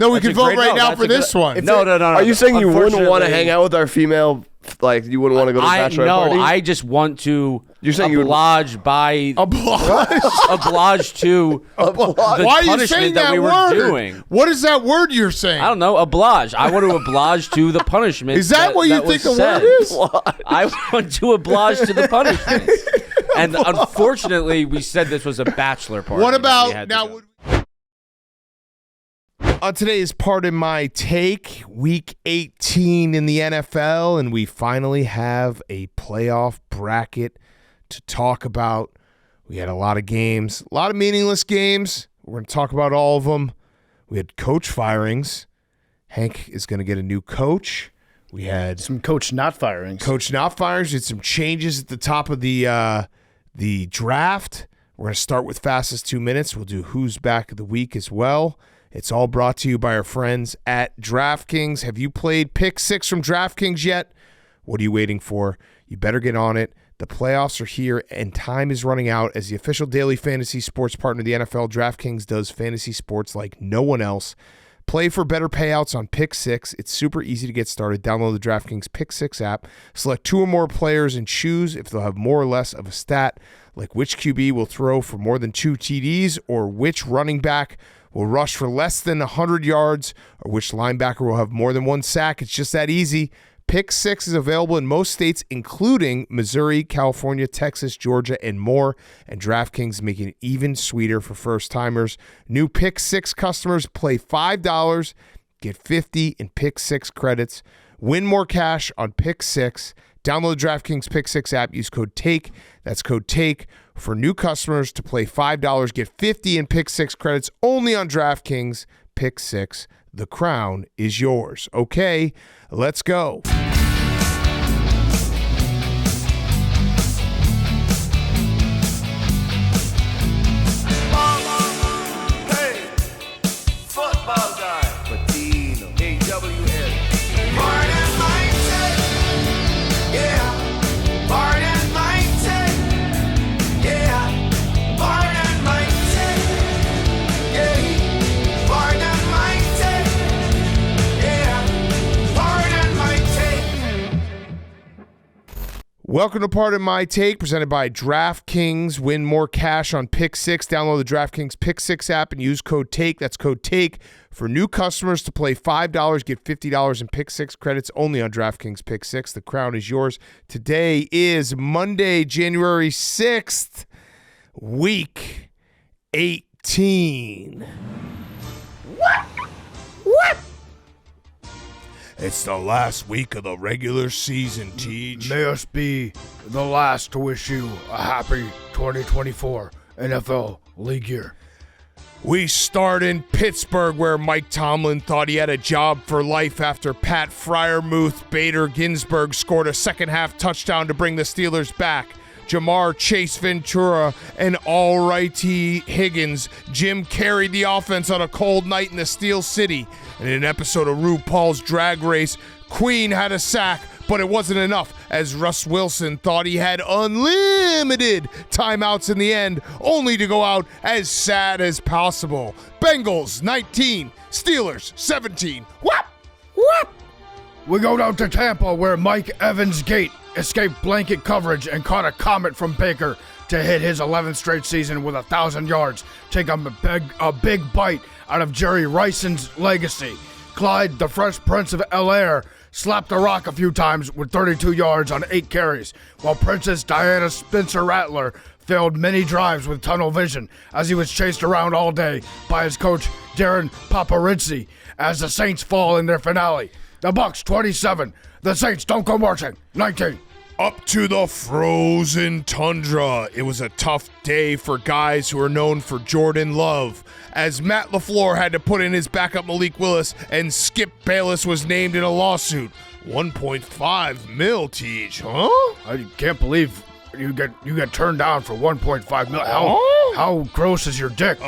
No, we can vote right now for this one. No. Are you saying you wouldn't want to hang out with our female? Like you wouldn't want to go to the bachelorette party? No, I just want to. You're saying oblige by oblige to the Why are you saying that we word? were doing. What is that word you're saying? I don't know. Oblige. I want to oblige to the punishment. Is that what you think the word is? I want to oblige to the punishment. And unfortunately, we said this was a bachelor party. What about now? On today's part of my take, Week 18 in the NFL, and we finally have a playoff bracket to talk about. We had a lot of games, a lot of meaningless games. We're going to talk about all of them. We had coach firings. Hank is going to get a new coach. We had some coach not firings. Coach not firings. Did some changes at the top of the draft. We're going to start with fastest 2 minutes. We'll do who's back of the week as well. It's all brought to you by our friends at DraftKings. Have you played Pick 6 from DraftKings yet? What are you waiting for? You better get on it. The playoffs are here, and time is running out. As the official daily fantasy sports partner of the NFL, DraftKings does fantasy sports like no one else. Play for better payouts on Pick 6. It's super easy to get started. Download the DraftKings Pick 6 app. Select 2 or more players and choose if they'll have more or less of a stat, like which QB will throw for more than 2 TDs or which running back will rush for less than 100 yards, or which linebacker will have more than 1 sack. It's just that easy. Pick 6 is available in most states, including Missouri, California, Texas, Georgia, and more. And DraftKings making it even sweeter for first-timers. New Pick 6 customers play $5, get $50 in Pick 6 credits. Win more cash on Pick 6. Download the DraftKings Pick 6 app. Use code TAKE. That's code TAKE for new customers to play $5. Get $50 in Pick 6 credits only on DraftKings Pick 6. The crown is yours. Okay, let's go. Welcome to Part of My Take, presented by DraftKings. Win more cash on Pick 6. Download the DraftKings Pick 6 app and use code TAKE. That's code TAKE for new customers to play $5. Get $50 in Pick 6 credits only on DraftKings Pick 6. The crown is yours. Today is Monday, January 6th, Week 18. What? It's the last week of the regular season, Teej. May us be the last to wish you a happy 2024 NFL league year. We start in Pittsburgh, where Mike Tomlin thought he had a job for life after Pat Freiermuth Bader Ginsburg scored a second-half touchdown to bring the Steelers back. Jamar Chase Ventura and all-right T. Higgins. Jim carried the offense on a cold night in the Steel City. And in an episode of RuPaul's Drag Race, Queen had a sack, but it wasn't enough, as Russ Wilson thought he had unlimited timeouts in the end, only to go out as sad as possible. Bengals 19, Steelers 17. Whap! Whap! We go down to Tampa, where Mike Evans-Gate escaped blanket coverage and caught a comet from Baker to hit his 11th straight season with 1,000 yards, take a big bite out of Jerry Rice's legacy. Clyde, the Fresh Prince of El-Air, slapped a rock a few times with 32 yards on 8 carries, while Princess Diana Spencer-Rattler failed many drives with tunnel vision as he was chased around all day by his coach Darren Paparizzi as the Saints fall in their finale. The Bucs 27, the Saints don't go marching 19. Up to the frozen tundra. It was a tough day for guys who are known for Jordan Love, as Matt LaFleur had to put in his backup Malik Willis and Skip Bayless was named in a lawsuit. 1.5 mil, Teach, huh? I can't believe you get turned down for 1.5 mil. How gross is your dick?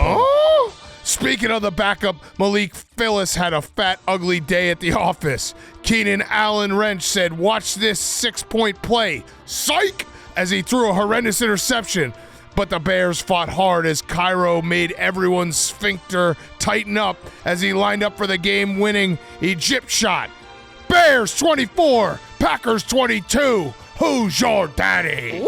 Speaking of the backup, Malik Willis had a fat, ugly day at the office. Keenan Allen Wrench said, "Watch this 6-point play. Psych!" as he threw a horrendous interception. but the Bears fought hard as Cairo made everyone's sphincter tighten up as he lined up for the game-winning Egypt shot. Bears 24, Packers 22. Who's your daddy?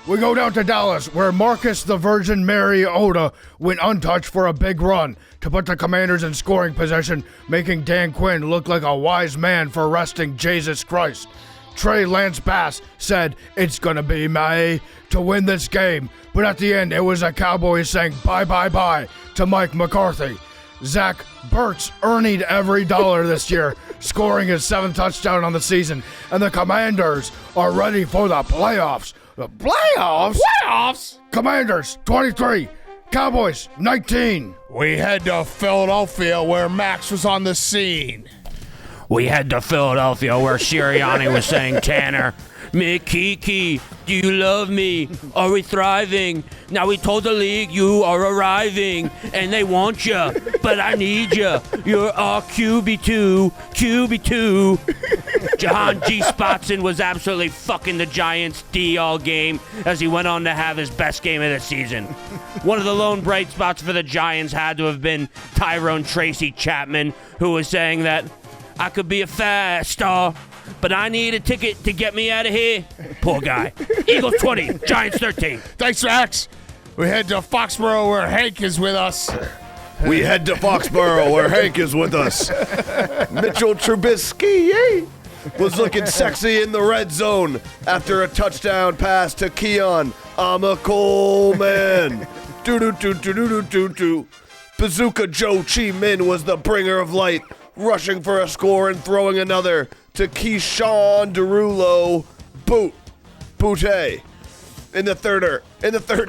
We go down to Dallas, where Marcus the Virgin Mariota went untouched for a big run to put the Commanders in scoring position, making Dan Quinn look like a wise man for arresting Jesus Christ. Trey Lance Bass said, "It's gonna be May to win this game," but at the end it was the Cowboys saying bye bye bye to Mike McCarthy. Zach Ertz earned every dollar this year, scoring his 7th touchdown on the season, and the Commanders are ready for the playoffs. The playoffs? Playoffs? Commanders 23, Cowboys 19. We head to Philadelphia where Max was on the scene. We head to Philadelphia where Sirianni was saying, Tanner, Kiki, do you love me? Are we thriving? Now we told the league you are arriving, and they want you, but I need you. You're our QB2. Jahan G. Spotson was absolutely fucking the Giants D all game as he went on to have his best game of the season. One of the lone bright spots for the Giants had to have been Tyrone Tracy Chapman, who was saying that I could be a fast star, but I need a ticket to get me out of here. Poor guy. Eagles 20, Giants 13. Thanks, Max. We head to Foxborough where Hank is with us. We head to Foxborough where Hank is with us. Mitchell Trubisky was looking sexy in the red zone after a touchdown pass to Keon. I'm a Coleman. Do-do-do-do-do-do-do. Bazooka Joe Chi Min was the bringer of light, rushing for a score and throwing another to Keyshawn Derulo. Booty. In the third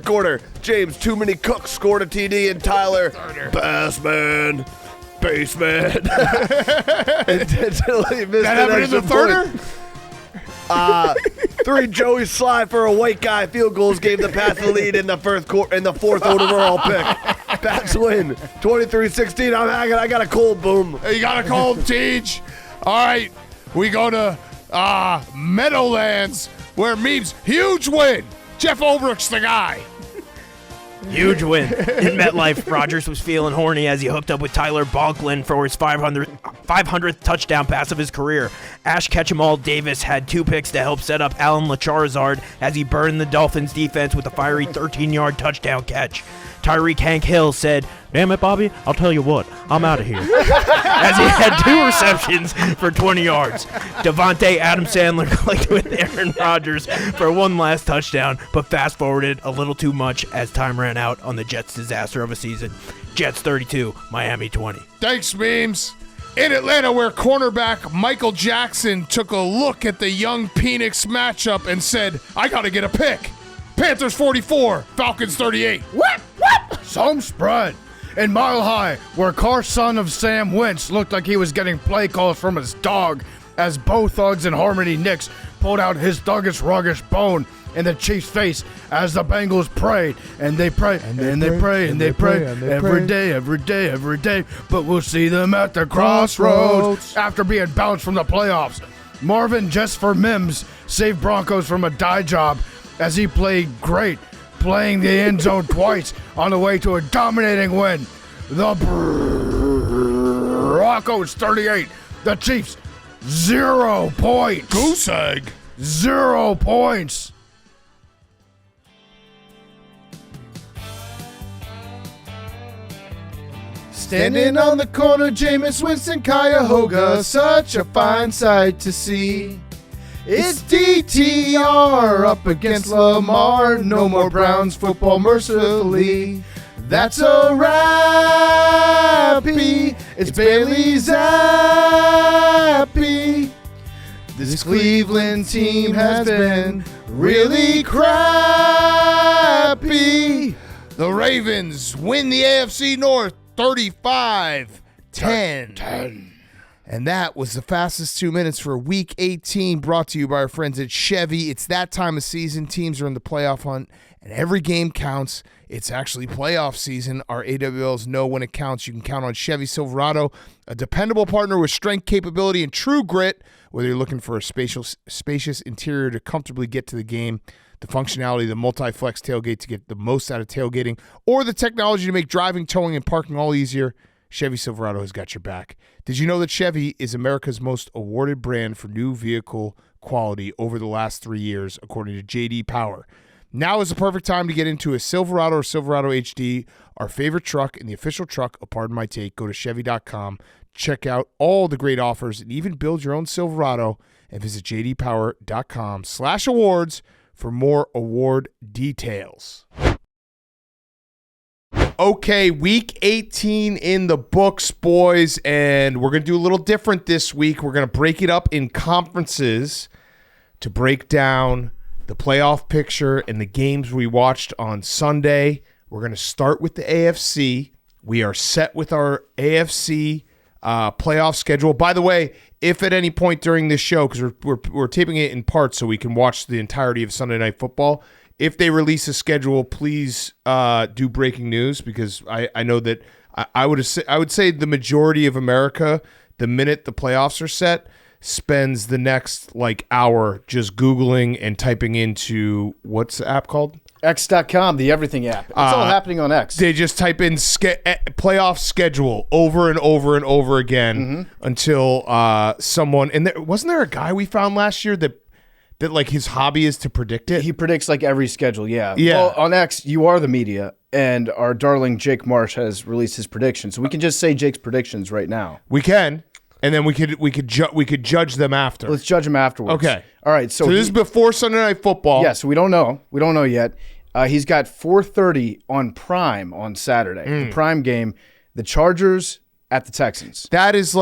quarter, James Too Many Cooks scored a TD and Tyler Bassman. Intentionally missed That an happened in the extra third? point. 3 Joey Sly for a white guy field goals gave the Pats the lead in the fourth overall pick. Pats win 23-16. I'm hanging. I got a cold, boom. You got a cold, Teach. All right, we go to Meadowlands where Meebs, huge win. Jeff Ulbricht's the guy. Huge win. In MetLife, Rodgers was feeling horny as he hooked up with Tyler Bonklin for his 500th touchdown pass of his career. Ash Ketchum Davis had 2 picks to help set up Alan LaCharizard as he burned the Dolphins defense with a fiery 13-yard touchdown catch. Tyreek Hank Hill said, "Damn it, Bobby, I'll tell you what, I'm out of here." As he had 2 receptions for 20 yards. Devontae Adam Sandler clicked with Aaron Rodgers for 1 last touchdown, but fast-forwarded a little too much as time ran out on the Jets' disaster of a season. Jets 32, Miami 20. Thanks, Memes. In Atlanta, where cornerback Michael Jackson took a look at the young Penix matchup and said, I got to get a pick. Panthers 44, Falcons 38. Some spread. In Mile High, where Carson of Sam Wentz looked like he was getting play calls from his dog as Bo Thugs and Harmony Nicks pulled out his thuggish ruggish bone in the Chiefs' face as the Bengals prayed, and they pray, and they pray, and they pray, every day, but we'll see them at the crossroads. After being bounced from the playoffs, Marvin Just for Mims saved Broncos from a die job as he played great, playing the end zone twice on the way to a dominating win. The Broncos 38, the Chiefs 0 points. Goose egg. 0 points. Standing on the corner, Jameis Winston, Cuyahoga, such a fine sight to see. It's DTR up against Lamar, no more Browns football mercifully. That's a rappy, it's Bailey Zappi. This Cleveland team has been really crappy. The Ravens win the AFC North 35-10. And that was the fastest 2 minutes for Week 18, brought to you by our friends at Chevy. It's that time of season. Teams are in the playoff hunt, and every game counts. It's actually playoff season. Our AWLs know when it counts. You can count on Chevy Silverado, a dependable partner with strength, capability, and true grit. Whether you're looking for a spacious interior to comfortably get to the game, the functionality of the multi-flex tailgate to get the most out of tailgating, or the technology to make driving, towing, and parking all easier, Chevy Silverado has got your back. Did you know that Chevy is America's most awarded brand for new vehicle quality over the last 3 years, according to J.D. Power? Now is the perfect time to get into a Silverado or Silverado HD, our favorite truck and the official truck of Pardon My Take. Go to Chevy.com, check out all the great offers, and even build your own Silverado, and visit jdpower.com/awards for more award details. Okay, week 18 in the books, boys, and we're going to do a little different this week. We're going to break it up in conferences to break down the playoff picture and the games we watched on Sunday. We're going to start with the AFC. We are set with our AFC playoff schedule. By the way, if at any point during this show, because we're taping it in parts so we can watch the entirety of Sunday Night Football, if they release a schedule, please do breaking news, because I know that I would say the majority of America, the minute the playoffs are set, spends the next hour just Googling and typing into, what's the app called? X.com, the everything app. It's all happening on X. They just type in playoff schedule over and over and over again until someone, and wasn't there a guy we found last year that his hobby is to predict it? He predicts every schedule, yeah. Yeah. Well, on X, you are the media, and our darling Jake Marsh has released his predictions. So we can just say Jake's predictions right now. We can. And then we could judge them after. Let's judge them afterwards. Okay. All right. So this is before Sunday Night Football. Yeah. So we don't know. We don't know yet. He's got 4:30 on Prime on Saturday. The Prime game, the Chargers at the Texans. That is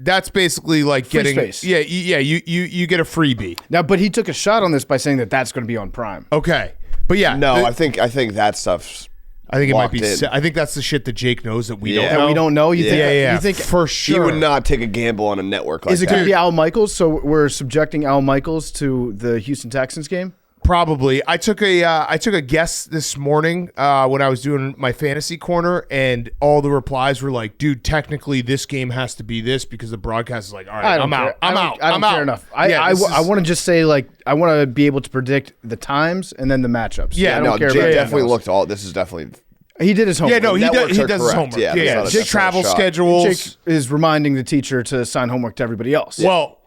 that's basically like Free getting space. Yeah. You get a freebie. Now, but he took a shot on this by saying that that's going to be on Prime. Okay. But yeah. No, I think that stuff's. I think it might be. locked in. I think that's the shit that Jake knows that we Yeah. don't That know. we don't know. You think? Yeah. You think for sure. He would not take a gamble on a network like Is it that. going to be Al Michaels? So we're subjecting Al Michaels to the Houston Texans game? Probably. I took a guess this morning when I was doing my fantasy corner, and all the replies were like, "Dude, technically this game has to be this because the broadcast is like, all right, I'm out. I'm out. I don't care enough. I want to just say I want to be able to predict the times and then the matchups. Yeah, I don't care Jake about definitely those. looked all. This is definitely. He did his homework. Yeah, no, he Networks does are his correct. homework. Yeah, Yeah, that's Jake not a travel shot. schedules. Jake is reminding the teacher to assign homework to everybody else. Well,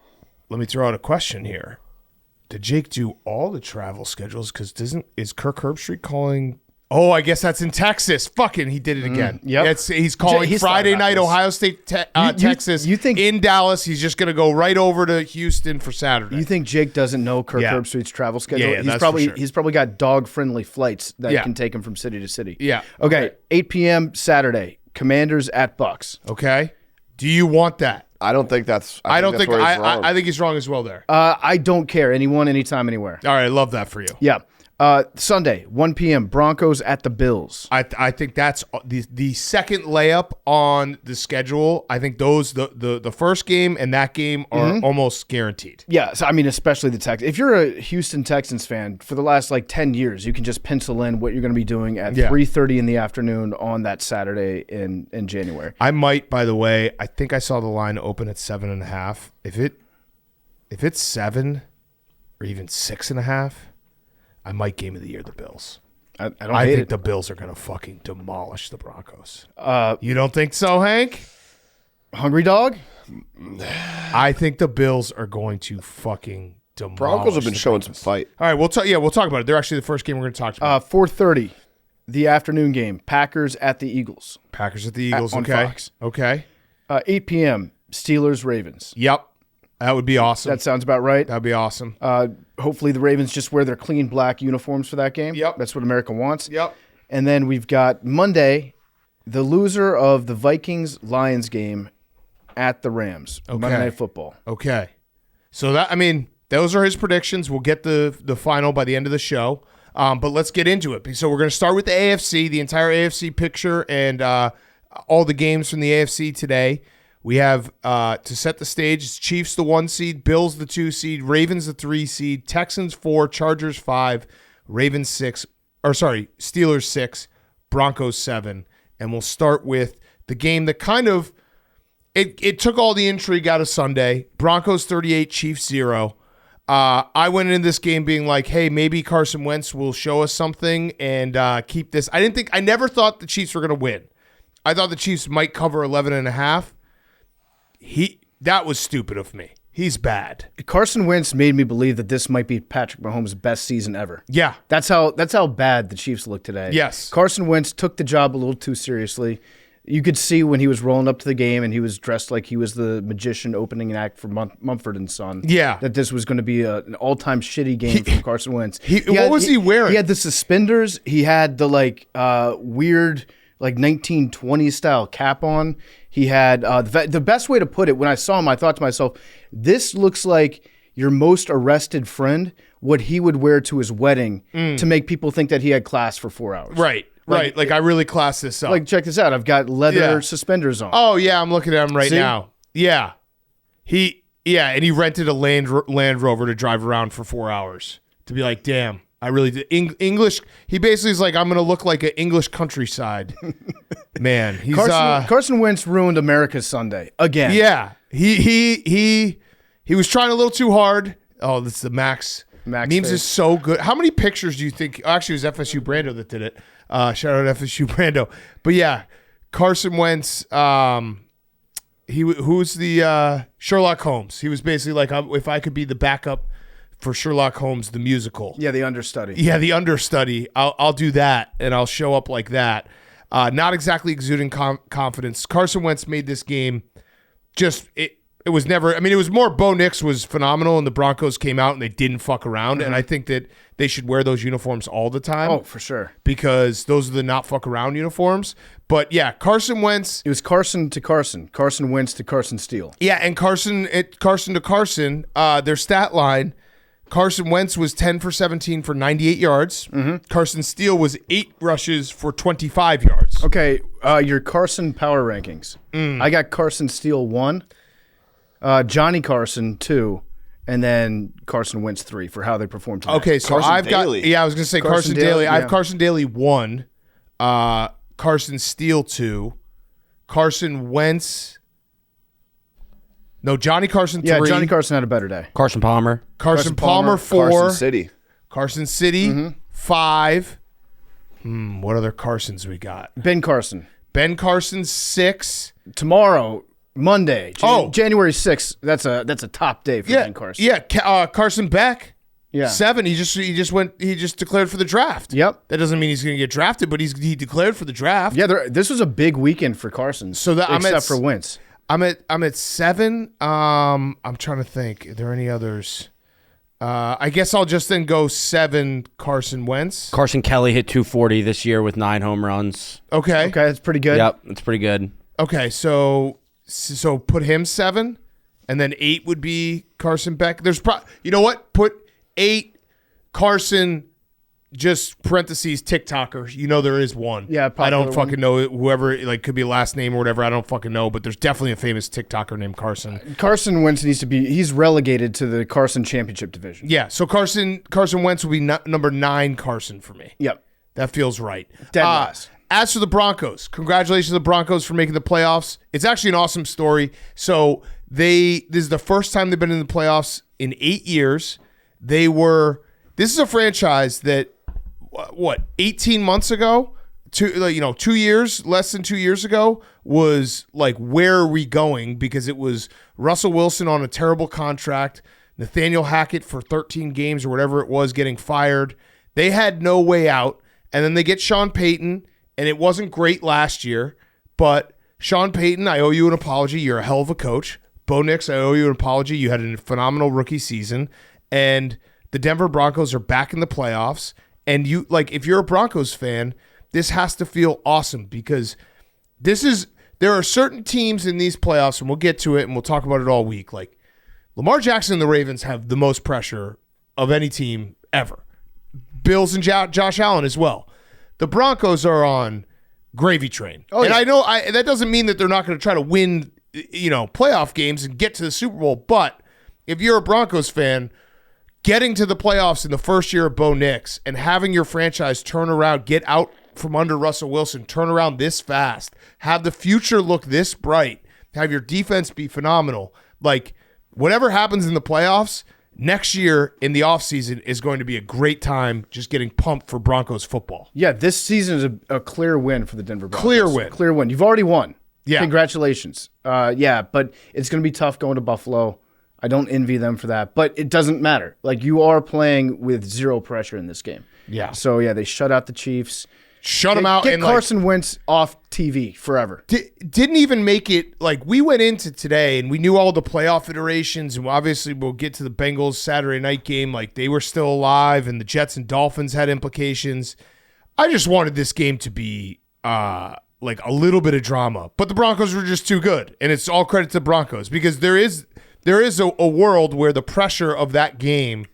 let me throw out a question here. Did Jake do all the travel schedules? Because is Kirk Herbstreit calling? Oh, I guess that's in Texas. Fucking, he did it again. Yep. He's calling He's Friday thought about night this. Ohio State, Texas. you think- in Dallas? He's just gonna go right over to Houston for Saturday. You think Jake doesn't know Kirk Yeah. Herbstreit's travel schedule? Yeah, that's for sure. He's probably got dog-friendly flights that Yeah. can take him from city to city. Yeah. Okay, 8 p.m. Saturday, Commanders at Bucs. Okay. Do you want that? I don't think that's. I don't think. that's where he's wrong. I think he's wrong as well there. I don't care. Anyone, anytime, anywhere. All right, I love that for you. Yeah. Sunday, 1 p.m., Broncos at the Bills. I think that's the second layup on the schedule. I think those the first game and that game are almost guaranteed. Yeah, so I mean, especially the Texans. If you're a Houston Texans fan, for the last 10 years, you can just pencil in what you're going to be doing at 3:30 in the afternoon on that Saturday in January. I might, by the way, I think I saw the line open at 7.5. If it's 7 or even 6.5, I might game of the year the Bills. I don't I hate think it. the Bills are going to fucking demolish the Broncos. You don't think so, Hank? Hungry dog? I think the Bills are going to fucking demolish. Broncos have been the showing Broncos. some fight. All right, we'll talk about it. They're actually the first game we're going to talk about. 4:30, the afternoon game, Packers at the Eagles. Packers at the Eagles. on Okay. Fox. Okay. 8 p.m., Steelers Ravens. Yep. That would be awesome. That sounds about right. That'd be awesome. Hopefully the Ravens just wear their clean black uniforms for that game. Yep. That's what America wants. Yep. And then we've got Monday, the loser of the Vikings-Lions game at the Rams. Okay. Monday Night Football. Okay. So those are his predictions. We'll get the final by the end of the show. But let's get into it. So we're going to start with the AFC, the entire AFC picture, and all the games from the AFC today. We have, to set the stage, it's Chiefs the 1 seed, Bills the 2 seed, Ravens the 3 seed, Texans 4, Chargers 5, Ravens 6, Steelers 6, Broncos 7. And we'll start with the game that kind of, it took all the intrigue out of Sunday. Broncos 38, Chiefs 0. I went in this game being like, hey, maybe Carson Wentz will show us something and keep this. I never thought the Chiefs were going to win. I thought the Chiefs might cover 11.5. That was stupid of me. He's bad. Carson Wentz made me believe that this might be Patrick Mahomes' best season ever. Yeah. That's how bad the Chiefs look today. Yes. Carson Wentz took the job a little too seriously. You could see when he was rolling up to the game and he was dressed like he was the magician opening an act for Mumford & Son. Yeah. That this was going to be an all-time shitty game from Carson Wentz. What was he wearing? He had the suspenders. He had the weird 1920s style cap on. He had the best way to put it, when I saw him, I thought to myself, this looks like your most arrested friend, what he would wear to his wedding to make people think that he had class for 4 hours. Right. Like I really classed this up. Like, check this out. I've got leather suspenders on. Oh, yeah, I'm looking at him right See? now. Yeah. And he rented a Land Rover to drive around for 4 hours to be like, damn, I really did. English, he basically is like, I'm going to look like an English countryside. Man, he's Carson Wentz ruined America's Sunday again. Yeah. He was trying a little too hard. Oh, this is the Max. Memes face. is so good. How many pictures do you think? Actually, it was FSU Brando that did it. Shout out FSU Brando. But yeah, Carson Wentz. Who's the Sherlock Holmes? He was basically like, if I could be the backup for Sherlock Holmes the musical. Yeah, the understudy. Yeah, the understudy. I'll do that, and I'll show up like that. Not exactly exuding confidence. Carson Wentz made this game just it was never. I mean, it was more. Bo Nix was phenomenal, and the Broncos came out and they didn't fuck around. Mm-hmm. And I think that they should wear those uniforms all the time. Oh, for sure. Because those are the not fuck around uniforms. But yeah, Carson Wentz. It was Carson to Carson. Carson Wentz to Carson Steele. Yeah, and Carson to Carson. Their stat line. Carson Wentz was 10 for 17 for 98 yards. Mm-hmm. Carson Steele was 8 rushes for 25 yards. Okay, your Carson power rankings. I got Carson Steele 1, Johnny Carson 2, and then Carson Wentz 3 for how they performed today. Okay, so Carson I've Daly. got I was going to say Carson Daly. I have Carson Daly 1, Carson Steele 2, Carson Wentz. No, Johnny Carson 3. Yeah, Johnny Carson had a better day. Carson Palmer. Carson Palmer 4. Carson City. Carson City 5. What other Carsons we got? Ben Carson. Ben Carson 6. Tomorrow, Monday, Oh. January 6th. That's a top day for Ben Carson. Yeah, Carson Beck. Yeah. 7. He just declared for the draft. Yep. That doesn't mean he's going to get drafted, but he declared for the draft. Yeah, this was a big weekend for Carson. So except for Wentz. I'm at 7. I'm trying to think. Are there any others? I guess I'll just then go 7 Carson Wentz. Carson Kelly hit 240 this year with 9 home runs. Okay. Okay, that's pretty good. Yep, that's pretty good. Okay, so put him 7, and then 8 would be Carson Beck. You know what? Put 8 Carson, just parentheses TikToker. You know there is one. Yeah, I don't popular fucking know whoever, like, could be a last name or whatever. I don't fucking know, but there's definitely a famous TikToker named Carson. Carson Wentz he's relegated to the Carson Championship Division. Yeah, so Carson Wentz will be number 9 Carson for me. Yep. That feels right. Dead last. As for the Broncos, congratulations to the Broncos for making the playoffs. It's actually an awesome story. So this is the first time they've been in the playoffs in 8 years. This is a franchise that, 18 months ago, 2 years, less than 2 years ago, was like, where are we going? Because it was Russell Wilson on a terrible contract, Nathaniel Hackett for 13 games or whatever it was getting fired. They had no way out. And then they get Sean Payton, and it wasn't great last year. But Sean Payton, I owe you an apology. You're a hell of a coach. Bo Nix, I owe you an apology. You had a phenomenal rookie season. And the Denver Broncos are back in the playoffs. And if you're a Broncos fan, this has to feel awesome because there are certain teams in these playoffs, and we'll get to it and we'll talk about it all week. Like Lamar Jackson and the Ravens have the most pressure of any team ever. Bills and Josh Allen as well. The Broncos are on gravy train. Oh, and yeah. I know that doesn't mean that they're not going to try to win, playoff games and get to the Super Bowl. But if you're a Broncos fan, getting to the playoffs in the first year of Bo Nix and having your franchise turn around, get out from under Russell Wilson, turn around this fast, have the future look this bright, have your defense be phenomenal. Like, whatever happens in the playoffs, next year in the offseason is going to be a great time just getting pumped for Broncos football. Yeah, this season is a clear win for the Denver Broncos. Clear win. You've already won. Yeah. Congratulations. Yeah, but it's going to be tough going to Buffalo. I don't envy them for that, but it doesn't matter. Like, you are playing with zero pressure in this game. Yeah. So, yeah, they shut out the Chiefs. Shut them out. Get and Carson Wentz off TV forever. Didn't even make it. Like, we went into today and we knew all the playoff iterations, and obviously we'll get to the Bengals Saturday night game. Like, they were still alive, and the Jets and Dolphins had implications. I just wanted this game to be like a little bit of drama, but the Broncos were just too good, and it's all credit to the Broncos, because there is a world where the pressure of that game,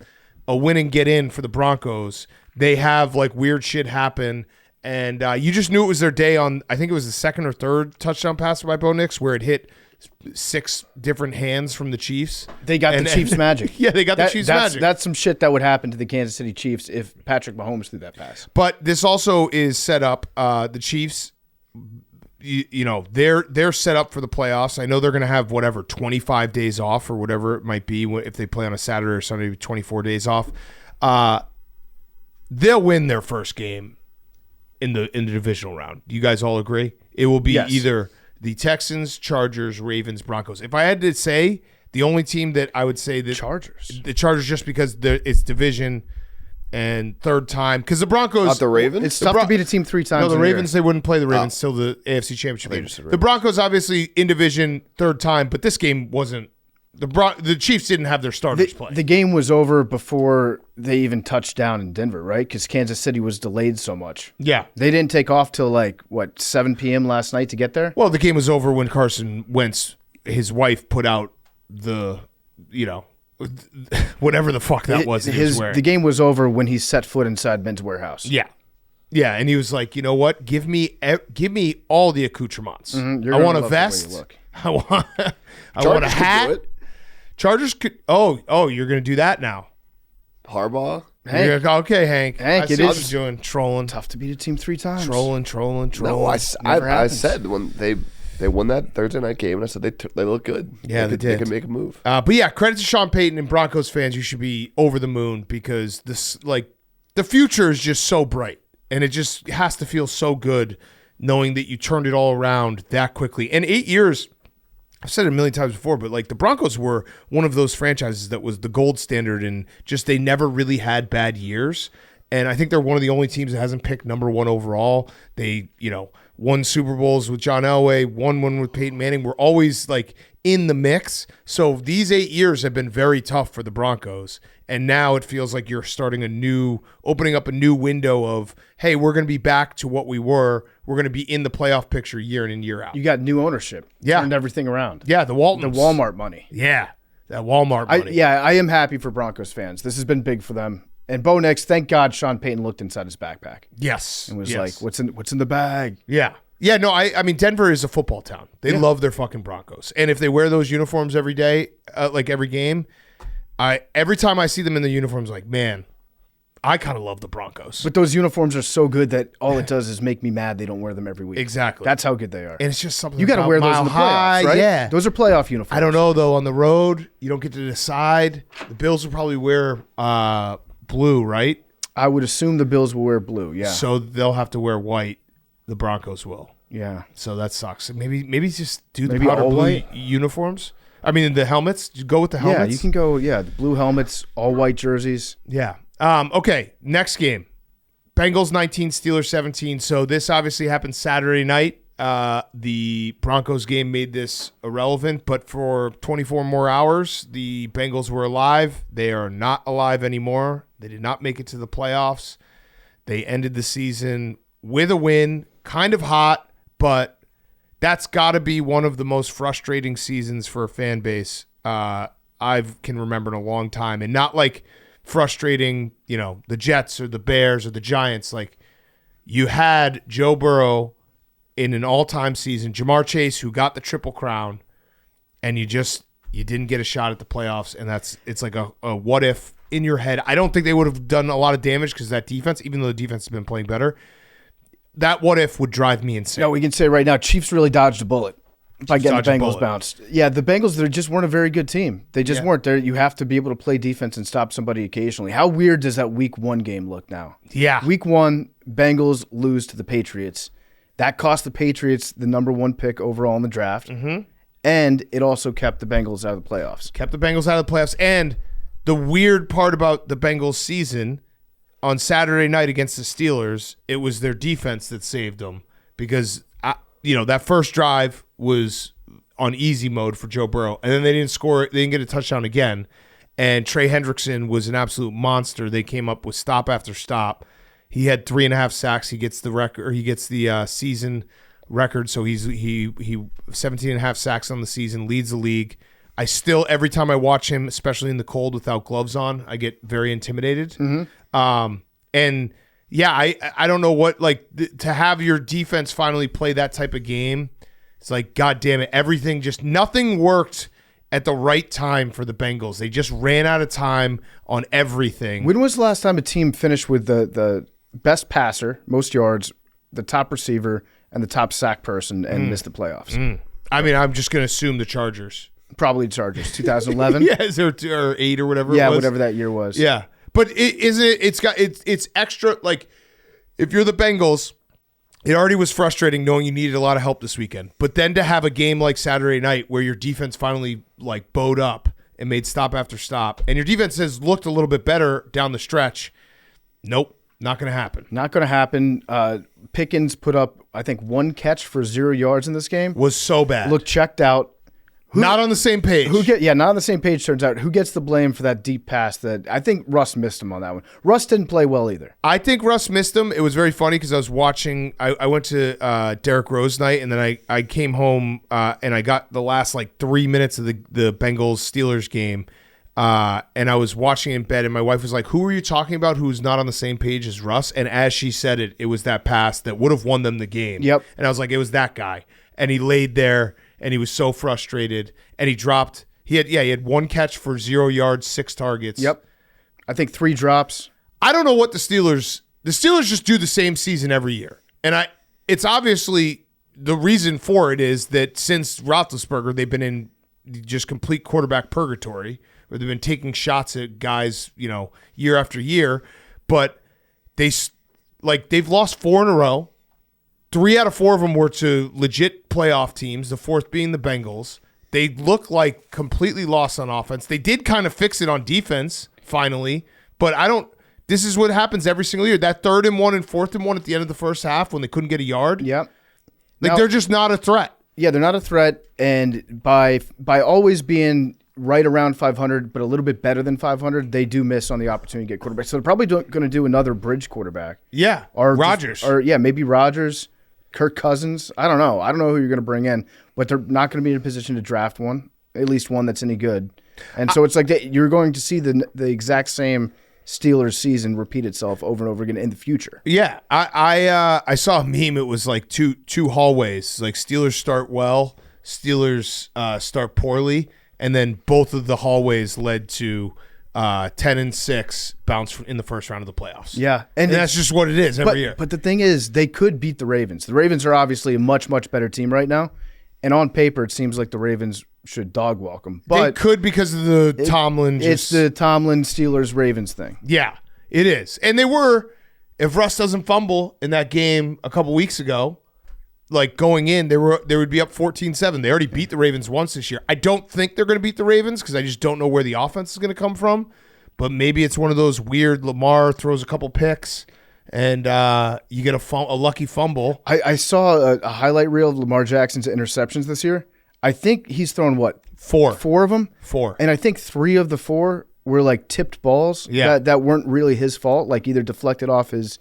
a win and get in for the Broncos, they have like weird shit happen. And you just knew it was their day on, I think it was the second or third touchdown pass by Bo Nix, where it hit 6 different hands from the Chiefs. They got the Chiefs magic. Yeah, they got the Chiefs magic. That's some shit that would happen to the Kansas City Chiefs if Patrick Mahomes threw that pass. But this also is set up. The Chiefs, you know, they're set up for the playoffs. I know they're going to have 25 days off or whatever it might be if they play on a Saturday or Sunday, 24 days off. They'll win their first game in the divisional round. Do you guys all agree? It will be either the Texans, Chargers, Ravens, Broncos. If I had to say, the only team that I would say that the Chargers, just because it's division and third time, because the Broncos, Not the Ravens. It's tough to beat a team 3 times. no, the in a Ravens, year. they wouldn't play the Ravens till the AFC Championship game. just said The Broncos, obviously in division third time, but this game wasn't. The Chiefs didn't have their starters play. The game was over before they even touched down in Denver, right? Because Kansas City was delayed so much. Yeah. They didn't take off till 7 p.m. last night to get there? Well, the game was over when Carson Wentz, his wife, put out the, whatever the fuck that was. He was wearing. The game was over when he set foot inside Men's Warehouse. Yeah. Yeah, and he was like, you know what? Give me all the accoutrements. You're I gonna want a love the way you vest. look. I want a Chargers could hat. do it. Chargers could. Oh, you're going to do that now. Harbaugh. Hank, Okay, Hank. I it see what is you're doing. Trolling. tough to beat a team 3 times. Trolling. No, I happens. said when they won that Thursday night game, and I said they look good. Yeah, they did. They can make a move. But yeah, credit to Sean Payton and Broncos fans. You should be over the moon, because the future is just so bright, and it just has to feel so good knowing that you turned it all around that quickly. And 8 years, I've said it a million times before, but the Broncos were one of those franchises that was the gold standard, and just they never really had bad years. And I think they're one of the only teams that hasn't picked number 1 overall. They, won Super Bowls with John Elway, won one with Peyton Manning. We're always in the mix. So these 8 years have been very tough for the Broncos. And now it feels like you're opening up a new window of, hey, we're going to be back to what we were. We're going to be in the playoff picture year in and year out. You got new ownership. Yeah. Turned everything around. Yeah, the Waltons. The Walmart money. Yeah, that Walmart money. I am happy for Broncos fans. This has been big for them. And Bo Nix, thank God Sean Payton looked inside his backpack Yes. and was like, what's in the bag? Yeah. Yeah, no, I mean, Denver is a football town. They love their fucking Broncos. And if they wear those uniforms every day, every game, every time I see them in the uniforms, man, I kind of love the Broncos. But those uniforms are so good that all it does is make me mad they don't wear them every week. Exactly. That's how good they are. And it's just something You got to about wear those Mile in the High, playoffs, right? Yeah. Those are playoff uniforms. I don't know, though. On the road, you don't get to decide. The Bills will probably wear blue, right? I would assume the Bills will wear blue, yeah. So they'll have to wear white. The Broncos will. Yeah. So that sucks. Maybe just do the Maybe powder all blue white? uniforms. I mean, the helmets. Just go with the helmets. Yeah, you can go, the blue helmets, all white jerseys. Yeah. Okay, next game. Bengals 19, Steelers 17. So this obviously happened Saturday night. The Broncos game made this irrelevant, but for 24 more hours, the Bengals were alive. They are not alive anymore. They did not make it to the playoffs. They ended the season with a win, kind of hot, but that's got to be one of the most frustrating seasons for a fan base I can remember in a long time. And not frustrating, the Jets or the Bears or the Giants. You had Joe Burrow in an all-time season, Jamar Chase, who got the Triple Crown, and you didn't get a shot at the playoffs, and it's like a what if in your head. I don't think they would have done a lot of damage because that defense, even though the defense has been playing better, that what if would drive me insane. No, we can say right now, Chiefs really dodged a bullet. by getting the dodge a Bengals bullet. bounced. Yeah, the Bengals, they just weren't a very good team. They just weren't. You have to be able to play defense and stop somebody occasionally. How weird does that Week 1 game look now? Yeah. Week 1, Bengals lose to the Patriots. That cost the Patriots the number 1 pick overall in the draft. Mm-hmm. And it also kept the Bengals out of the playoffs. Kept the Bengals out of the playoffs. And the weird part about the Bengals season, on Saturday night against the Steelers, it was their defense that saved them because, that first drive was on easy mode for Joe Burrow. And then they didn't score. They didn't get a touchdown again. And Trey Hendrickson was an absolute monster. They came up with stop after stop. He had 3.5 sacks. He gets the record. He gets the season record. So he 17.5 sacks on the season, leads the league. I still, every time I watch him, especially in the cold without gloves on, I get very intimidated. Mm-hmm. And yeah, I don't know what, to have your defense finally play that type of game. It's like, God damn it. Nothing worked at the right time for the Bengals. They just ran out of time on everything. When was the last time a team finished with the best passer, most yards, the top receiver, and the top sack person and missed the playoffs? I mean, I'm just going to assume the Chargers. Probably Chargers, 2011. Yeah, or 8 or whatever it Yeah, was. whatever that year was. Yeah. But it's extra, if you're the Bengals, it already was frustrating knowing you needed a lot of help this weekend. But then to have a game like Saturday night where your defense finally bowed up and made stop after stop, and your defense has looked a little bit better down the stretch, nope, not going to happen. Not going to happen. Pickens put up, I think, 1 catch for 0 yards in this game. Was so bad. Looked checked out. Not on the same page. Not on the same page, turns out. Who gets the blame for that deep pass that I think Russ missed him on that one? Russ didn't play well either. I think Russ missed him. It was very funny because I was watching, I went to Derrick Rose night, and then I came home and I got the last 3 minutes of the Bengals-Steelers game, and I was watching in bed, and my wife was like, who are you talking about who's not on the same page as Russ? And as she said it, it was that pass that would have won them the game. Yep. And I was like, it was that guy. And he laid there, and he was so frustrated, and he dropped. He had 1 catch for 0 yards, 6 targets. Yep. I think 3 drops. I don't know what the Steelers just do the same season every year. And it's obviously the reason for it is that since Roethlisberger, they've been in just complete quarterback purgatory, where they've been taking shots at guys, year after year, but they've lost 4 in a row. 3 out of 4 of them were to legit playoff teams, the 4th being the Bengals. They look like completely lost on offense. They did kind of fix it on defense, finally, but this is what happens every single year. That 3rd and 1 and 4th and 1 at the end of the first half when they couldn't get a yard. Yep. They're just not a threat. Yeah, they're not a threat, and by always being right around 500, but a little bit better than 500, they do miss on the opportunity to get quarterback. So they're probably going to do another bridge quarterback. Yeah, Or Rodgers. Maybe Rodgers. Kirk Cousins. I don't know who you're going to bring in, but they're not going to be in a position to draft one, at least one that's any good. And so it's like you're going to see the exact same Steelers season repeat itself over and over again in the future. Yeah, I saw a meme. It was like two hallways. Like Steelers start well, Steelers start poorly, and then both of the hallways led to 10-6 bounce in the first round of the playoffs. Yeah, and that's just what it is every year. But the thing is, they could beat the Ravens. The Ravens are obviously a much, much better team right now, and on paper, it seems like the Ravens should dog walk them. But they could because of the Tomlin. It's the Tomlin Steelers Ravens thing. Yeah, it is, and they were. If Russ doesn't fumble in that game a couple weeks ago, going in, they would be up 14-7. They already beat the Ravens once this year. I don't think they're going to beat the Ravens because I just don't know where the offense is going to come from. But maybe it's one of those weird Lamar throws a couple picks and you get a lucky fumble. I saw a highlight reel of Lamar Jackson's interceptions this year. I think he's thrown, 4 of them? 4. And I think 3 of the 4 were tipped balls that weren't really his fault, either deflected off his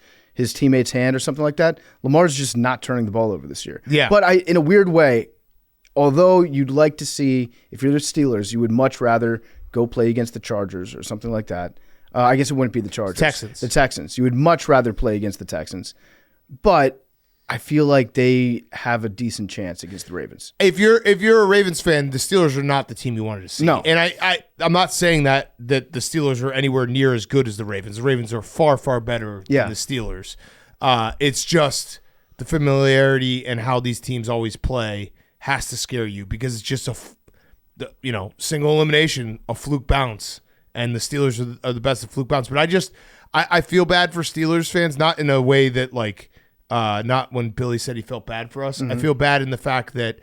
teammate's hand or something like that. Lamar's just not turning the ball over this year. Yeah. But in a weird way, although you'd like to see, if you're the Steelers, you would much rather go play against the Chargers or something like that. I guess it wouldn't be the Chargers. Texans. The Texans. You would much rather play against the Texans. But I feel like they have a decent chance against the Ravens. If you're a Ravens fan, the Steelers are not the team you wanted to see. No. And I'm not saying that the Steelers are anywhere near as good as the Ravens. The Ravens are far, far better than the Steelers. It's just the familiarity and how these teams always play has to scare you because it's just single elimination, a fluke bounce, and the Steelers are the best at fluke bounce. But I feel bad for Steelers fans, not in a way that not when Billy said he felt bad for us. I feel bad in the fact that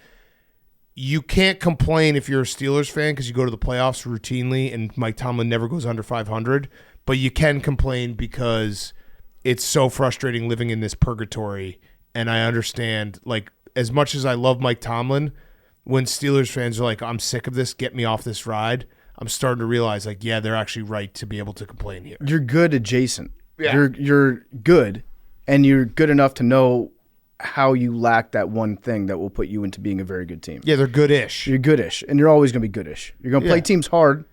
you can't complain if you're a Steelers fan because you go to the playoffs routinely and Mike Tomlin never goes under 500, but you can complain because it's so frustrating living in this purgatory. And I understand, as much as I love Mike Tomlin, when Steelers fans are like, I'm sick of this, get me off this ride, I'm starting to realize, they're actually right to be able to complain here. You're good adjacent. Yeah. You're good, and you're good enough to know how you lack that one thing that will put you into being a very good team. Yeah, they're goodish. You're goodish, and you're always going to be goodish. You're going to play teams hard,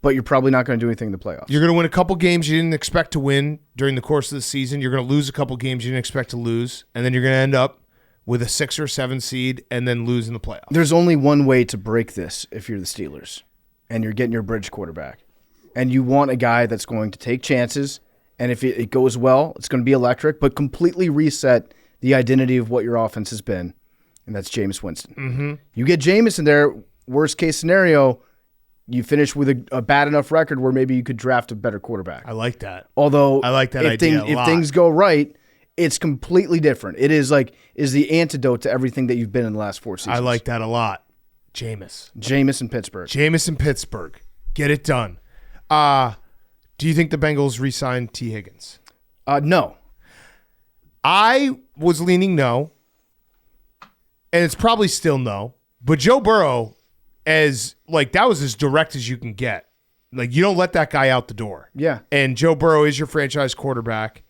but you're probably not going to do anything in the playoffs. You're going to win a couple games you didn't expect to win during the course of the season. You're going to lose a couple games you didn't expect to lose, and then you're going to end up with a 6 or 7 seed and then lose in the playoffs. There's only one way to break this if you're the Steelers, and you're getting your bridge quarterback. And you want a guy that's going to take chances, and if it goes well, it's going to be electric, but completely reset the identity of what your offense has been, and that's Jameis Winston. Mm-hmm. You get Jameis in there, worst case scenario, you finish with a bad enough record where maybe you could draft a better quarterback. I like that. Although I like that idea a lot. If things go right, it's completely different. It is the antidote to everything that you've been in the last 4 seasons. I like that a lot. Jameis in Pittsburgh. Jameis in Pittsburgh. Get it done. Do you think the Bengals re-sign T. Higgins? No. I was leaning no, and it's probably still no. But Joe Burrow, that was as direct as you can get. You don't let that guy out the door. Yeah. And Joe Burrow is your franchise quarterback.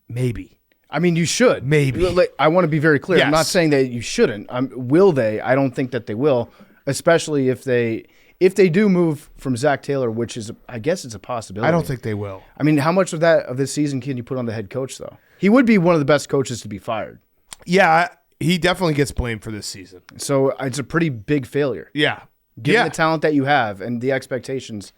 Maybe. I mean, you should. Maybe. I want to be very clear. Yes. I'm not saying that you shouldn't. Will they? I don't think that they will, especially if they do move from Zach Taylor, which is, I guess it's a possibility. I don't think they will. I mean, how much of this season can you put on the head coach, though? He would be one of the best coaches to be fired. Yeah, he definitely gets blamed for this season. So it's a pretty big failure. Yeah. Given the talent that you have and the expectations,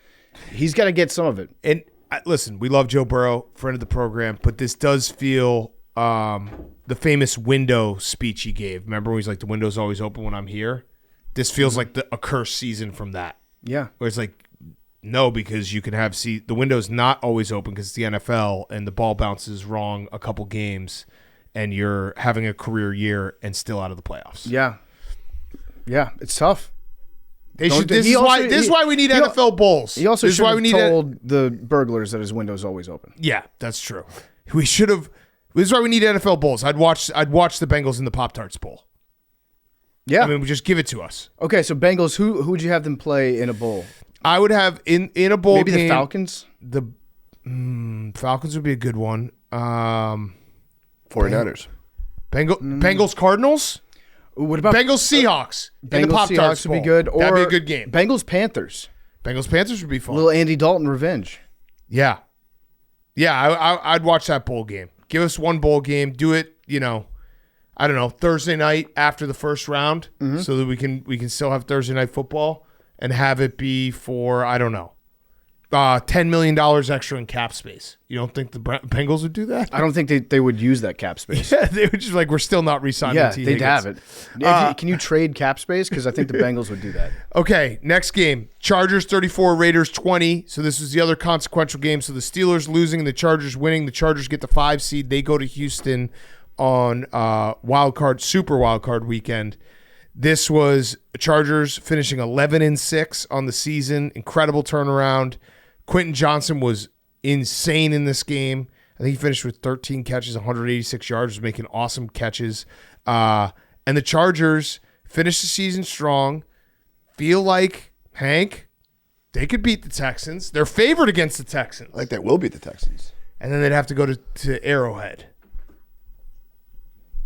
he's got to get some of it. And listen, we love Joe Burrow, friend of the program, but this does feel the famous window speech he gave. Remember when he's like, the window's always open when I'm here? This feels like a cursed season from that. Yeah. Where it's no, because you can the window's not always open because it's the NFL and the ball bounces wrong a couple games and you're having a career year and still out of the playoffs. Yeah. Yeah, it's tough. This is why we need NFL bowls. He also should have told the burglars that his window's always open. Yeah, that's true. We should have. This is why we need NFL bowls. I'd watch the Bengals in the Pop-Tarts Bowl. Yeah. I mean, just give it to us. Okay, so Bengals, who would you have them play in a bowl? I would have in a bowl maybe game. The Falcons? The Falcons would be a good one. 49ers. Bengals Cardinals? What about Bengals Seahawks? Bengals in the Pop-Tarts Seahawks would be good. Or that'd be a good game. Bengals Panthers. Bengals Panthers would be fun. Little Andy Dalton revenge. Yeah. Yeah, I'd watch that bowl game. Give us one bowl game. Do it, I don't know, Thursday night after the first round so that we can still have Thursday night football and have it be for, I don't know, $10 million extra in cap space. You don't think the Bengals would do that? I don't think they would use that cap space. Yeah, they would just we're still not re-signing T. They'd Higgins. have it. Can you trade cap space? Because I think the Bengals would do that. Okay, next game. Chargers 34, Raiders 20. So this was the other consequential game. So the Steelers losing and the Chargers winning. The Chargers get the 5 seed. They go to Houston on super wild card weekend. This was Chargers finishing 11-6 on the season. Incredible turnaround. Quentin Johnson was insane in this game. I think he finished with 13 catches, 186 yards, was making awesome catches. And the Chargers finished the season strong. Feel like, Hank, they could beat the Texans. They're favored against the Texans. I think they will beat the Texans. And then they'd have to go to Arrowhead.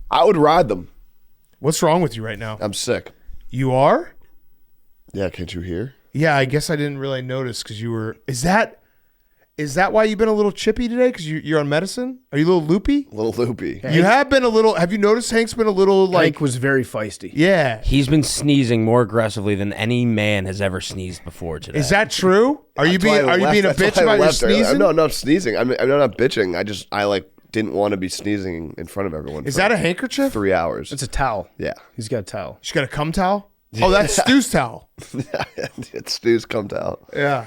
I would ride them. What's wrong with you right now? I'm sick. You are? Yeah, can't you hear? Yeah, I guess I didn't really notice because you were. Is that why you've been a little chippy today? Because you're on medicine? Are you a little loopy? A little loopy. You have been a little. Have you noticed Hank's been a little Hank was very feisty. Yeah. He's been sneezing more aggressively than any man has ever sneezed before today. Is that true? Are you being a bitch about your sneezing? No, I'm not sneezing. I'm not bitching. I didn't want to be sneezing in front of everyone. Is for that a handkerchief? 3 hours. It's a towel. Yeah. He's got a towel. She's got a cum towel? Oh, that's Stu's towel. It's Stu's come out. Yeah.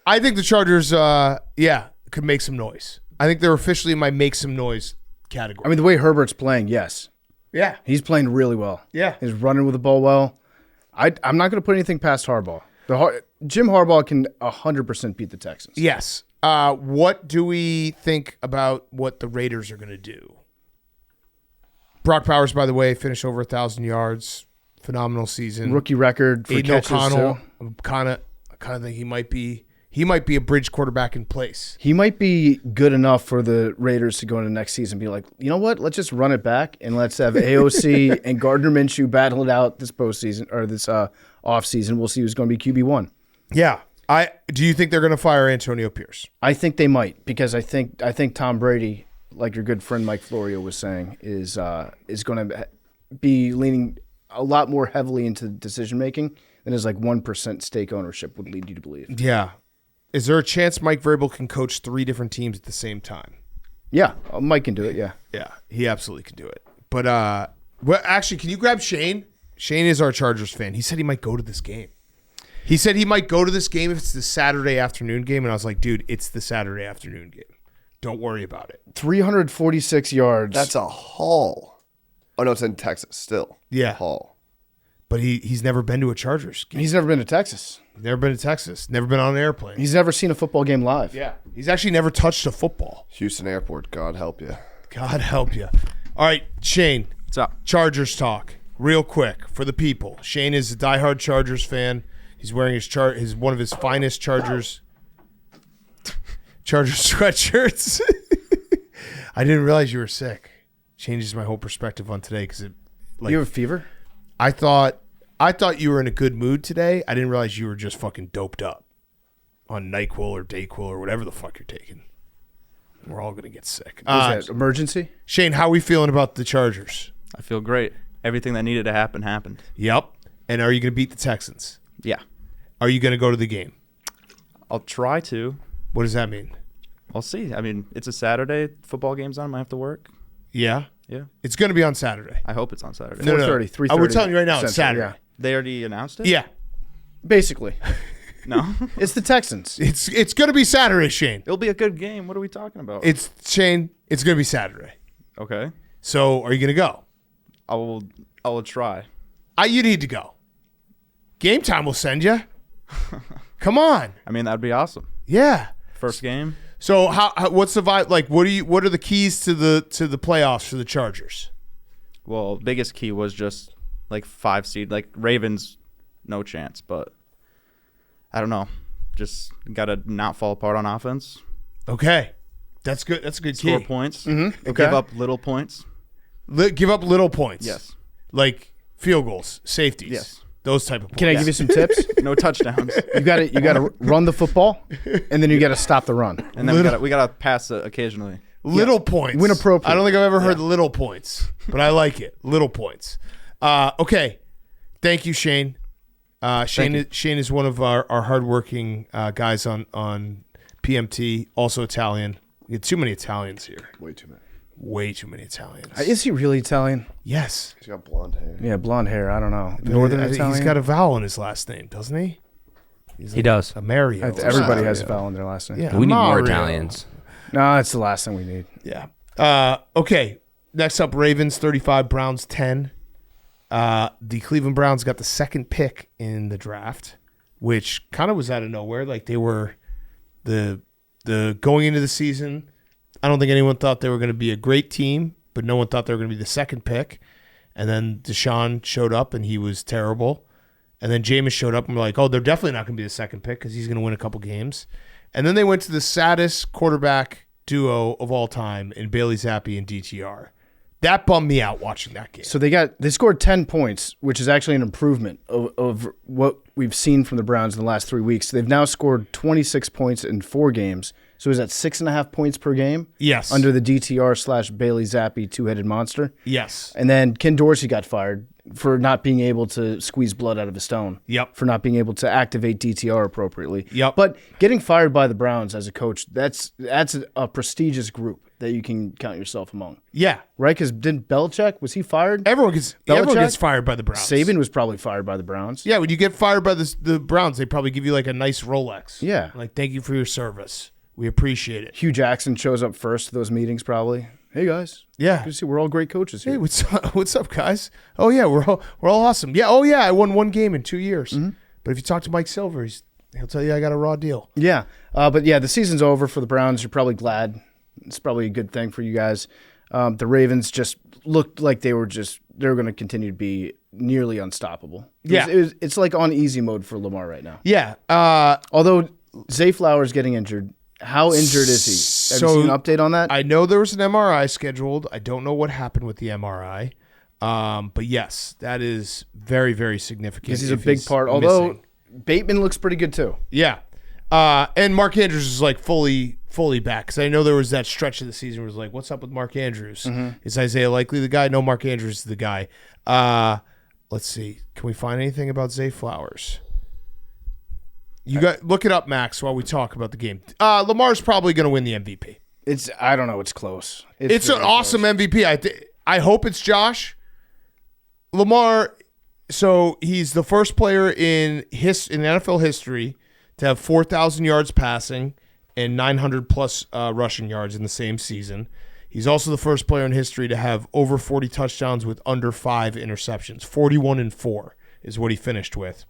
I think the Chargers, could make some noise. I think they're officially in my make some noise category. I mean, the way Herbert's playing, yes. Yeah. He's playing really well. Yeah. He's running with the ball well. I'm not going to put anything past Harbaugh. Jim Harbaugh can 100% beat the Texans. Yes. What do we think about what the Raiders are going to do? Brock Powers, by the way, finished over 1,000 yards. Phenomenal season. Rookie record for Aiden catches, O'Connell. too. Kind of think he might be a bridge quarterback in place. He might be good enough for the Raiders to go into next season and be like, you know what? Let's just run it back and let's have AOC and Gardner Minshew battle it out this postseason or this offseason. We'll see who's going to be QB1. Yeah. Do you think they're going to fire Antonio Pierce? I think they might because I think Tom Brady, like your good friend Mike Florio was saying, is going to be leaning a lot more heavily into decision making than his 1% stake ownership would lead you to believe. Yeah. Is there a chance Mike Vrabel can coach 3 different teams at the same time? Yeah, Mike can do it. Yeah. Yeah, he absolutely can do it. But actually, can you grab Shane? Shane is our Chargers fan. He said he might go to this game. He said he might go to this game if it's the Saturday afternoon game, and I was like, dude, it's the Saturday afternoon game. Don't worry about it. 346 yards. That's a haul. Oh, no, it's in Texas still. Yeah. Haul. But he's never been to a Chargers game. He's never been to Texas. Never been to Texas. Never been on an airplane. He's never seen a football game live. Yeah. He's actually never touched a football. Houston Airport, God help you. God help you. All right, Shane. What's up? Chargers talk. Real quick for the people. Shane is a diehard Chargers fan. He's wearing his one of his finest Chargers sweatshirts. I didn't realize you were sick. Changes my whole perspective on today because You have a fever? I thought you were in a good mood today. I didn't realize you were just fucking doped up on NyQuil or Dayquil or whatever the fuck you're taking. We're all gonna get sick. Was that emergency? Shane, how are we feeling about the Chargers? I feel great. Everything that needed to happen happened. Yep. And are you gonna beat the Texans? Yeah. Are you gonna go to the game? I'll try to. What does that mean? I'll see. I mean, it's a Saturday. Football game's on. I might have to work. Yeah. Yeah. It's gonna be on Saturday. I hope it's on Saturday. No, 4:30, 3:30 we're telling you right now, it's Central, Saturday. They already announced it? Yeah. Basically. No. It's the Texans. It's gonna be Saturday, Shane. It'll be a good game. What are we talking about? It's Shane. It's gonna be Saturday. Okay. So are you gonna go? I will try. You need to go. Game time will send you. Come on. I mean, that'd be awesome. Yeah. First game. So what's the vibe like? What are the keys to the playoffs for the Chargers? Well, biggest key was just 5 seed. Ravens, no chance. But I don't know. Just gotta not fall apart on offense. Okay, that's good. That's a good Score key. points. Mm-hmm. Okay. Give up little points. Give up little points. Yes. Like field goals, safeties. Yes. Those type of points. Can I give you some tips? No touchdowns. You got to run the football, and then you got to stop the run. And then we gotta pass it occasionally. Little points. Win appropriate. I don't think I've ever heard little points, but I like it. Little points. Okay. Thank you, Shane. Shane is one of our hardworking guys on PMT, also Italian. We get too many Italians here. Way too many. Way too many Italians. Is he really Italian? Yes. He's got blonde hair. Yeah, blonde hair. I don't know. Northern I think Italian? He's got a vowel in his last name, doesn't he? He does. A Mario. Everybody has a vowel in their last name. Yeah, We need more Mario. Italians. No, it's the last thing we need. Yeah. Okay. Next up, Ravens 35, Browns 10. The Cleveland Browns got the second pick in the draft, which kind of was out of nowhere. Like they were the going into the season. I don't think anyone thought they were going to be a great team, but no one thought they were going to be the second pick. And then Deshaun showed up and he was terrible. And then Jameis showed up and we're like, oh, they're definitely not going to be the second pick because he's going to win a couple games. And then they went to the saddest quarterback duo of all time in Bailey Zappi and DTR. That bummed me out watching that game. So they scored 10 points, which is actually an improvement of what we've seen from the Browns in the last 3 weeks. They've now scored 26 points in 4 games. So is that 6.5 points per game? Yes. Under the DTR/Bailey Zappi two-headed monster? Yes. And then Ken Dorsey got fired for not being able to squeeze blood out of a stone. Yep. For not being able to activate DTR appropriately. Yep. But getting fired by the Browns as a coach, that's a prestigious group. that you can count yourself among. Yeah. Right? Because didn't Belichick, was he fired? Everyone gets fired by the Browns. Saban was probably fired by the Browns. Yeah, when you get fired by the Browns, they probably give you like a nice Rolex. Yeah. Like, thank you for your service. We appreciate it. Hugh Jackson shows up first to those meetings probably. Hey, guys. Yeah. Good to see we're all great coaches here. Hey, what's up, guys? Oh, yeah, we're all awesome. Yeah, oh, yeah, I won 1 game in 2 years. But if you talk to Mike Silver, he'll tell you I got a raw deal. Yeah. But, yeah, the season's over for the Browns. You're probably glad. It's probably a good thing for you guys. The Ravens just looked like they were going to continue to be nearly unstoppable. It's like on easy mode for Lamar right now. Yeah. Although Zay Flowers getting injured. How injured is he? Have you seen an update on that? I know there was an MRI scheduled. I don't know what happened with the MRI. But yes, that is very, very significant. Because he's a big part. Although Bateman looks pretty good too. Yeah. And Mark Andrews is like fully back. Because I know there was that stretch of the season where it was like, what's up with Mark Andrews? Is Isaiah Likely the guy? No, Mark Andrews is the guy. Let's see. Can we find anything about Zay Flowers? You got look it up, Max, while we talk about the game. Lamar's probably going to win the MVP. I don't know. It's close. It's an awesome MVP. I hope it's Josh. Lamar. So he's the first player in NFL history to have 4,000 yards passing and 900 plus rushing yards in the same season. He's also the first player in history to have over 40 touchdowns with under 5 interceptions. 41-4 is what he finished with.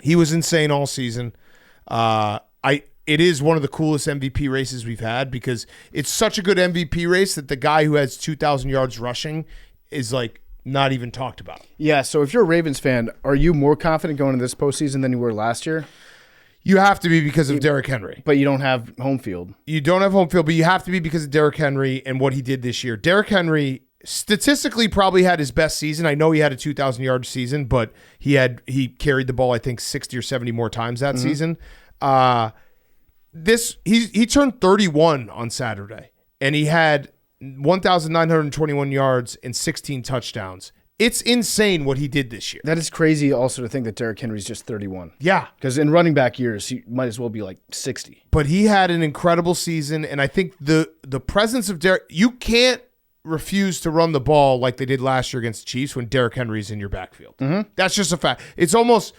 He was insane all season. It is one of the coolest MVP races we've had because it's such a good MVP race that the guy who has 2,000 yards rushing is like not even talked about. Yeah, so if you're a Ravens fan, are you more confident going into this postseason than you were last year? You have to be because of Derrick Henry. But you don't have home field. You don't have home field, but you have to be because of Derrick Henry and what he did this year. Derrick Henry statistically probably had his best season. I know he had a 2,000-yard season, but he carried the ball, I think, 60 or 70 more times that season. He turned 31 on Saturday, and he had 1,921 yards and 16 touchdowns. It's insane what he did this year. That is crazy also to think that Derrick Henry's just 31. Yeah. Because in running back years, he might as well be like 60. But he had an incredible season, and I think the presence of Derrick, you can't refuse to run the ball like they did last year against the Chiefs when Derrick Henry's in your backfield. That's just a fact. It's almost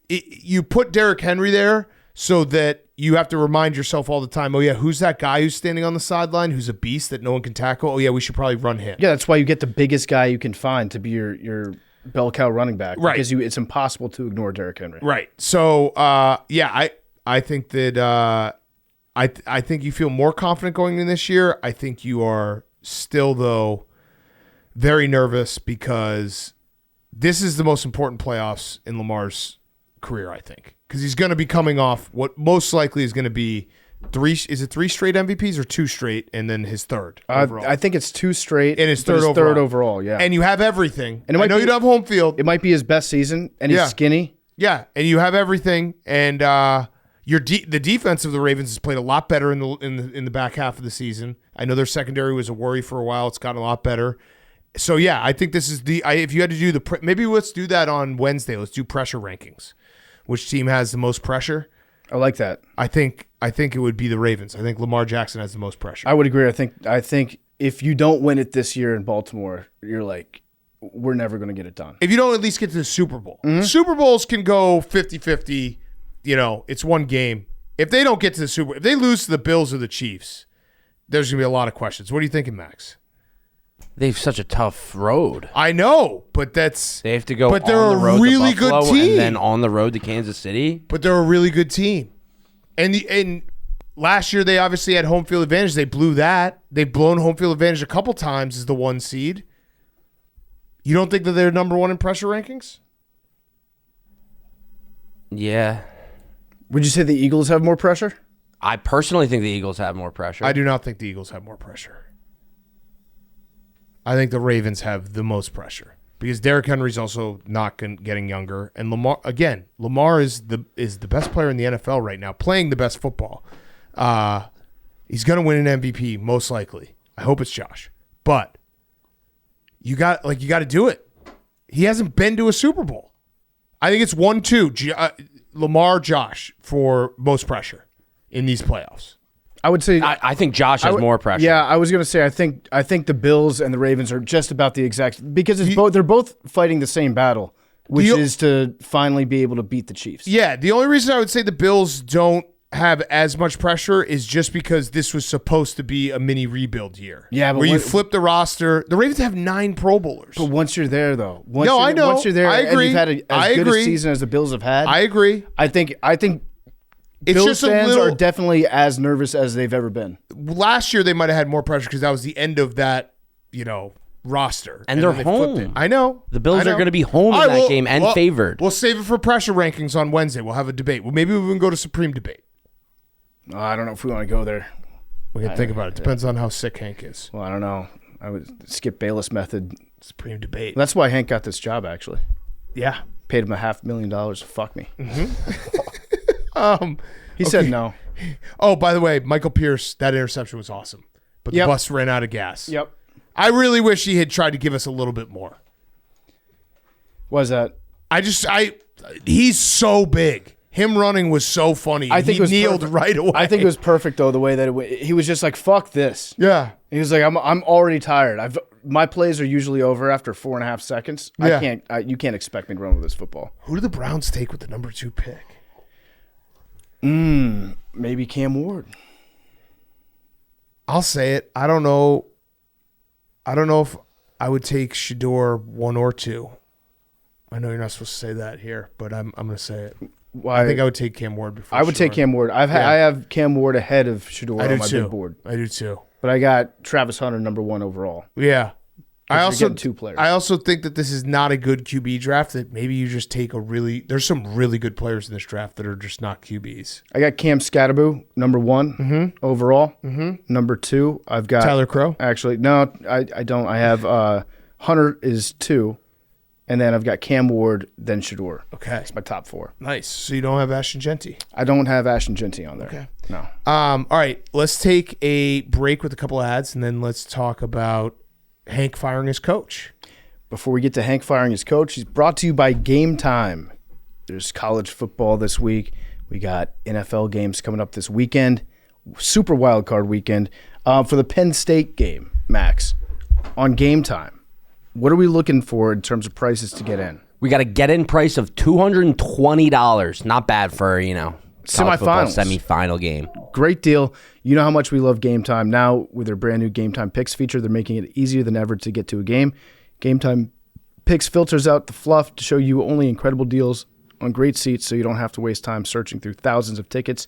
you put Derrick Henry there so that you have to remind yourself all the time, oh yeah, who's that guy who's standing on the sideline who's a beast that no one can tackle? Oh yeah, we should probably run him. Yeah, that's why you get the biggest guy you can find to be your bell cow running back. Right. Because it's impossible to ignore Derrick Henry. Right. So I think that I think you feel more confident going in this year. I think you are still, though, very nervous because this is the most important playoffs in Lamar's career, I think. Because he's going to be coming off what most likely is going to be three straight MVPs or 2 straight and then his third overall? I think it's 2 straight and his third overall. Yeah. And you have everything. And I know you don't have home field. It might be his best season, and he's skinny. Yeah, and you have everything, and the defense of the Ravens has played a lot better in the back half of the season. I know their secondary was a worry for a while. It's gotten a lot better. So yeah, I think this is if you had to do maybe let's do that on Wednesday. Let's do pressure rankings. Which team has the most pressure? I like that. I think it would be the Ravens. I think Lamar Jackson has the most pressure. I would agree. I think if you don't win it this year in Baltimore, you're like, we're never going to get it done. If you don't at least get to the Super Bowl. Super Bowls can go 50-50. It's one game. If they don't get to the Super Bowl, if they lose to the Bills or the Chiefs, there's going to be a lot of questions. What are you thinking, Max? They have such a tough road. I know, but they have to go but they're on the road a really to Buffalo good team. And then on the road to Kansas City. But they're a really good team. And last year they obviously had home field advantage. They blew that. They've blown home field advantage a couple times as the 1 seed. You don't think that they're number 1 in pressure rankings? Yeah. Would you say the Eagles have more pressure? I personally think the Eagles have more pressure. I do not think the Eagles have more pressure. I think the Ravens have the most pressure because Derrick Henry's also not getting younger, and Lamar is the best player in the NFL right now, playing the best football. He's going to win an MVP most likely. I hope it's Josh, but you got to do it. He hasn't been to a Super Bowl. I think it's 1-2 Lamar Josh for most pressure in these playoffs. I would say I think Josh has more pressure. Yeah, I was gonna say I think the Bills and the Ravens are just about the exact because they're both fighting the same battle, which is to finally be able to beat the Chiefs. Yeah, the only reason I would say the Bills don't have as much pressure is just because this was supposed to be a mini rebuild year. Yeah, but where you flip the roster. The Ravens have 9 Pro Bowlers. But once you're there, though, I know. Once you're there, I agree. and you've had as good a season as the Bills have had. I agree. I think It's Bills just fans are definitely as nervous as they've ever been. Last year they might have had more pressure because that was the end of that, roster. And they're then they flipped home. it. I know. The Bills I know. are going to be home in that game and favored. We'll save it for pressure rankings on Wednesday. We'll have a debate. Well, maybe we can go to Supreme debate. I don't know if we want to go there. We can think about it. Depends on how sick Hank is. Well, I don't know. I would skip Bayless method. Supreme debate. That's why Hank got this job, actually. Yeah. Paid him $500,000 to fuck me. He Okay. said no. Oh, by the way, Michael Pierce, that interception was awesome. But the Yep. bus ran out of gas. Yep. I really wish he had tried to give us a little bit more. What is that? He's so big. Him running was so funny. I think he it was kneeled perfect. right away. I think it was perfect though the way that he was just like fuck this. Yeah. He was like I'm already tired. My plays are usually over after 4.5 seconds. Yeah. You can't expect me to run with this football. Who do the Browns take with the number 2 pick? Maybe Cam Ward. I'll say it. I don't know if I would take Shador 1 or 2. I know you're not supposed to say that here, but I'm going to say it. Why? I think I would take Cam Ward before I would take Shador. Cam Ward. I have Cam Ward ahead of Shador I do on my too. big board. I do too. But I got Travis Hunter number 1 overall. Yeah. You're getting 2 players. I also think that this is not a good QB draft, that maybe you just take there's some really good players in this draft that are just not QBs. I got Cam Scatterboo number 1 overall. Number 2, I've got Tyler Crow? Actually, no, I don't. I have Hunter is 2, and then I've got Cam Ward, then Shador. Okay. That's my top 4. Nice. So you don't have Ashton Genty. I don't have Ashton Genty on there. Okay. No. All right. Let's take a break with a couple ads, and then let's talk about Hank firing his coach. Before we get to Hank firing his coach, he's brought to you by Game Time. There's college football this week. We got NFL games coming up this weekend. Super wild card weekend. For the Penn State game, Max, on Game Time, what are we looking for in terms of prices to get in? We got a get-in price of $220. Not bad for, Semifinals. Semi-final game. Great deal. You know how much we love Game Time. Now, with their brand new Game Time Picks feature, they're making it easier than ever to get to a game. Game Time Picks filters out the fluff to show you only incredible deals on great seats so you don't have to waste time searching through thousands of tickets.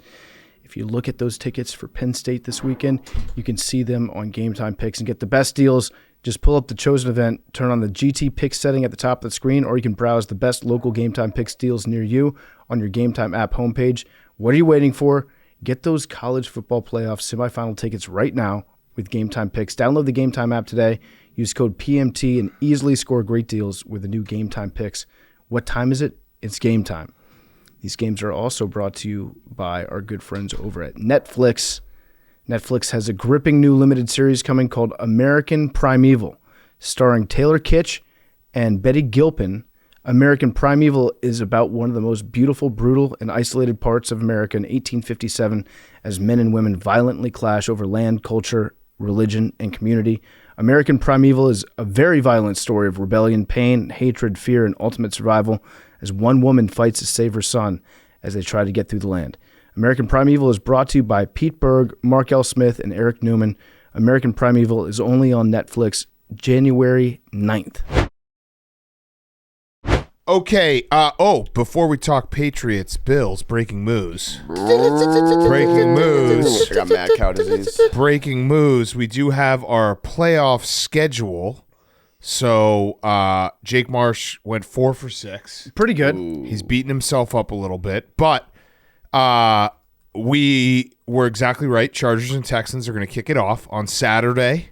If you look at those tickets for Penn State this weekend, you can see them on Game Time Picks and get the best deals. Just pull up the chosen event, turn on the GT Picks setting at the top of the screen, or you can browse the best local Game Time Picks deals near you on your Game Time app homepage. What are you waiting for? Get those college football playoff semifinal tickets right now with Game Time Picks. Download the Game Time app today. Use code PMT and easily score great deals with the new Game Time Picks. What time is it? It's game time. These games are also brought to you by our good friends over at Netflix. Netflix has a gripping new limited series coming called American Primeval, starring Taylor Kitsch and Betty Gilpin. American Primeval is about one of the most beautiful, brutal, and isolated parts of America in 1857 as men and women violently clash over land, culture, religion, and community. American Primeval is a very violent story of rebellion, pain, hatred, fear, and ultimate survival as one woman fights to save her son as they try to get through the land. American Primeval is brought to you by Pete Berg, Mark L. Smith, and Eric Newman. American Primeval is only on Netflix January 9th. Okay. Before we talk Patriots, Bills, breaking news. Breaking news. I got mad cow disease. Breaking news. We do have our playoff schedule. So Jake Marsh went 4 for 6. Pretty good. He's beaten himself up a little bit, but we were exactly right. Chargers and Texans are going to kick it off on Saturday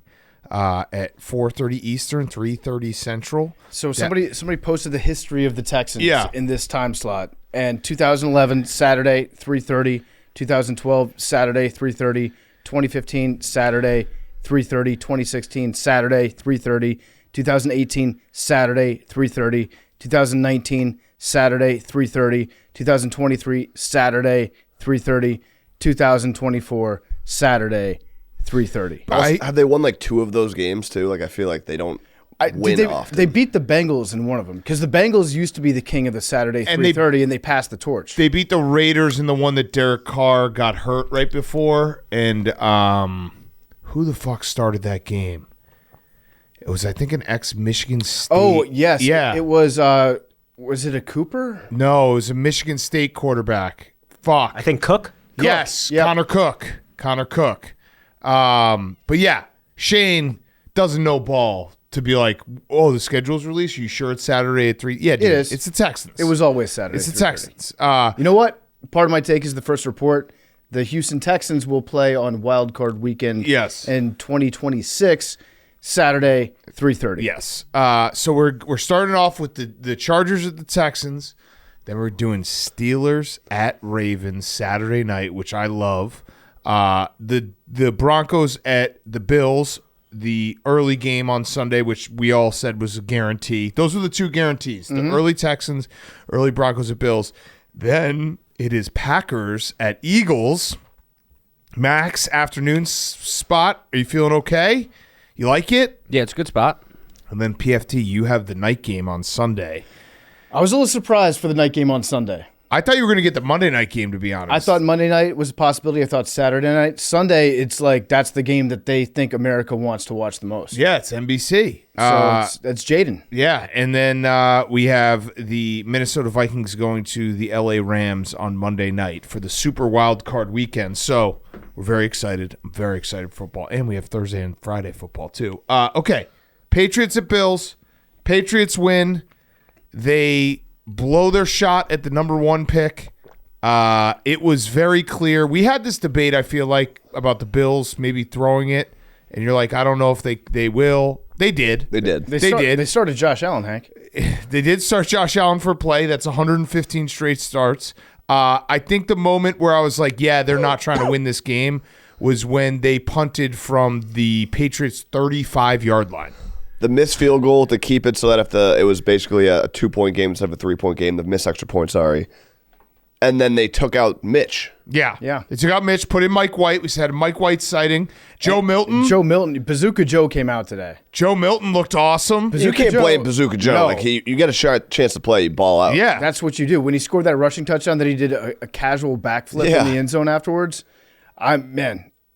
at 4:30 Eastern, 3:30 Central. So somebody posted the history of the Texans Yeah. in this time slot. And 2011, Saturday, 3:30. 2012, Saturday, 3:30. 2015, Saturday, 3:30. 2016, Saturday, 3:30. 2018, Saturday, 3:30. 2019, Saturday, 3:30. 2023, Saturday, 3:30. 2024, Saturday, 3:30. Have they won like 2 of those games too? Like I feel like they don't win often. They beat the Bengals in one of them because the Bengals used to be the king of the Saturday 3:30, and they passed the torch. They beat the Raiders in the one that Derek Carr got hurt right before. And who the fuck started that game? It was, I think, an ex-Michigan State. Oh, yes. Yeah. It was it a Cooper? No, it was a Michigan State quarterback. Fuck. I think Cook. Yes, Yep. Connor Cook. But yeah, Shane doesn't know ball to be like, oh, the schedule's released. You sure it's Saturday at 3? Yeah, dude, It is. It's the Texans. It was always Saturday. It's the 3:30. Texans. You know what? Part of my take is the first report. The Houston Texans will play on Wild Card Weekend. Yes. In 2026, Saturday, 3:30. Yes. So we're starting off with the Chargers at the Texans. Then we're doing Steelers at Ravens Saturday night, which I love. The Broncos at the Bills, the early game on Sunday, which we all said was a guarantee. Those are the 2 guarantees. The early Texans, early Broncos at Bills. Then it is Packers at Eagles. Max, afternoon spot. Are you feeling okay? You like it? Yeah, it's a good spot. And then PFT, you have the night game on Sunday. I was a little surprised for the night game on Sunday. I thought you were going to get the Monday night game, to be honest. I thought Monday night was a possibility. I thought Saturday night. Sunday, it's like that's the game that they think America wants to watch the most. Yeah, it's NBC. So that's Jaden. Yeah, and then we have the Minnesota Vikings going to the LA Rams on Monday night for the Super Wild Card Weekend. So we're very excited. I'm very excited for football. And we have Thursday and Friday football, too. Okay, Patriots at Bills. Patriots win. They blow their shot at the number 1 pick. It was very clear. We had this debate, I feel like, about the Bills maybe throwing it. And you're like, I don't know if they will. They did. They did. They did. They started Josh Allen, Hank. They did start Josh Allen for play. That's 115 straight starts. I think the moment where I was like, yeah, they're not trying to win this game was when they punted from the Patriots' 35-yard line. The missed field goal to keep it so that if it was basically a 2-point game instead of a 3-point game, the missed extra point, sorry. And then they took out Mitch. Yeah. Yeah. They took out Mitch, put in Mike White. We had a Mike White sighting. Joe Milton. Bazooka Joe came out today. Joe Milton looked awesome. You can't blame Bazooka Joe. No. Like you get a chance to play, you ball out. Yeah. That's what you do. When he scored that rushing touchdown that he did a casual backflip in the end zone afterwards,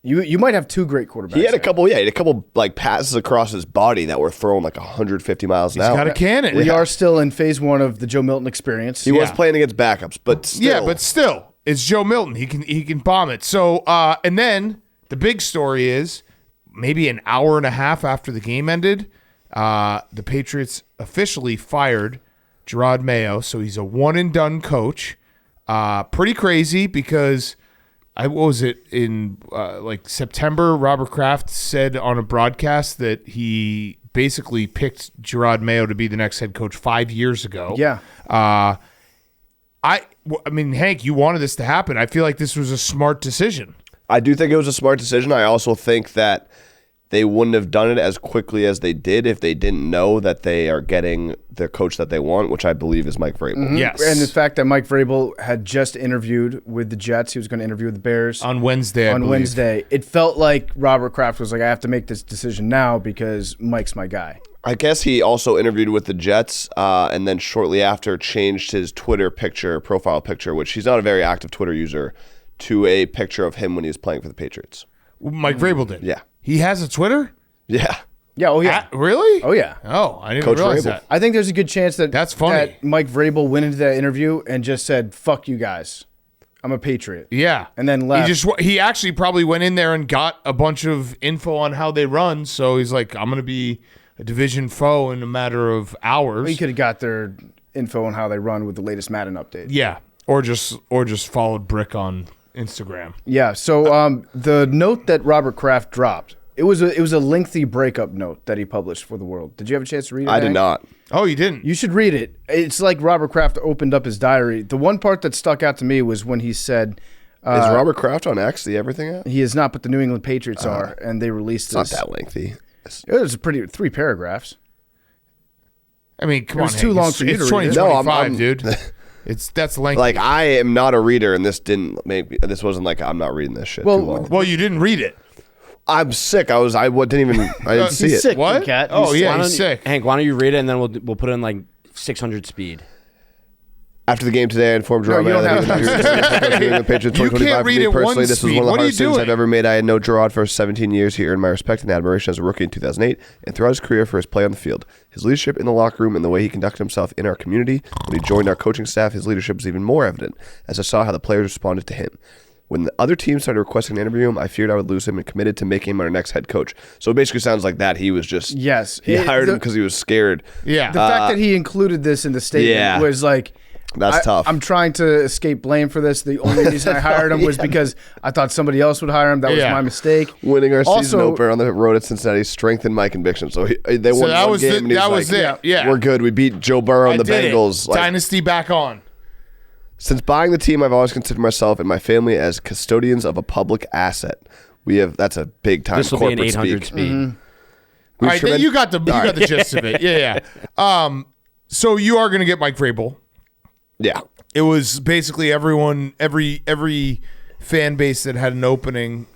you might have 2 great quarterbacks. He had a couple like passes across his body that were thrown like 150 miles an hour. He's got a cannon. We are still in phase 1 of the Joe Milton experience. He was playing against backups, but still. Yeah, but still, it's Joe Milton. He can bomb it. So, and then the big story is maybe an hour and a half after the game ended, the Patriots officially fired Jerod Mayo. So he's a one-and-done coach. Pretty crazy because what was it in like September? Robert Kraft said on a broadcast that he basically picked Jerod Mayo to be the next head coach 5 years ago. Yeah. I mean, Hank, you wanted this to happen. I feel like this was a smart decision. I do think it was a smart decision. I also think that they wouldn't have done it as quickly as they did if they didn't know that they are getting the coach that they want, which I believe is Mike Vrabel. Mm-hmm. Yes. And the fact that Mike Vrabel had just interviewed with the Jets, he was going to interview with the Bears On Wednesday, I believe. Wednesday. It felt like Robert Kraft was like, I have to make this decision now because Mike's my guy. I guess he also interviewed with the Jets and then shortly after changed his Twitter profile picture, which he's not a very active Twitter user, to a picture of him when he was playing for the Patriots. Mike Vrabel did. Yeah. He has a Twitter? Yeah. Yeah, oh yeah. Really? Oh yeah. Oh, I didn't Coach realize Vrabel. that. I think there's a good chance that That's funny. that Mike Vrabel went into that interview and just said, fuck you guys. I'm a Patriot. Yeah. And then left. He actually probably went in there and got a bunch of info on how they run. So he's like, I'm going to be a division foe in a matter of hours. He could have got their info on how they run with the latest Madden update. Yeah. Or just followed Brick on Instagram. Yeah. So the note that Robert Kraft dropped, it was a lengthy breakup note that he published for the world. Did you have a chance to read it? I did Hank? not. Oh, you didn't? You should read it. It's like Robert Kraft opened up his diary. The one part that stuck out to me was when he said, Is Robert Kraft on X, the everything app? he is not, but the New England Patriots are, and they released It's not this. that lengthy. It was a pretty 3 paragraphs. I mean, come It on. was too Hank. long for you It's to read it. 2025, No, dude. That's lengthy. Like, I am not a reader, and this wasn't like I'm not reading this shit too long. Well, you didn't read it. I'm sick. I didn't see it. Sick, What? Cat. Oh, He's yeah, sick. he's sick. Hank, why don't you read it and then we'll put in like 600 speed. After the game today, I informed Jerod you don't that have the Patriots You 2025 can't for read me it personally. one This was speed. one of the What are you hardest decisions I've doing? ever made. I had known Jerod for 17 years. He earned my respect and admiration as a rookie in 2008 and throughout his career for his play on the field. His leadership in the locker room and the way he conducted himself in our community. When he joined our coaching staff, his leadership was even more evident as I saw how the players responded to him. When the other team started requesting to interview him, I feared I would lose him and committed to making him our next head coach. So it basically sounds like that he was just he hired him because he was scared. Yeah. The fact that he included this in the statement was like, That's tough. I'm trying to escape blame for this. The only reason I hired him was because I thought somebody else would hire him. That was my mistake. Winning our season Also- opener on the road at Cincinnati strengthened my conviction. So they won that one was game, and he that was was like, it. Yeah. we're good. We beat Joe Burrow and the did it. Bengals. Like, Dynasty back on. since buying the team, I've always considered myself and my family as custodians of a public asset. That's a big time This will be an corporate 800 speak. speed. All right, then you got the gist of it. Yeah. So you are going to get Mike Vrabel. Yeah. It was basically every fan base that had an opening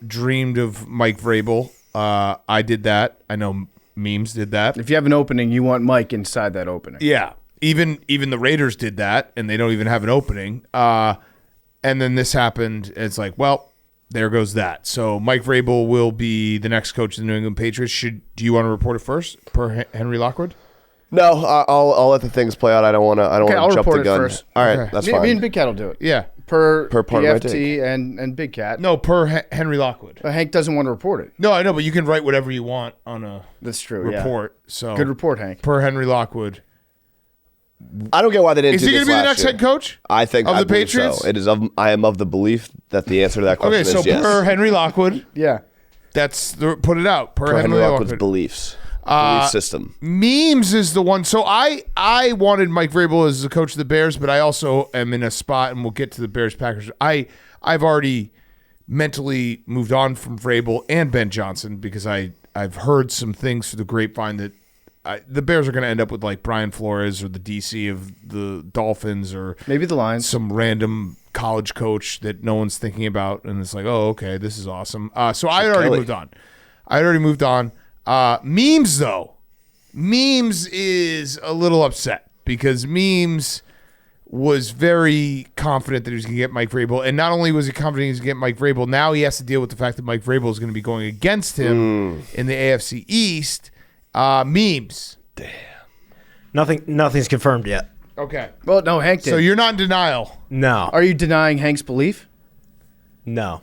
dreamed of Mike Vrabel. I did that. I know Memes did that. If you have an opening, you want Mike inside that opening. Yeah. Even the Raiders did that, and they don't even have an opening. And then this happened. It's like, well, there goes that. So Mike Vrabel will be the next coach of the New England Patriots. Do you want to report it first, per Henry Lockwood? No, I'll let the things play out. I don't want to. I'll jump report the it gun. first. All right, Okay. that's Me fine. and Big Cat will do it. Yeah. Per part of my PFT and Big Cat. No, per Henry Lockwood. But Hank doesn't want to report it. No, I know, but you can write whatever you want on a That's true. report. So Yeah. Good report, Hank. per Henry Lockwood. I don't get why they didn't. Is do he going going to to be the next head coach? I think of I the believe Patriots? So. It is. I am of the belief that the answer to that question Okay, so is yes. per Henry Lockwood, Yeah. put it out. Per Henry Henry Lockwood's Lockwood. beliefs, belief system. Memes is the one. So I wanted Mike Vrabel as the coach of the Bears, but I also am in a spot, and we'll get to the Bears Packers. I've already mentally moved on from Vrabel and Ben Johnson because I've heard some things through the grapevine that the Bears are going to end up with like Brian Flores or the DC of the Dolphins or Maybe the Lions. some random college coach that no one's thinking about, and it's like, oh, okay, this is awesome. So I had already moved on. Memes, though. Memes is a little upset because Memes was very confident that he was going to get Mike Vrabel. And not only was he confident he was going to get Mike Vrabel, now he has to deal with the fact that Mike Vrabel is going to be going against him in the AFC East. Memes. Nothing's confirmed yet. Okay. Well, no, Hank did. So you're not in denial. No. Are you denying Hank's belief? No.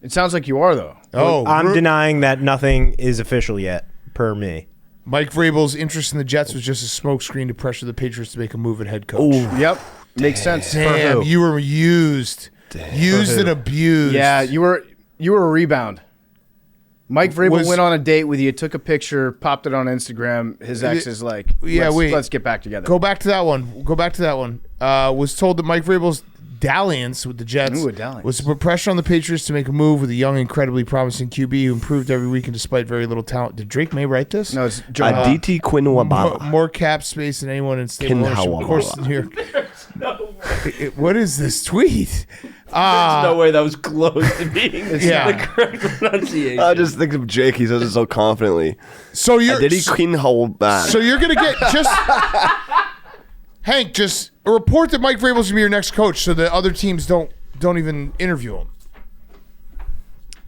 It sounds like you are, though. Oh, I'm denying that nothing is official yet, per me. Mike Vrabel's interest in the Jets was just a smokescreen to pressure the Patriots to make a move at head coach. Yep. Makes sense. Damn, you were used. Used and abused. Yeah, you were a rebound. Mike Vrabel went on a date with you, took a picture, popped it on Instagram. His ex is like, let's get back together. Go back to that one. Was told that Mike Vrabel's dalliance with the Jets Ooh, a dalliance. was to put pressure on the Patriots to make a move with a young, incredibly promising QB who improved every weekend despite very little talent. Did Drake May write this? No, it's Joe. DT Quinwababa. More cap space than anyone in stable ownership. Of course, New York. What is this tweet? There's no way that was close to being Yeah. the correct pronunciation. I just think of Jake. He says it so confidently. So you're Did he Quinwababa? So you're gonna get just Hank, just a report that Mike Vrabel's gonna be your next coach, so that other teams don't even interview him.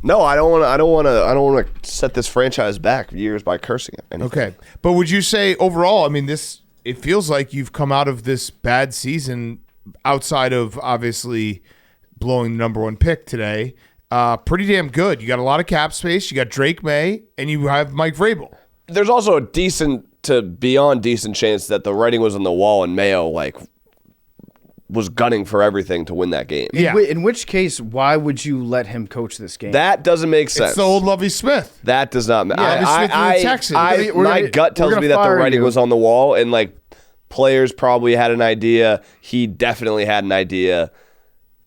No, I don't want to set this franchise back years by cursing it. Okay, but would you say overall? I mean, it feels like you've come out of this bad season, outside of obviously blowing the number one pick today. Pretty damn good. You got a lot of cap space. You got Drake May, and you have Mike Vrabel. There's also a decent to beyond decent chance that the writing was on the wall and Mayo was gunning for everything to win that game. Yeah. In which case, why would you let him coach this game? That doesn't make sense. It's the old Lovie Smith. That does not make Lovie Smith and the Texans. My gut tells me that the writing was on the wall and players probably had an idea. He definitely had an idea.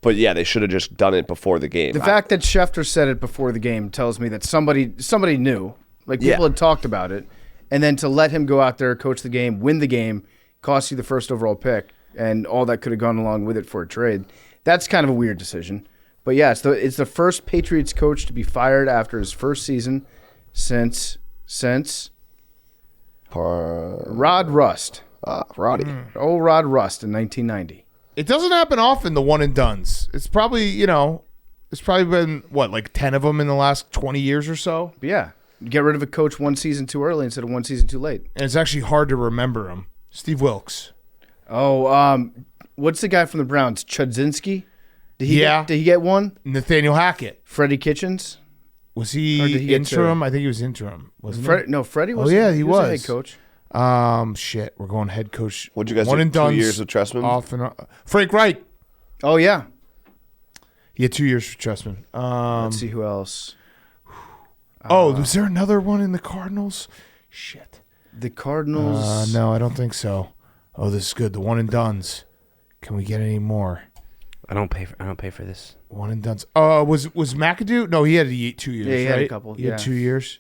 But yeah, they should have just done it before the game. The fact that Schefter said it before the game tells me that somebody knew. People had talked about it. And then to let him go out there, coach the game, win the game, cost you the first overall pick. and all that could have gone along with it for a trade. That's kind of a weird decision. But yeah, it's the first Patriots coach to be fired after his first season since Rod Rust. Roddy. Old Rod Rust in 1990. It doesn't happen often, the one and dones. It's probably, it's probably been, like 10 of them in the last 20 years or so? But yeah, you get rid of a coach one season too early instead of one season too late. And it's actually hard to remember him. Steve Wilkes. Oh, what's the guy from the Browns? Chudzinski? Did he get one? Nathaniel Hackett. Freddie Kitchens? Was Or he did he get interim? two? I think he was interim. Wasn't he? No, Freddie was. Oh, yeah, he he was. a head coach. Shit, we're going head coach. What'd you guys one do? and 2 done's years with Trestman? Off and on. Frank Reich. Oh yeah. He had 2 years for Trestman. Let's see who else. Was there another one in the Cardinals? Shit. The Cardinals. No, I don't think so. Oh, this is good. The one and dones. Can we get any more? I don't pay for this. One and dones. Was McAdoo? No, he had 2 years. Yeah, he had a right? couple, He had yeah. 2 years.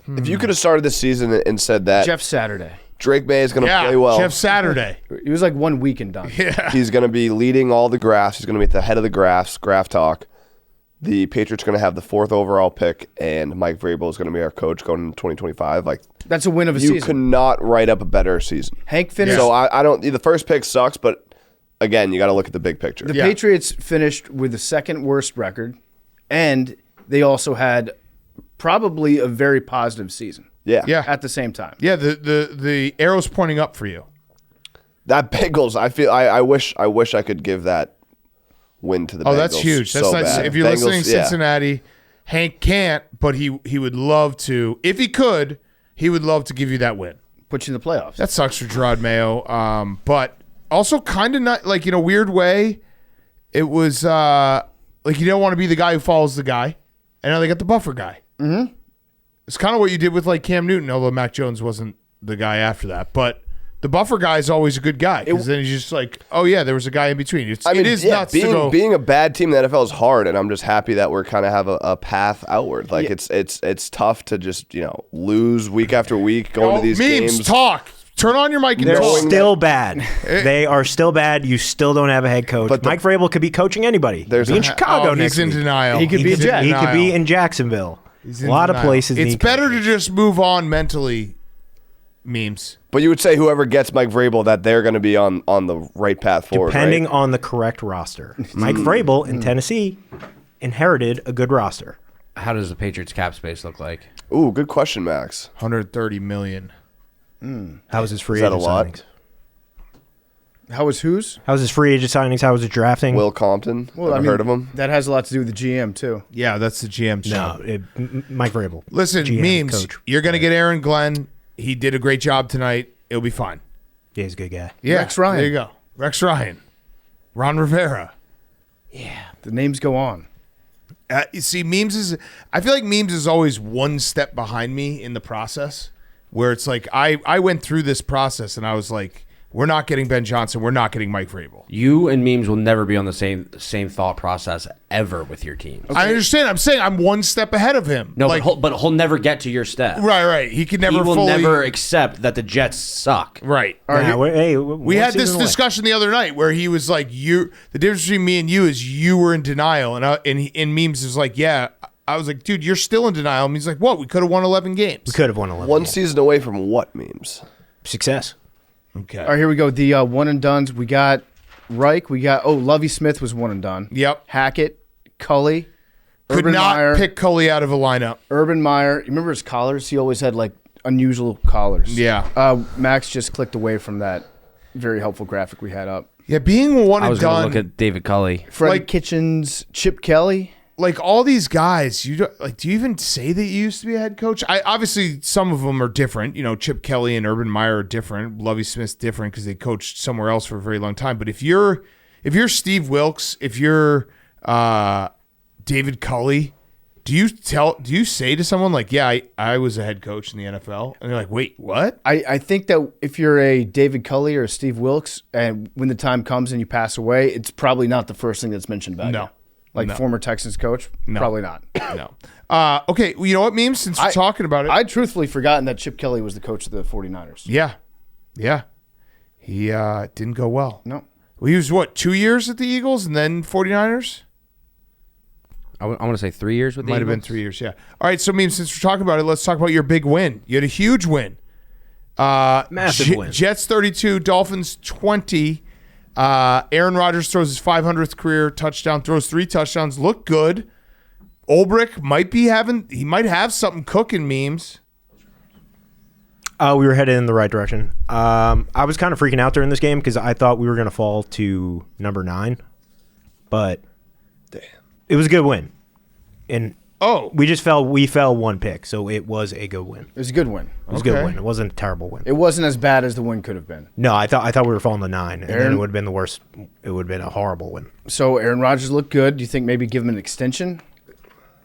If you could have started this season and said that Jeff Saturday. Drake May is going to play well, Jeff Saturday. He was like 1 week and done. Yeah. he's going to be leading all the graphs. He's going to be at the head of the graph talk. The Patriots are going to have the 4th overall pick, and Mike Vrabel is going to be our coach going into 2025. Like, That's a win of a you season. could not write up a better season. Hank finished. So I don't. The first pick sucks, but again, you got to look at the big picture. The Patriots finished with the second worst record, and they also had probably a very positive season. Yeah. At the same time. Yeah, the arrow's pointing up for you. That Bengals, I feel. I wish I could give that win to the Bengals. Oh, that's huge. That's so nice. bad. If you're Bengals, listening, Cincinnati, Hank can't, but he would love to. If he could, he would love to give you that win. Put you in the playoffs. That sucks for Jerod Mayo. But also kind of not, like, in a weird way, it was like you don't want to be the guy who follows the guy. And now they got the buffer guy. Mm-hmm. It's kind of what you did with, like, Cam Newton, although Mac Jones wasn't the guy after that. But the buffer guy is always a good guy, because then he's just like, oh, yeah, there was a guy in between. It is nuts to go. Being a bad team in the NFL is hard, and I'm just happy that we're kind of have a path outward. Like, it's tough to just, lose week after week, going to these memes, games. talk. Turn on your mic and They're talk. still bad. They are still bad. You still don't have a head coach. But Mike Vrabel could be coaching anybody. There's He'll be in a- Chicago He's next in week. denial. He could be a Jet. He could be in Jacksonville. He's A in lot of denial. places. It's need better to coaches. just move on mentally, memes. But you would say whoever gets Mike Vrabel, that they're going to be on the right path forward, Depending right? on the correct roster. Mike Vrabel in Tennessee inherited a good roster. How does the Patriots cap space look like? Ooh, good question, Max. 130 million. How was his free Is that agent a lot? signings? How was whose? How was his free agent signings? How was his drafting? Will Compton. Ever heard of him? That has a lot to do with the GM, too. Yeah, that's the GM show. No, Mike Vrabel. Listen, GM, memes. coach. You're going to get Aaron Glenn. He did a great job tonight. It'll be fine. Yeah, he's a good guy. Yeah, Rex Ryan. There you go. Rex Ryan. Ron Rivera. The names go on. You see, I feel like memes is always one step behind me in the process, where it's like I went through this process and I was like, we're not getting Ben Johnson. We're not getting Mike Vrabel. You and memes will never be on the same thought process ever with your teams. I understand. I'm saying I'm one step ahead of him. No, like, but he'll never get to your step. right. He could never He will fully. never accept that the Jets suck. Right. We had this discussion the other night where he was like, the difference between me and you is you were in denial. And in memes is like, yeah. I was like, dude, you're still in denial. And he's like, what? We could have won 11 games. We could have won 11. One season away from what memes? Success. Okay. All right, here we go. The one and dones. We got Reich. We got, Lovie Smith was one and done. Yep. Hackett, Culley. Could Urban not Meyer, pick Coley out of a lineup. Urban Meyer. You remember his collars? He always had like unusual collars. Yeah. Max just clicked away from that very helpful graphic we had up. Yeah, being one I and was going to done. look at David Culley. Freddie Like- Kitchens, Chip Kelly. Like all these guys, you don't, like. Do you even say that you used to be a head coach? Obviously some of them are different. Chip Kelly and Urban Meyer are different. Lovie Smith's different because they coached somewhere else for a very long time. But if you're Steve Wilkes, if you're David Culley, do you say to someone like, yeah, I was a head coach in the NFL, and they're like, wait, what? I think that if you're a David Culley or a Steve Wilkes, and when the time comes and you pass away, it's probably not the first thing that's mentioned about you. Like former Texans coach? No. Probably not. No. Okay, well, you know what, memes? Since we're talking about it, I'd truthfully forgotten that Chip Kelly was the coach of the 49ers. yeah. He didn't go well. No. Well, he was, 2 years at the Eagles and then 49ers? I want to say 3 years with the Might have been Eagles. 3 years, yeah. All right, so, since we're talking about it, let's talk about your big win. You had a huge win. Massive win. Jets 32, Dolphins 20. Aaron Rodgers throws his 500th career touchdown, throws 3 touchdowns, looked good. Ulbrich might have something cooking, memes. We were headed in the right direction. I was kind of freaking out during this game because I thought we were going to fall to number 9, but it was a good win. And we fell 1 pick, so it was a good win. It was a good win. It was a good win. It wasn't a terrible win. It wasn't as bad as the win could have been. No, I thought we were falling to 9, and then it would have been the worst. It would have been a horrible win. So Aaron Rodgers looked good. Do you think maybe give him an extension?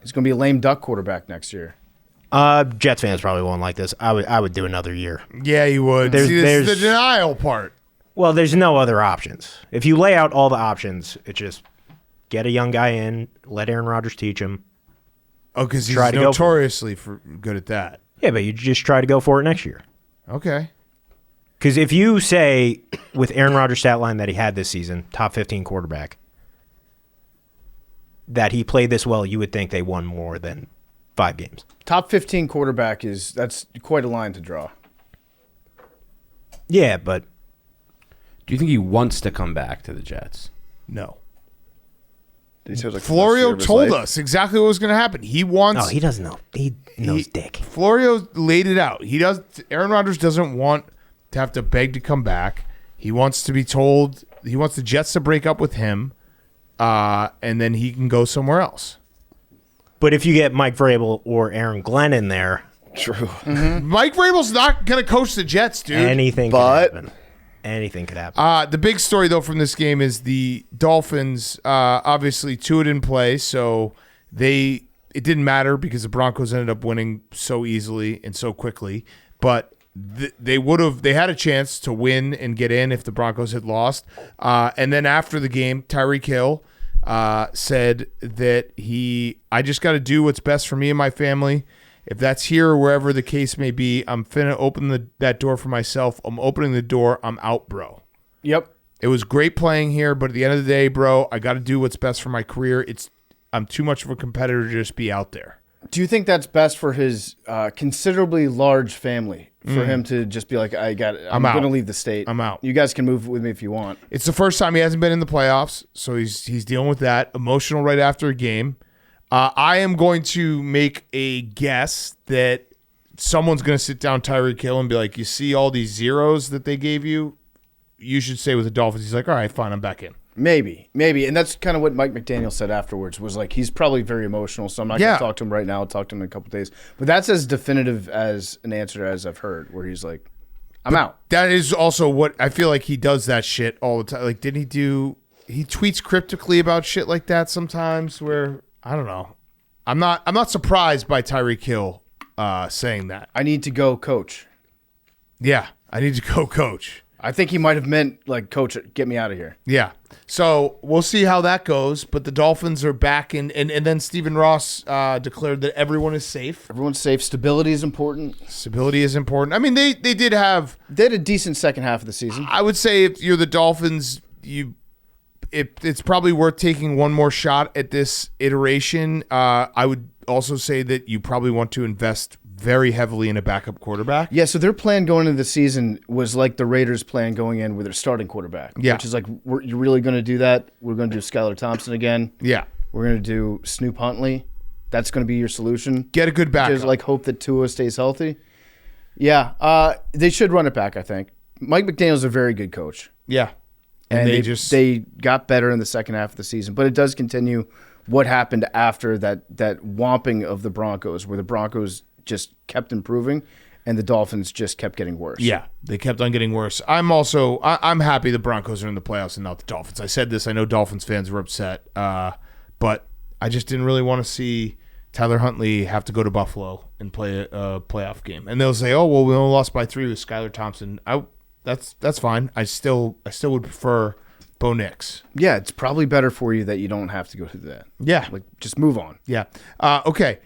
He's going to be a lame duck quarterback next year. Jets fans probably won't like this. I would do another year. Yeah, you would. There's the denial part. Well, there's no other options. If you lay out all the options, it's just get a young guy in, let Aaron Rodgers teach him. Oh, because he's Try to go notoriously good at that. Yeah, but you just try to go for it next year. Okay. Because if you say with Aaron Rodgers' stat line that he had this season, top 15 quarterback, that he played this well, you would think they won more than 5 games. Top 15 quarterback that's quite a line to draw. Yeah, but Do you think he wants to come back to the Jets? No. Did he say it was like Florio the rest of his told life? us exactly what was going to happen. He wants. no, he doesn't know. He knows dick. Florio laid it out. Aaron Rodgers doesn't want to have to beg to come back. He wants to be told. He wants the Jets to break up with him, and then he can go somewhere else. But if you get Mike Vrabel or Aaron Glenn in there, True. Mike Vrabel's not going to coach the Jets, dude. anything could happen. Anything could happen. The big story, though, from this game is the Dolphins. Obviously, Tua didn't play, so it didn't matter because the Broncos ended up winning so easily and so quickly. But they had a chance to win and get in if the Broncos had lost. And then after the game, Tyreek Hill said that I just got to do what's best for me and my family. If that's here or wherever the case may be, I'm finna open that door for myself. I'm opening the door. I'm out, bro. Yep. It was great playing here, but at the end of the day, bro, I got to do what's best for my career. I'm too much of a competitor to just be out there. Do you think that's best for his considerably large family? For him to just be like, I'm going to leave the state. I'm out. You guys can move with me if you want. It's the first time he hasn't been in the playoffs, so he's dealing with that. Emotional right after a game. I am going to make a guess that someone's going to sit down Tyreek Hill and be like, you see all these zeros that they gave you? You should stay with the Dolphins. He's like, all right, fine, I'm back in. Maybe. And that's kind of what Mike McDaniel said afterwards, was like, he's probably very emotional, so I'm not going to talk to him right now. I'll talk to him in a couple days. But that's as definitive as an answer as I've heard, where he's like, I'm out. That is also what I feel like he does that shit all the time. Like, didn't he tweets cryptically about shit like that sometimes where, I don't know. I'm not surprised by Tyreek Hill saying that. I need to go coach. Yeah, I need to go coach. I think he might have meant, like, coach, get me out of here. Yeah. So we'll see how that goes. But the Dolphins are back, and then Stephen Ross declared that everyone is safe. Everyone's safe. Stability is important. Stability is important. I mean, they did have... They had a decent second half of the season. I would say if you're the Dolphins, it's probably worth taking one more shot at this iteration. I would also say that you probably want to invest very heavily in a backup quarterback. Yeah, so their plan going into the season was like the Raiders' plan going in with their starting quarterback. Yeah. Which is like, you're really going to do that? We're going to do Skylar Thompson again. Yeah. We're going to do Snoop Huntley. That's going to be your solution. Get a good backup. Just like hope that Tua stays healthy. Yeah, they should run it back, I think. Mike McDaniel's a very good coach. Yeah. And they got better in the second half of the season. But it does continue what happened after that whomping of the Broncos, where the Broncos just kept improving and the Dolphins just kept getting worse. Yeah, they kept on getting worse. I'm happy the Broncos are in the playoffs and not the Dolphins. I said this. I know Dolphins fans were upset, but I just didn't really want to see Tyler Huntley have to go to Buffalo and play a playoff game. And they'll say, "Oh, well, we only lost by 3 with Skylar Thompson." That's fine. I still would prefer Bo Nix. Yeah, it's probably better for you that you don't have to go through that. Yeah, Like, just move on. yeah. Okay.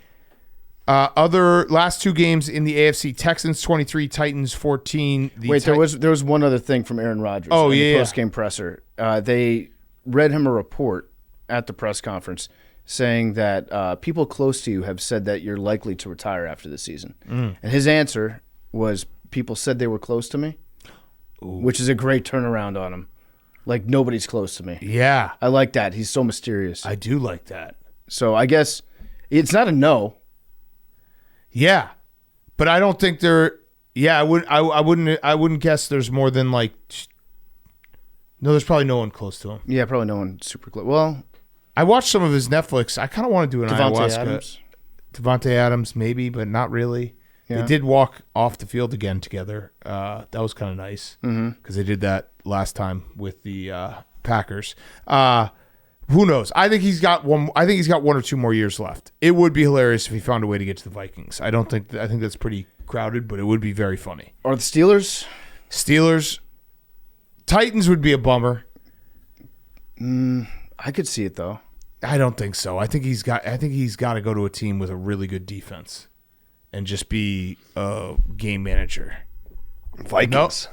Other last two games in the AFC: Texans 23, Titans 14. There was one other thing from Aaron Rodgers. Oh, in yeah, the post-game presser. They read him a report at the press conference saying that people close to you have said that you're likely to retire after the season. And his answer was, people said they were close to me, which is a great turnaround on him. Like, nobody's close to me. Yeah. I like that. He's so mysterious. I do like that. So I guess it's not a no. Yeah. But I don't think there. Yeah, I wouldn't guess there's more than like. No, there's probably no one close to him. Yeah, probably no one super close. Well, I watched some of his Netflix. I kind of want to do an Devontae ayahuasca. Adams. Devontae Adams, maybe, but not really. Yeah. They did walk off the field again together. That was kind of nice because they did that last time with the Packers. Who knows? I think he's got one. I think he's got 1 or 2 more years left. It would be hilarious if he found a way to get to the Vikings. I think that's pretty crowded, but it would be very funny. Or the Steelers? Titans would be a bummer. I could see it though. I don't think so. I think he's got to go to a team with a really good defense and just be a game manager. Vikings.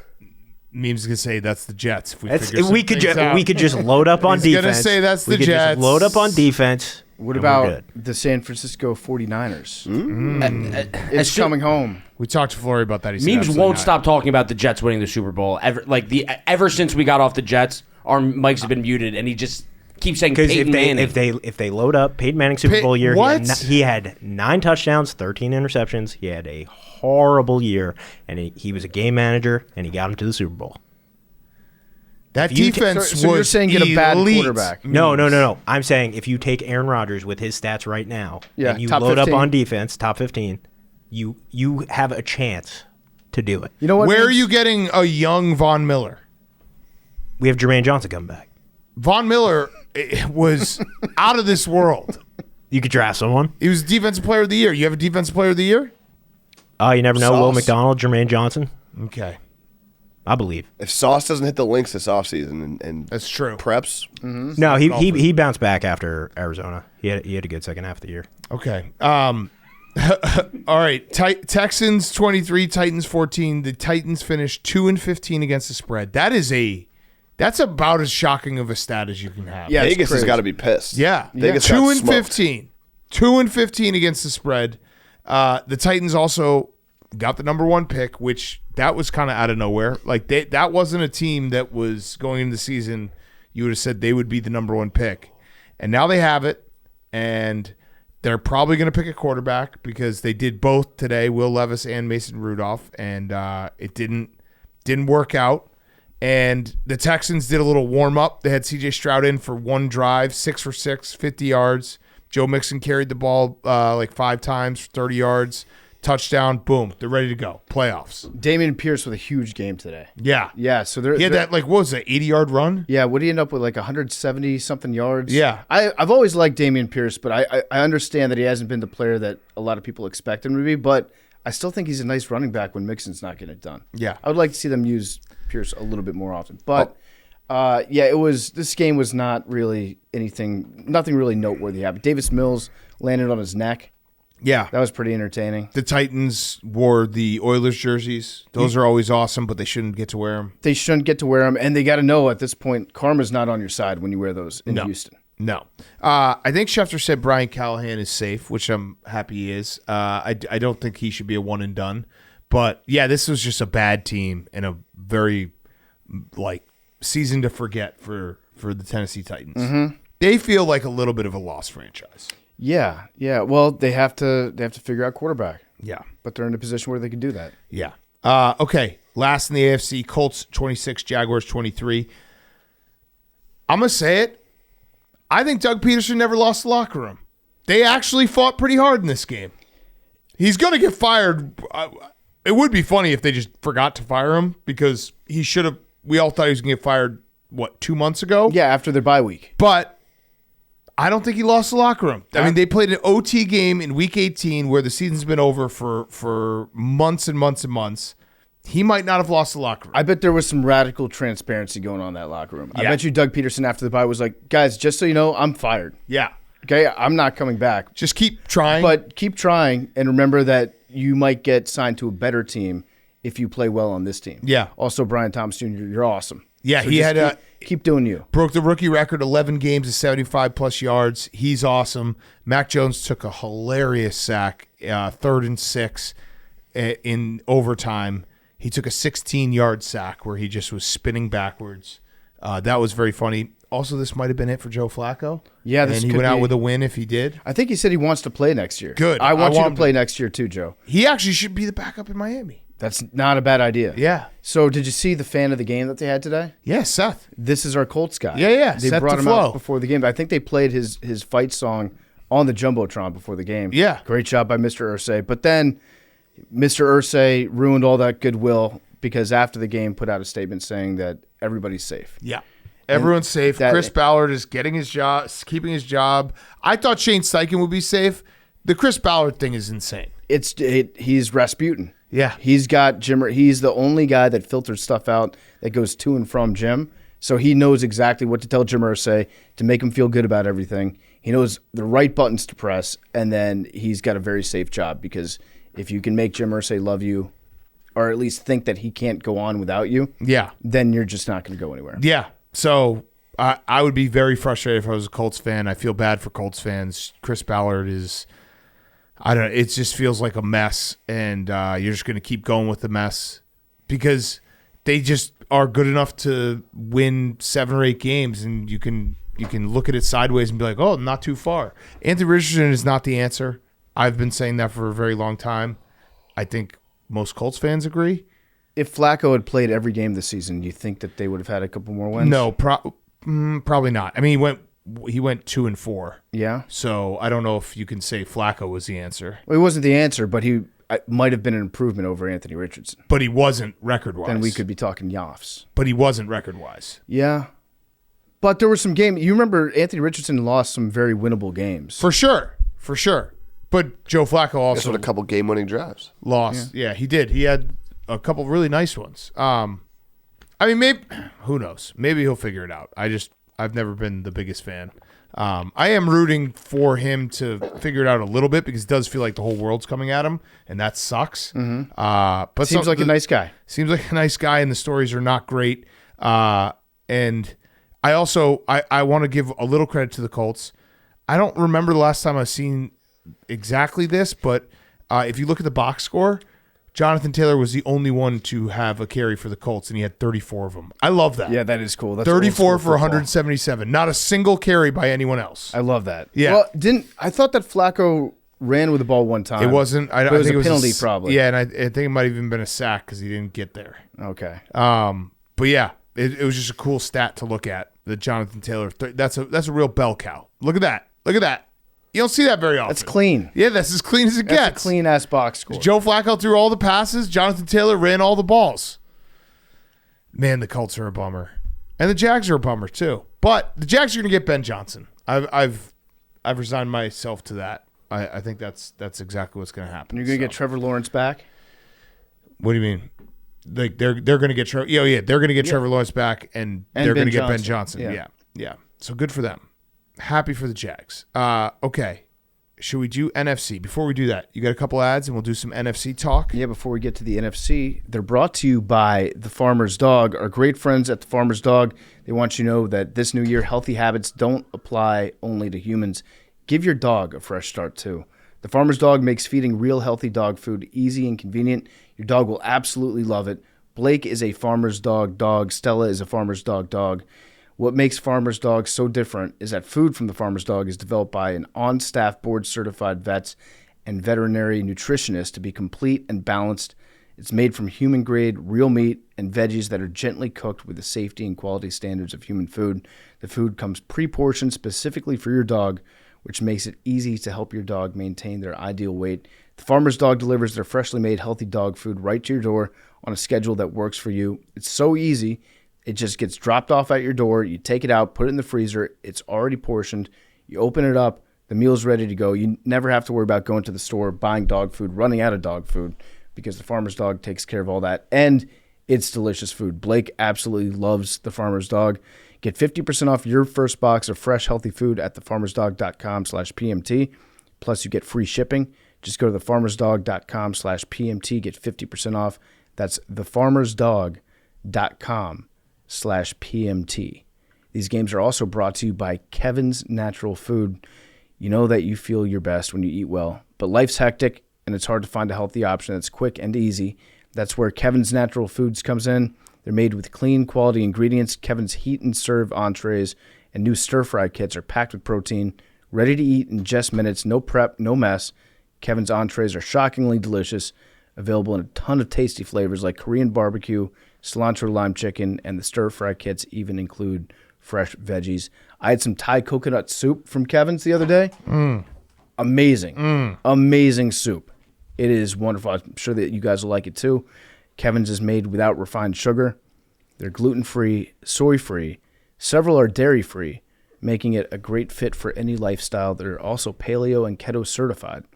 Memes gonna say that's the Jets. We could just load up on defense. He's gonna say that's the Jets. Just load up on defense. What about the San Francisco 49ers? It's coming home. We talked to Flory about that. Memes won't stop talking about the Jets winning the Super Bowl. Ever since we got off the Jets, our mics have been muted, and he just keeps saying Peyton Manning. If they load up Peyton Manning Super Bowl year, he had 9 touchdowns, 13 interceptions. He had a horrible year, and he was a game manager, and he got him to the Super Bowl. That defense was you're saying get a bad elite. quarterback. No. I'm saying if you take Aaron Rodgers with his stats right now, and you load 15. up on defense, top 15, you have a chance to do it. You know what? Where are you getting a young Von Miller? We have Jermaine Johnson coming back. Von Miller was out of this world. You could draft someone. He was Defensive Player of the Year. You have a Defensive Player of the Year? You never know. Will McDonald, Jermaine Johnson. Okay. I believe. If Sauce doesn't hit the links this offseason and that's true. Preps. No, he bounced back after Arizona. He had a good second half of the year. Okay. All right. Texans 23, Titans 14. The Titans finished 2-15 against the spread. That's about as shocking of a stat as you can have. Yeah, Vegas has got to be pissed. Yeah. Vegas 2-15. 2-15 against the spread. The Titans also got the number 1 pick, which that was kind of out of nowhere. Like that wasn't a team that was going into the season. You would have said they would be the number 1 pick, and now they have it, and they're probably going to pick a quarterback because they did both today, Will Levis and Mason Rudolph, and it didn't work out. And the Texans did a little warm up. They had C.J. Stroud in for 1 drive, 6 for 6, 50 yards. Joe Mixon carried the ball like 5 times for 30 yards. Touchdown, boom, they're ready to go. Playoffs. Damian Pierce with a huge game today. Yeah. Yeah, so he had that, like, what was it, 80-yard run? Yeah, what did he end up with, like 170-something yards? Yeah. I've always liked Damian Pierce, but I understand that he hasn't been the player that a lot of people expect him to be, but I still think he's a nice running back when Mixon's not getting it done. Yeah. I would like to see them use Pierce a little bit more often. But, this game was not really nothing really noteworthy happened. Davis Mills landed on his neck. Yeah. That was pretty entertaining. The Titans wore the Oilers jerseys. Those are always awesome, but they shouldn't get to wear them. They shouldn't get to wear them, and they got to know at this point, karma's not on your side when you wear those in Houston. No. I think Schefter said Brian Callahan is safe, which I'm happy he is. I don't think he should be a one and done. But, yeah, this was just a bad team and a very, season to forget for the Tennessee Titans. Mm-hmm. They feel like a little bit of a lost franchise. Yeah. Well, they have to figure out quarterback. Yeah. But they're in a position where they can do that. Yeah. Okay. Last in the AFC, Colts 26, Jaguars 23. I'm going to say it. I think Doug Peterson never lost the locker room. They actually fought pretty hard in this game. He's going to get fired. It would be funny if they just forgot to fire him because he should have. We all thought he was going to get fired, 2 months ago? Yeah, after their bye week. But I don't think he lost the locker room. I mean, they played an OT game in Week 18 where the season's been over for months and months and months. He might not have lost the locker room. I bet there was some radical transparency going on in that locker room. Yeah. I bet you Doug Peterson after the bye was like, guys, just so you know, I'm fired. Yeah. Okay, I'm not coming back. Just keep trying. But keep trying, and remember that you might get signed to a better team if you play well on this team. Yeah. Also, Brian Thomas Jr., you're awesome. Yeah, So he just had keep doing you. broke the rookie record, 11 games of 75-plus yards. He's awesome. Mac Jones took a hilarious sack, 3rd and 6 in overtime. He took a 16-yard sack where he just was spinning backwards. That was very funny. Also, this might have been it for Joe Flacco. Yeah, this and he could went out be- with a win if he did. I think he said he wants to play next year. Good. I want I you want to play him. next year too, Joe. He actually should be the backup in Miami. That's not a bad idea. Yeah. So did you see the fan of the game that they had today? Yeah, Seth. This is our Colts guy. Yeah. They Seth brought him DeFlo. out before the game. I think they played his fight song on the Jumbotron before the game. Yeah. Great job by Mr. Irsay. But then Mr. Irsay ruined all that goodwill because after the game put out a statement saying that everybody's safe. Yeah. Everyone's safe. that- Chris Ballard is getting his job, keeping his job. I thought Shane Steichen would be safe. The Chris Ballard thing is insane. He's Rasputin. Yeah. He's got Jim. He's the only guy that filters stuff out that goes to and from Jim. So he knows exactly what to tell Jim Irsay to make him feel good about everything. He knows the right buttons to press, and then he's got a very safe job because if you can make Jim Irsay love you, or at least think that he can't go on without you, Yeah. then you're just not going to go anywhere. Yeah. So I would be very frustrated if I was a Colts fan. I feel bad for Colts fans. Chris Ballard is, I don't know, it just feels like a mess, and you're just going to keep going with the mess because they just are good enough to win 7 or 8 games, and you can look at it sideways and be like, oh, not too far. Anthony Richardson is not the answer. I've been saying that for a very long time. I think most Colts fans agree. If Flacco had played every game this season, you think that they would have had a couple more wins? No, probably not. I mean, he went 2-4. Yeah? So I don't know if you can say Flacco was the answer, Well, he wasn't the answer, but he might have been an improvement over Anthony Richardson. but he wasn't record-wise. Then we could be talking Yoffs. But he wasn't record-wise. Yeah. But there were some games. You remember Anthony Richardson lost some very winnable games. For sure. But Joe Flacco That's also what a couple game-winning drives. lost. Yeah, he did. He had a couple really nice ones. I mean, maybe who knows? Maybe he'll figure it out. I've never been the biggest fan. I am rooting for him to figure it out a little bit because it does feel like the whole world's coming at him, and that sucks. Mm-hmm. But Seems like a nice guy. Seems like a nice guy, and the stories are not great. And I also I want to give a little credit to the Colts. I don't remember the last time I've seen exactly this, but if you look at the box score, Jonathan Taylor was the only one to have a carry for the Colts, and he had 34 of them. I love that. Yeah, that is cool. That's 34 old school for football. 177. Not a single carry by anyone else. I love that. Yeah. Well, I thought that Flacco ran with the ball one time. It wasn't. I But it was think a it was penalty, s- probably. Yeah, and I think it might have even been a sack because he didn't get there. Okay. But yeah, it was just a cool stat to look at. The Jonathan Taylor. That's a real bell cow. Look at that. Look at that. You don't see that very often. That's clean. Yeah, that's as clean as it That's gets. a clean-ass box score. Joe Flacco threw all the passes. Jonathan Taylor ran all the balls. Man, the Colts are a bummer, and the Jags are a bummer too. But the Jags are going to get Ben Johnson. I've resigned myself to that. I think that's exactly what's going to happen. You're going to get Trevor Lawrence back? What do you mean? Like they're going to get Trevor? Yeah, they're going to get Trevor Lawrence back, and they're Ben going to get Ben Johnson. Johnson. Yeah. So good for them. Happy for the Jags. Okay. Should we do NFC? Before we do that, you got a couple ads, and we'll do some NFC talk. Yeah, before we get to the NFC, they're brought to you by The Farmer's Dog, our great friends at The Farmer's Dog. They want you to know that this new year, healthy habits don't apply only to humans. Give your dog a fresh start, too. The Farmer's Dog makes feeding real healthy dog food easy and convenient. Your dog will absolutely love it. Blake is a Farmer's Dog. Stella is a Farmer's Dog. What makes Farmer's Dog so different is that food from the Farmer's Dog is developed by an on-staff board-certified vets and veterinary nutritionist to be complete and balanced. It's made from human-grade real meat and veggies that are gently cooked with the safety and quality standards of human food. The food comes pre-portioned specifically for your dog, which makes it easy to help your dog maintain their ideal weight. The Farmer's Dog delivers their freshly made healthy dog food right to your door on a schedule that works for you. It's so easy. It just gets dropped off at your door. You take it out, put it in the freezer. It's already portioned. You open it up. The meal's ready to go. You never have to worry about going to the store, buying dog food, running out of dog food, because the Farmer's Dog takes care of all that. And it's delicious food. Blake absolutely loves the Farmer's Dog. Get 50% off your first box of fresh, healthy food at thefarmersdog.com/PMT. Plus, you get free shipping. Just go to thefarmersdog.com/PMT. Get 50% off. That's thefarmersdog.com/PMT. These games are also brought to you by Kevin's Natural Food. You know that you feel your best when you eat well, but life's hectic and it's hard to find a healthy option that's quick and easy. That's where Kevin's Natural Foods comes in. They're made with clean, quality ingredients. Kevin's Heat and Serve entrees and new stir-fry kits are packed with protein, ready to eat in just minutes. No prep, no mess. Kevin's entrees are shockingly delicious, available in a ton of tasty flavors like Korean barbecue, cilantro lime chicken, and the stir-fry kits even include fresh veggies. I had some Thai coconut soup from Kevin's the other day. Amazing. Amazing soup. It is wonderful. I'm sure that you guys will like it too. Kevin's is made without refined sugar. They're gluten-free, soy-free. Several are dairy-free, making it a great fit for any lifestyle. They're also paleo and keto certified.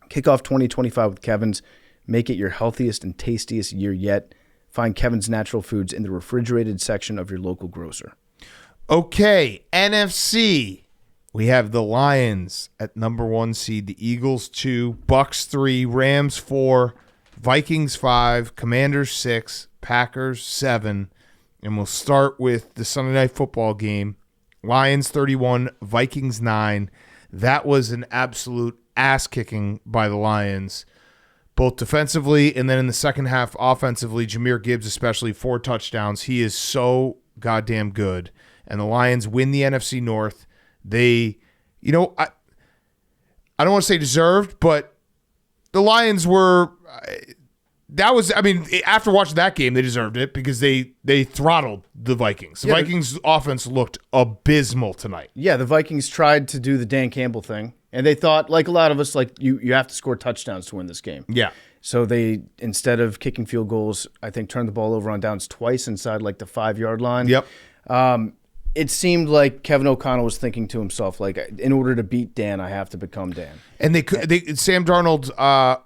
Kick off 2025 with Kevin's. Make it your healthiest and tastiest year yet. Find Kevin's Natural Foods in the refrigerated section of your local grocer. Okay, NFC. We have the Lions at number 1 seed, the Eagles 2, Bucs 3, Rams 4, Vikings 5, Commanders 6, Packers 7. And we'll start with the Sunday Night Football game. Lions 31, Vikings 9. That was an absolute ass-kicking by the Lions, both defensively and then in the second half offensively. Jahmyr Gibbs especially, 4 touchdowns. He is so goddamn good. And the Lions win the NFC North. They, I don't want to say deserved, but the Lions were, after watching that game, they deserved it because they throttled the Vikings. The Vikings' offense looked abysmal tonight. Yeah, the Vikings tried to do the Dan Campbell thing, and they thought, like a lot of us, like you have to score touchdowns to win this game. Yeah. So they, instead of kicking field goals, I think turned the ball over on downs twice inside like the 5-yard line. Yep. It seemed like Kevin O'Connell was thinking to himself, like, in order to beat Dan, I have to become Dan. And Sam Darnold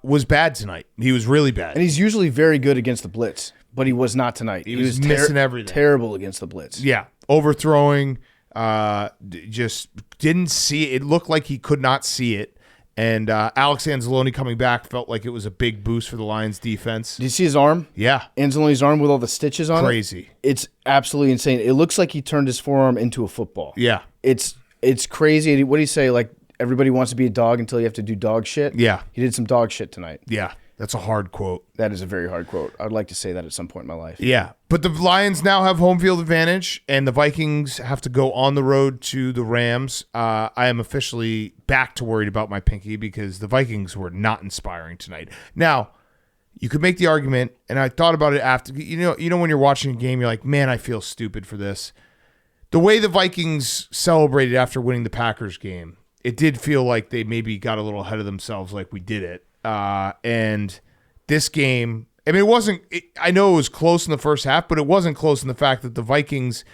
was bad tonight. He was really bad. And he's usually very good against the blitz, but he was not tonight. He was missing everything. Terrible against the blitz. Yeah, overthrowing, just didn't see it. It looked like he could not see it. And Alex Anzalone coming back felt like it was a big boost for the Lions defense. Did you see his arm? Yeah. Anzalone's arm with all the stitches on Crazy. It's absolutely insane. It looks like he turned his forearm into a football. Yeah. It's crazy. What do you say? Like, everybody wants to be a dog until you have to do dog shit? Yeah. He did some dog shit tonight. Yeah. That's a hard quote. That is a very hard quote. I'd like to say that at some point in my life. Yeah. But the Lions now have home field advantage, and the Vikings have to go on the road to the Rams. I am officially back to worried about my pinky because the Vikings were not inspiring tonight. Now, you could make the argument, and I thought about it after. You know when you're watching a game, you're like, man, I feel stupid for this. The way the Vikings celebrated after winning the Packers game, it did feel like they maybe got a little ahead of themselves like we did it. And this game, I mean, I know it was close in the first half, but it wasn't close in the fact that the Vikings,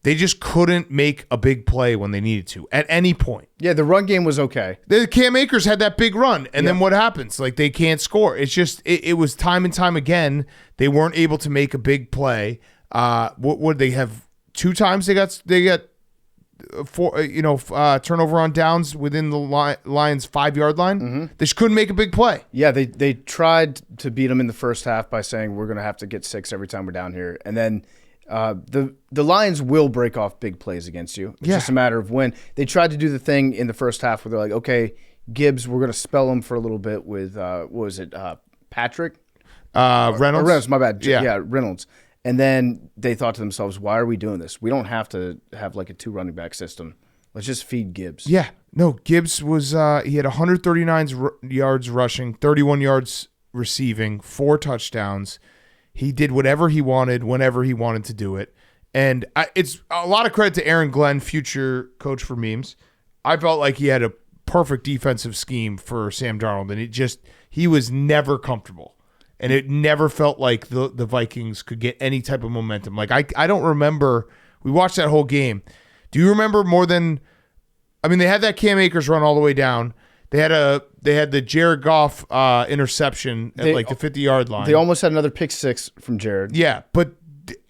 they just couldn't make a big play when they needed to at any point. Yeah, the run game was okay. The Cam Akers had that big run, and then what happens? Like, they can't score. It's just, it was time and time again, they weren't able to make a big play. What would they have? 2 times they got turnover on downs within the Lions' 5-yard line. Mm-hmm. They just couldn't make a big play. Yeah, they tried to beat them in the first half by saying we're going to have to get 6 every time we're down here, and then the Lions will break off big plays against you. It's just a matter of when. They tried to do the thing in the first half where they're like, okay, Gibbs, we're going to spell him for a little bit with what was it, Patrick Reynolds. Reynolds, my bad. Yeah, Reynolds. And then they thought to themselves, why are we doing this? We don't have to have like a 2 running back system. Let's just feed Gibbs. Yeah. No, Gibbs was he had 139 yards rushing, 31 yards receiving, 4 touchdowns. He did whatever he wanted, whenever he wanted to do it. And it's a lot of credit to Aaron Glenn, future coach for memes. I felt like he had a perfect defensive scheme for Sam Darnold, and he was never comfortable. And it never felt like the Vikings could get any type of momentum. Like, I don't remember. We watched that whole game. Do you remember more than? I mean, they had that Cam Akers run all the way down. They had the Jerod Goff interception at the 50-yard line. They almost had another pick 6 from Jerod. Yeah, but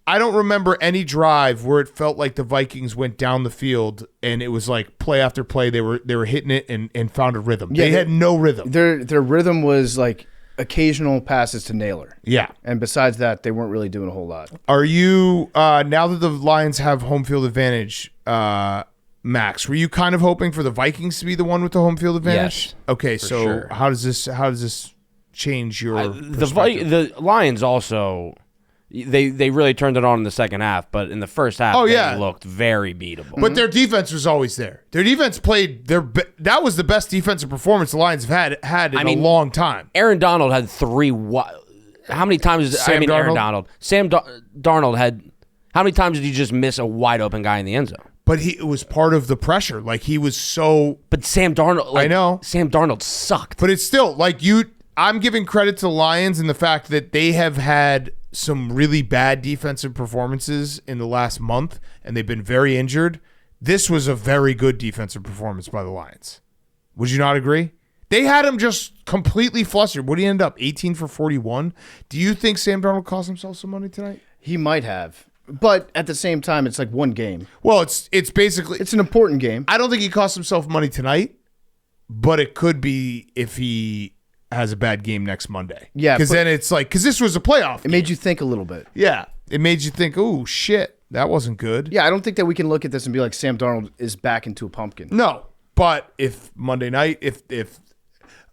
I don't remember any drive where it felt like the Vikings went down the field and it was like play after play. They were hitting it and found a rhythm. Yeah, they had no rhythm. Their rhythm was like occasional passes to Naylor. Yeah. And besides that, they weren't really doing a whole lot. Are you now that the Lions have home field advantage, Max, were you kind of hoping for the Vikings to be the one with the home field advantage? Yes, Okay, so sure. how does this change your The Lions also they really turned it on in the second half, but in the first half they looked very beatable. But their defense was always there. Their defense played that was the best defensive performance the Lions have had in a long time. Aaron Donald had how many times Aaron Donald. Sam Darnold had how many times did he just miss a wide open guy in the end zone? But it was part of the pressure. Like he was so But Sam Darnold I know. Sam Darnold sucked. But it's still like I'm giving credit to the Lions in the fact that they have had some really bad defensive performances in the last month, and they've been very injured. This was a very good defensive performance by the Lions. Would you not agree? They had him just completely flustered. What did he end up? 18 for 41? Do you think Sam Darnold cost himself some money tonight? He might have. But at the same time, it's like one game. Well, it's basically... It's an important game. I don't think he cost himself money tonight, but it could be if he has a bad game next Monday. Yeah. Because then it's like... Because this was a playoff game. It made you think a little bit. Yeah. It made you think, oh, shit, that wasn't good. Yeah, I don't think that we can look at this and be like, Sam Darnold is back into a pumpkin. No. But if Monday night, if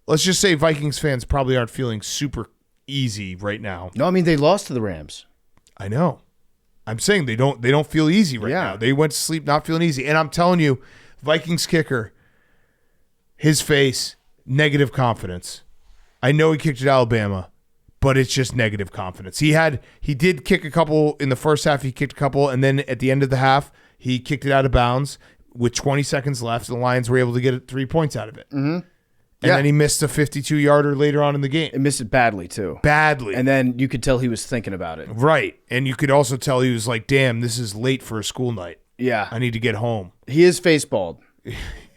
let's just say Vikings fans probably aren't feeling super easy right now. No, I mean, they lost to the Rams. I know. I'm saying they don't feel easy right now. They went to sleep not feeling easy. And I'm telling you, Vikings kicker, his face, negative confidence. I know he kicked at Alabama, but it's just negative confidence. He did kick a couple in the first half. He kicked a couple, and then at the end of the half, he kicked it out of bounds with 20 seconds left. The Lions were able to get 3 points out of it. Mm-hmm. And then he missed a 52-yarder later on in the game. He missed it badly, too. Badly. And then you could tell he was thinking about it. Right. And you could also tell he was like, damn, this is late for a school night. Yeah. I need to get home. He is face bald.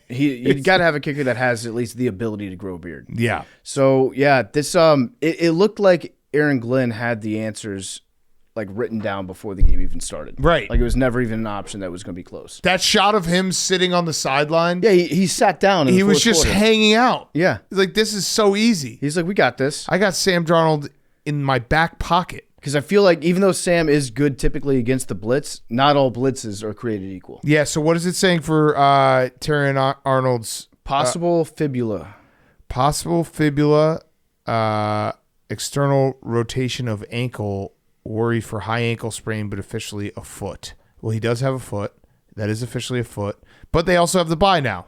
You got to have a kicker that has at least the ability to grow a beard. Yeah. So, yeah, this it looked like Aaron Glenn had the answers like written down before the game even started. Right. Like it was never even an option that was going to be close. That shot of him sitting on the sideline. Yeah, he sat down. In he the was fourth just quarter. hanging out. Yeah. He's like, this is so easy. He's like, we got this. I got Sam Darnold in my back pocket. Because I feel like even though Sam is good typically against the blitz, not all blitzes are created equal. Yeah, so what is it saying for Terran Arnold's Possible fibula. Possible fibula, external rotation of ankle, worried for high ankle sprain, but officially a foot. Well, he does have a foot. That is officially a foot. But they also have the bye now.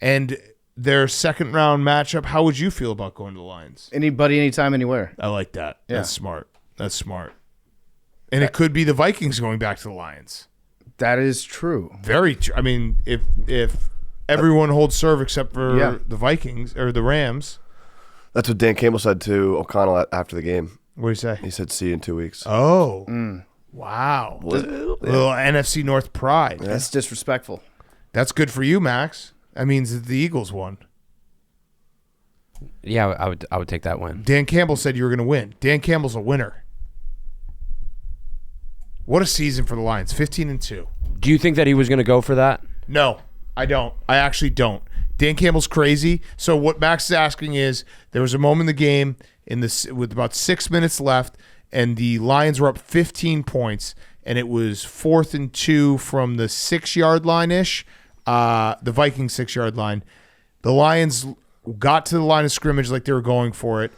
And their second round matchup, how would you feel about going to the Lions? Anybody, anytime, anywhere. I like that. Yeah. That's smart. That's smart. And it could be the Vikings going back to the Lions. That is true. Very true. I mean, if everyone holds serve except for the Vikings or the Rams. That's what Dan Campbell said to O'Connell after the game. What do you say? He said, see you in 2 weeks. Oh. Wow. Little NFC North pride. Yeah. That's disrespectful. That's good for you, Max. That means that the Eagles won. Yeah, I would take that win. Dan Campbell said you were going to win. Dan Campbell's a winner. What a season for the Lions. 15-2. Do you think that he was going to go for that? No, I don't. I actually don't. Dan Campbell's crazy. So what Max is asking is, there was a moment in the game with about 6 minutes left, and the Lions were up 15 points, and it was 4th and 2 from the 6-yard line-ish, the Vikings 6-yard line. The Lions got to the line of scrimmage like they were going for it,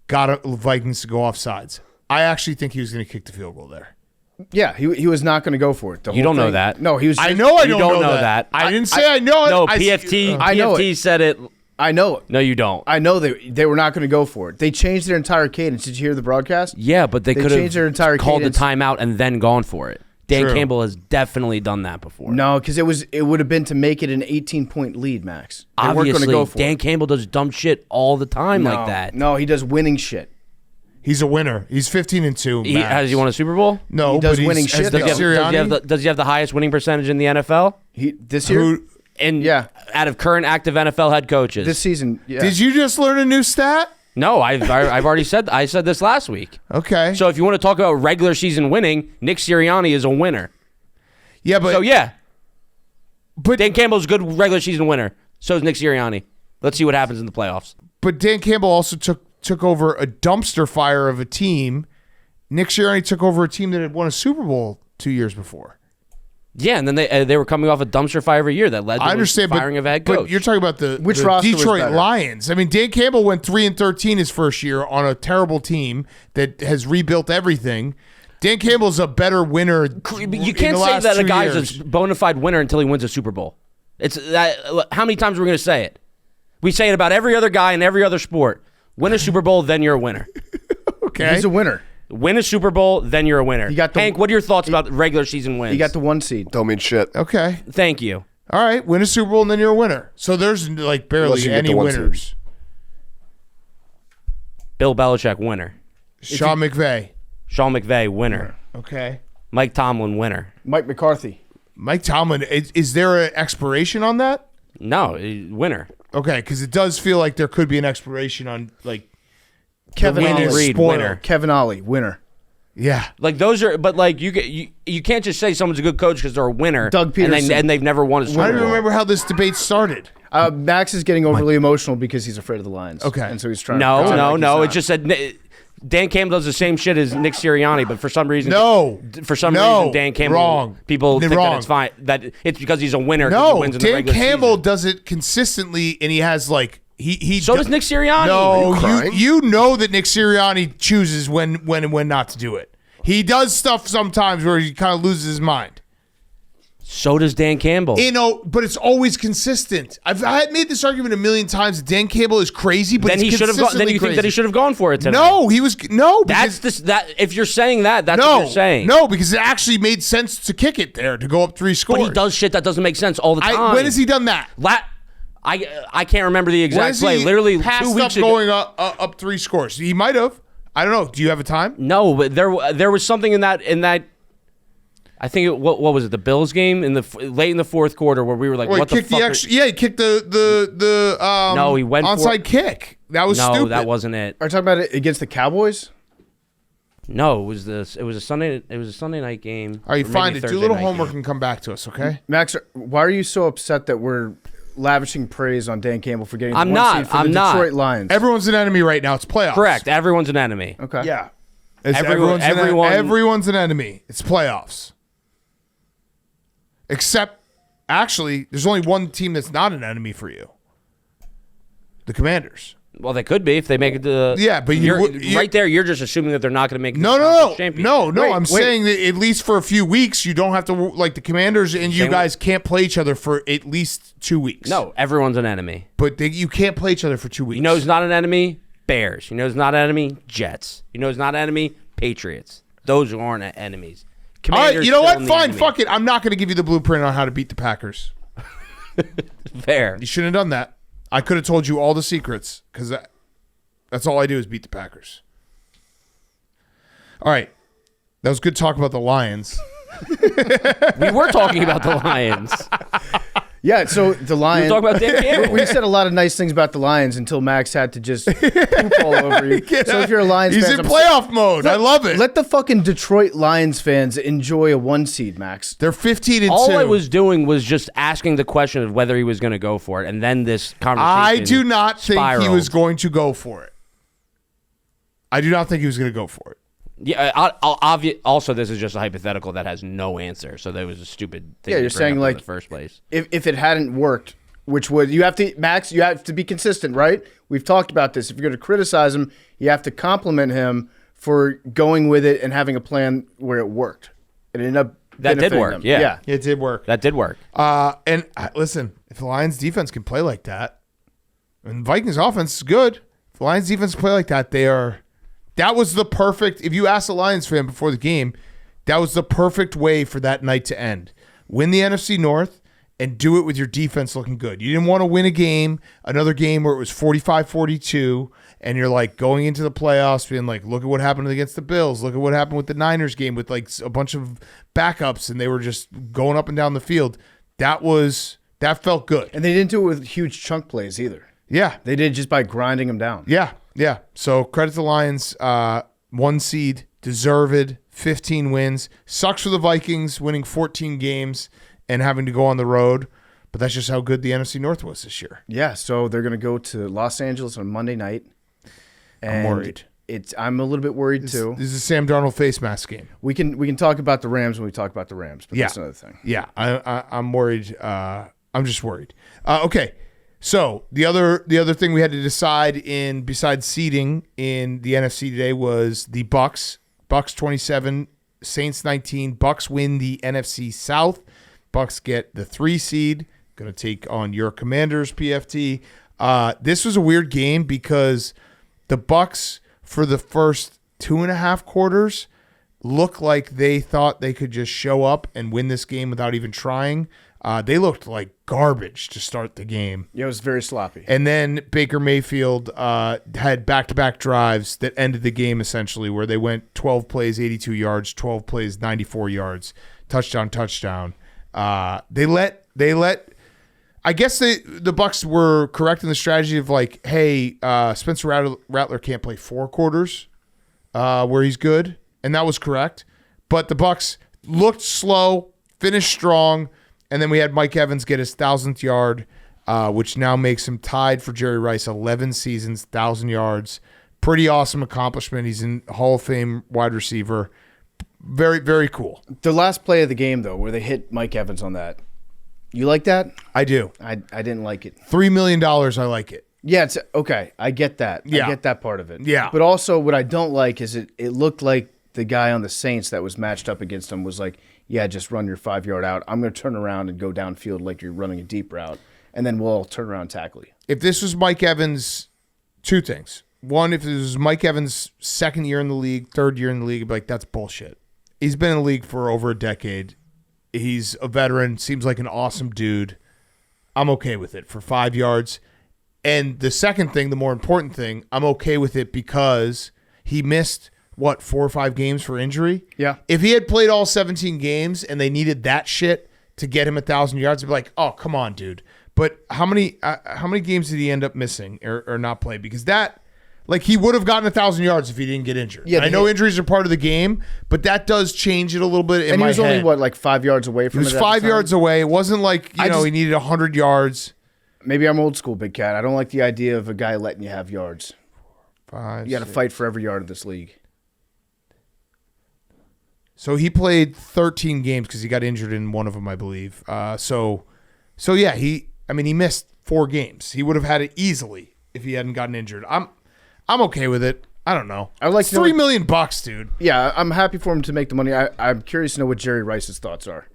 got the Vikings to go off sides. I actually think he was going to kick the field goal there. Yeah, he was not going to go for it. You don't know that. No, he was. I know I You don't know that. I didn't say I know it. No, I PFT know said it. I know it. No, you don't. I know they were not going to go for it. They changed their entire cadence. Did you hear the broadcast? Yeah, but they could changed their entire have called cadence. the timeout and then gone for it. Dan True. Campbell has definitely done that before. No, because it would have been to make it an 18-point lead, Max. They weren't Obviously, going to go for Dan it. Campbell does dumb shit all the time like that. No, he does winning shit. He's a winner. He's 15-2. Has he won a Super Bowl? No, He does but winning he's, shit, has though. Nick Sirianni. Does he have the highest winning percentage in the NFL? This year, And Yeah. out of current active NFL head coaches. this season, yeah. Did you just learn a new stat? No, I've already said. I said this last week. Okay. So if you want to talk about regular season winning, Nick Sirianni is a winner. Yeah, but So yeah, but Dan Campbell's a good regular season winner. So is Nick Sirianni. Let's see what happens in the playoffs. but Dan Campbell also took over a dumpster fire of a team. Nick Sirianni took over a team that had won a Super Bowl 2 years before. Yeah, and then they were coming off a dumpster fire every year that led to I understand, the firing of a head coach. but you're talking about the roster was Detroit better? Lions. I mean, Dan Campbell went 3-13 his first year on a terrible team that has rebuilt everything. Dan Campbell's a better winner. You can't say that a guy's a bona fide winner until he wins a Super Bowl. It's that. How many times are we going to say it? We say it about every other guy in every other sport. Win a Super Bowl, then you're a winner. Okay. He's a winner. Win a Super Bowl, then you're a winner. Hank, what are your thoughts about regular season wins? He got the 1 seed. Don't mean shit. Okay. Thank you. All right. Win a Super Bowl and then you're a winner. So there's like Unless barely you get any the 1 winners. Bill Belichick, winner. Sean McVay. Sean McVay, winner. Okay. Mike Tomlin, winner. Mike McCarthy. Mike Tomlin. Is there an expiration on that? No, winner. Okay, because it does feel like there could be an expiration on like Kevin win Ollie. is Reed, spoiled. winner. Kevin Ollie, winner. Yeah. Like those are, but like you can't just say someone's a good coach because they're a winner. Doug Peterson. and they've never won a Super I Bowl. don't remember how this debate started. Max is getting overly emotional because he's afraid of the Lions. Okay. And so he's trying to No. pretend like he's It not. just said Dan Campbell does the same shit as Nick Sirianni, but for some reason, No. reason, Dan Campbell. Wrong. People They're think wrong. that it's fine. That it's because he's a winner. 'Cause he No, wins in the Dan regular Campbell season. does it consistently, and he has like he. So does Nick Sirianni. No, crying? you know that Nick Sirianni chooses when and when not to do it. He does stuff sometimes where he kind of loses his mind. So does Dan Campbell. But it's always consistent. I had made this argument a million times. Dan Campbell is crazy, but then he it's should have gone. Then you think that he should have gone for it today? No, he was no. That's because- that. If you're saying that, that's no, what you're saying. no, because it actually made sense to kick it there to go up 3 scores. But he does shit that doesn't make sense all the time. When has he done that? I can't remember the When exact has play. he Literally passed 2 weeks up ago. going up 3 scores. He might have. I don't know. Do you have a time? No, but there was something in that. I think what was it? The Bills game late in the fourth quarter where we were like, Well, "What he the kicked fuck?" the extra. Yeah, he kicked the No, he went for- onside kick. That was no, stupid. that wasn't it. Are you talking about it against the Cowboys? No, it was a Sunday. It was a Sunday night game. All right, or find maybe it. a Do a Thursday little night homework game. and come back to us, okay? Max, why are you so upset that we're lavishing praise on Dan Campbell for getting I'm the 1 not. seed for I'm the not. Detroit Lions? Everyone's an enemy right now. It's playoffs. Correct. Everyone's an enemy. Okay. Yeah. Everyone- Everyone's an enemy. It's playoffs. Except, actually, there's only one team that's not an enemy for you. The Commanders. Well, they could be if they make it to. Yeah, but you're you- right there. You're just assuming that they're not going to make it. to the No. conference championship. No. I'm saying that at least for a few weeks, you don't have to, like the Commanders and you Same guys can't play each other for at least 2 weeks. No, everyone's an enemy. But you can't play each other for 2 weeks. You know who's not an enemy? Bears. You know who's not an enemy? Jets. You know who's not an enemy? Patriots. Those aren't enemies. All right, Commanders you know still what? in the Fine, enemy. fuck it. I'm not going to give you the blueprint on how to beat the Packers. Fair. You shouldn't have done that. I could have told you all the secrets because that's all I do is beat the Packers. All right. That was good talk about the Lions. We were talking about the Lions. Yeah, so the We Lions. were talking about Dan Campbell. We said a lot of nice things about the Lions until Max had to just poop all over you. So if you're a Lions He's fan, in playoff mode. I love it. Let the fucking Detroit Lions fans enjoy a 1 seed, Max. They're 15-2. All I was doing was just asking the question of whether he was going to go for it, and then this conversation. I do not think he spiraled. was going to go for it. I do not think he was going to go for it. Yeah. Also, this is just a hypothetical that has no answer, so that was a stupid thing. Yeah, to you're bring saying, up in like, the first place. If it hadn't worked, which would you have to, Max, you have to be consistent, right? We've talked about this. If you're going to criticize him, you have to compliment him for going with it and having a plan where it worked. It ended up That did benefiting work, them. yeah. It did work. That did work. Listen, if the Lions defense can play like that, and Vikings offense is good, if the Lions defense play like that, that was the perfect, if you ask a Lions fan before the game, that was the perfect way for that night to end. Win the NFC North and do it with your defense looking good. You didn't want to win a game, another game where it was 45-42, and you're like going into the playoffs being like, look at what happened against the Bills. Look at what happened with the Niners game with like a bunch of backups, and they were just going up and down the field. That felt good. And they didn't do it with huge chunk plays either. Yeah. They did just by grinding them down. Yeah. Yeah. So credit to the Lions. 1 seed, deserved, 15 wins. Sucks for the Vikings winning 14 games and having to go on the road. But that's just how good the NFC North was this year. Yeah, so they're going to go to Los Angeles on Monday night. I'm worried. I'm a little bit worried too. This is a Sam Darnold face mask game. We can talk about the Rams when we talk about the Rams, but that's another thing. Yeah, I'm worried. I'm just worried. Okay, so the other thing we had to decide besides seeding in the NFC today was the Bucs. Bucs 27, Saints 19. Bucs win the NFC South. Bucs get the 3 seed. Going to take on your Commanders, PFT. This was a weird game because the Bucs, for the first 2.5 quarters, looked like they thought they could just show up and win this game without even trying. They looked like garbage to start the game. Yeah, it was very sloppy. And then Baker Mayfield had back-to-back drives that ended the game essentially, where they went 12 plays, 82 yards, 12 plays, 94 yards, touchdown. They let. I guess the Bucs were correct in the strategy of like, hey, Spencer Rattler can't play 4 quarters where he's good, and that was correct. But the Bucs looked slow, finished strong, and then we had Mike Evans get his 1,000th yard, which now makes him tied for Jerry Rice, 11 seasons, 1,000 yards. Pretty awesome accomplishment. He's in Hall of Fame wide receiver. Very, very cool. The last play of the game, though, where they hit Mike Evans on that. You like that? I do. I didn't like it. $3 million, I like it. Yeah, it's okay. I get that. Yeah. I get that part of it. Yeah. But also what I don't like is it looked like the guy on the Saints that was matched up against him was like, yeah, just run your 5-yard out. I'm going to turn around and go downfield like you're running a deep route, and then we'll turn around and tackle you. If this was Mike Evans, 2 things. One, if this was Mike Evans' 2nd year in the league, 3rd year in the league, I'd be like, that's bullshit. He's been in the league for over a decade. He's a veteran, seems like an awesome dude. I'm okay with it for 5 yards. And the second thing, the more important thing, I'm okay with it because he missed, 4 or 5 games for injury? Yeah. If he had played all 17 games and they needed that shit to get him 1,000 yards, I'd be like, oh, come on, dude. But how many games did he end up missing or not play? Because that, like, he would have gotten 1,000 yards if he didn't get injured. Yeah, I know injuries are part of the game, but that does change it a little bit in my head. And he was only, 5 yards away from it? He was 5 yards away. It wasn't like, he needed 100 yards. Maybe I'm old school, Big Cat. I don't like the idea of a guy letting you have yards. 5, you got to fight for every yard of this league. So he played 13 games because he got injured in one of them, I believe. So yeah, he missed 4 games. He would have had it easily if he hadn't gotten injured. I'm okay with it. I don't know. I like it's $3 million, dude. Yeah, I'm happy for him to make the money. I'm curious to know what Jerry Rice's thoughts are.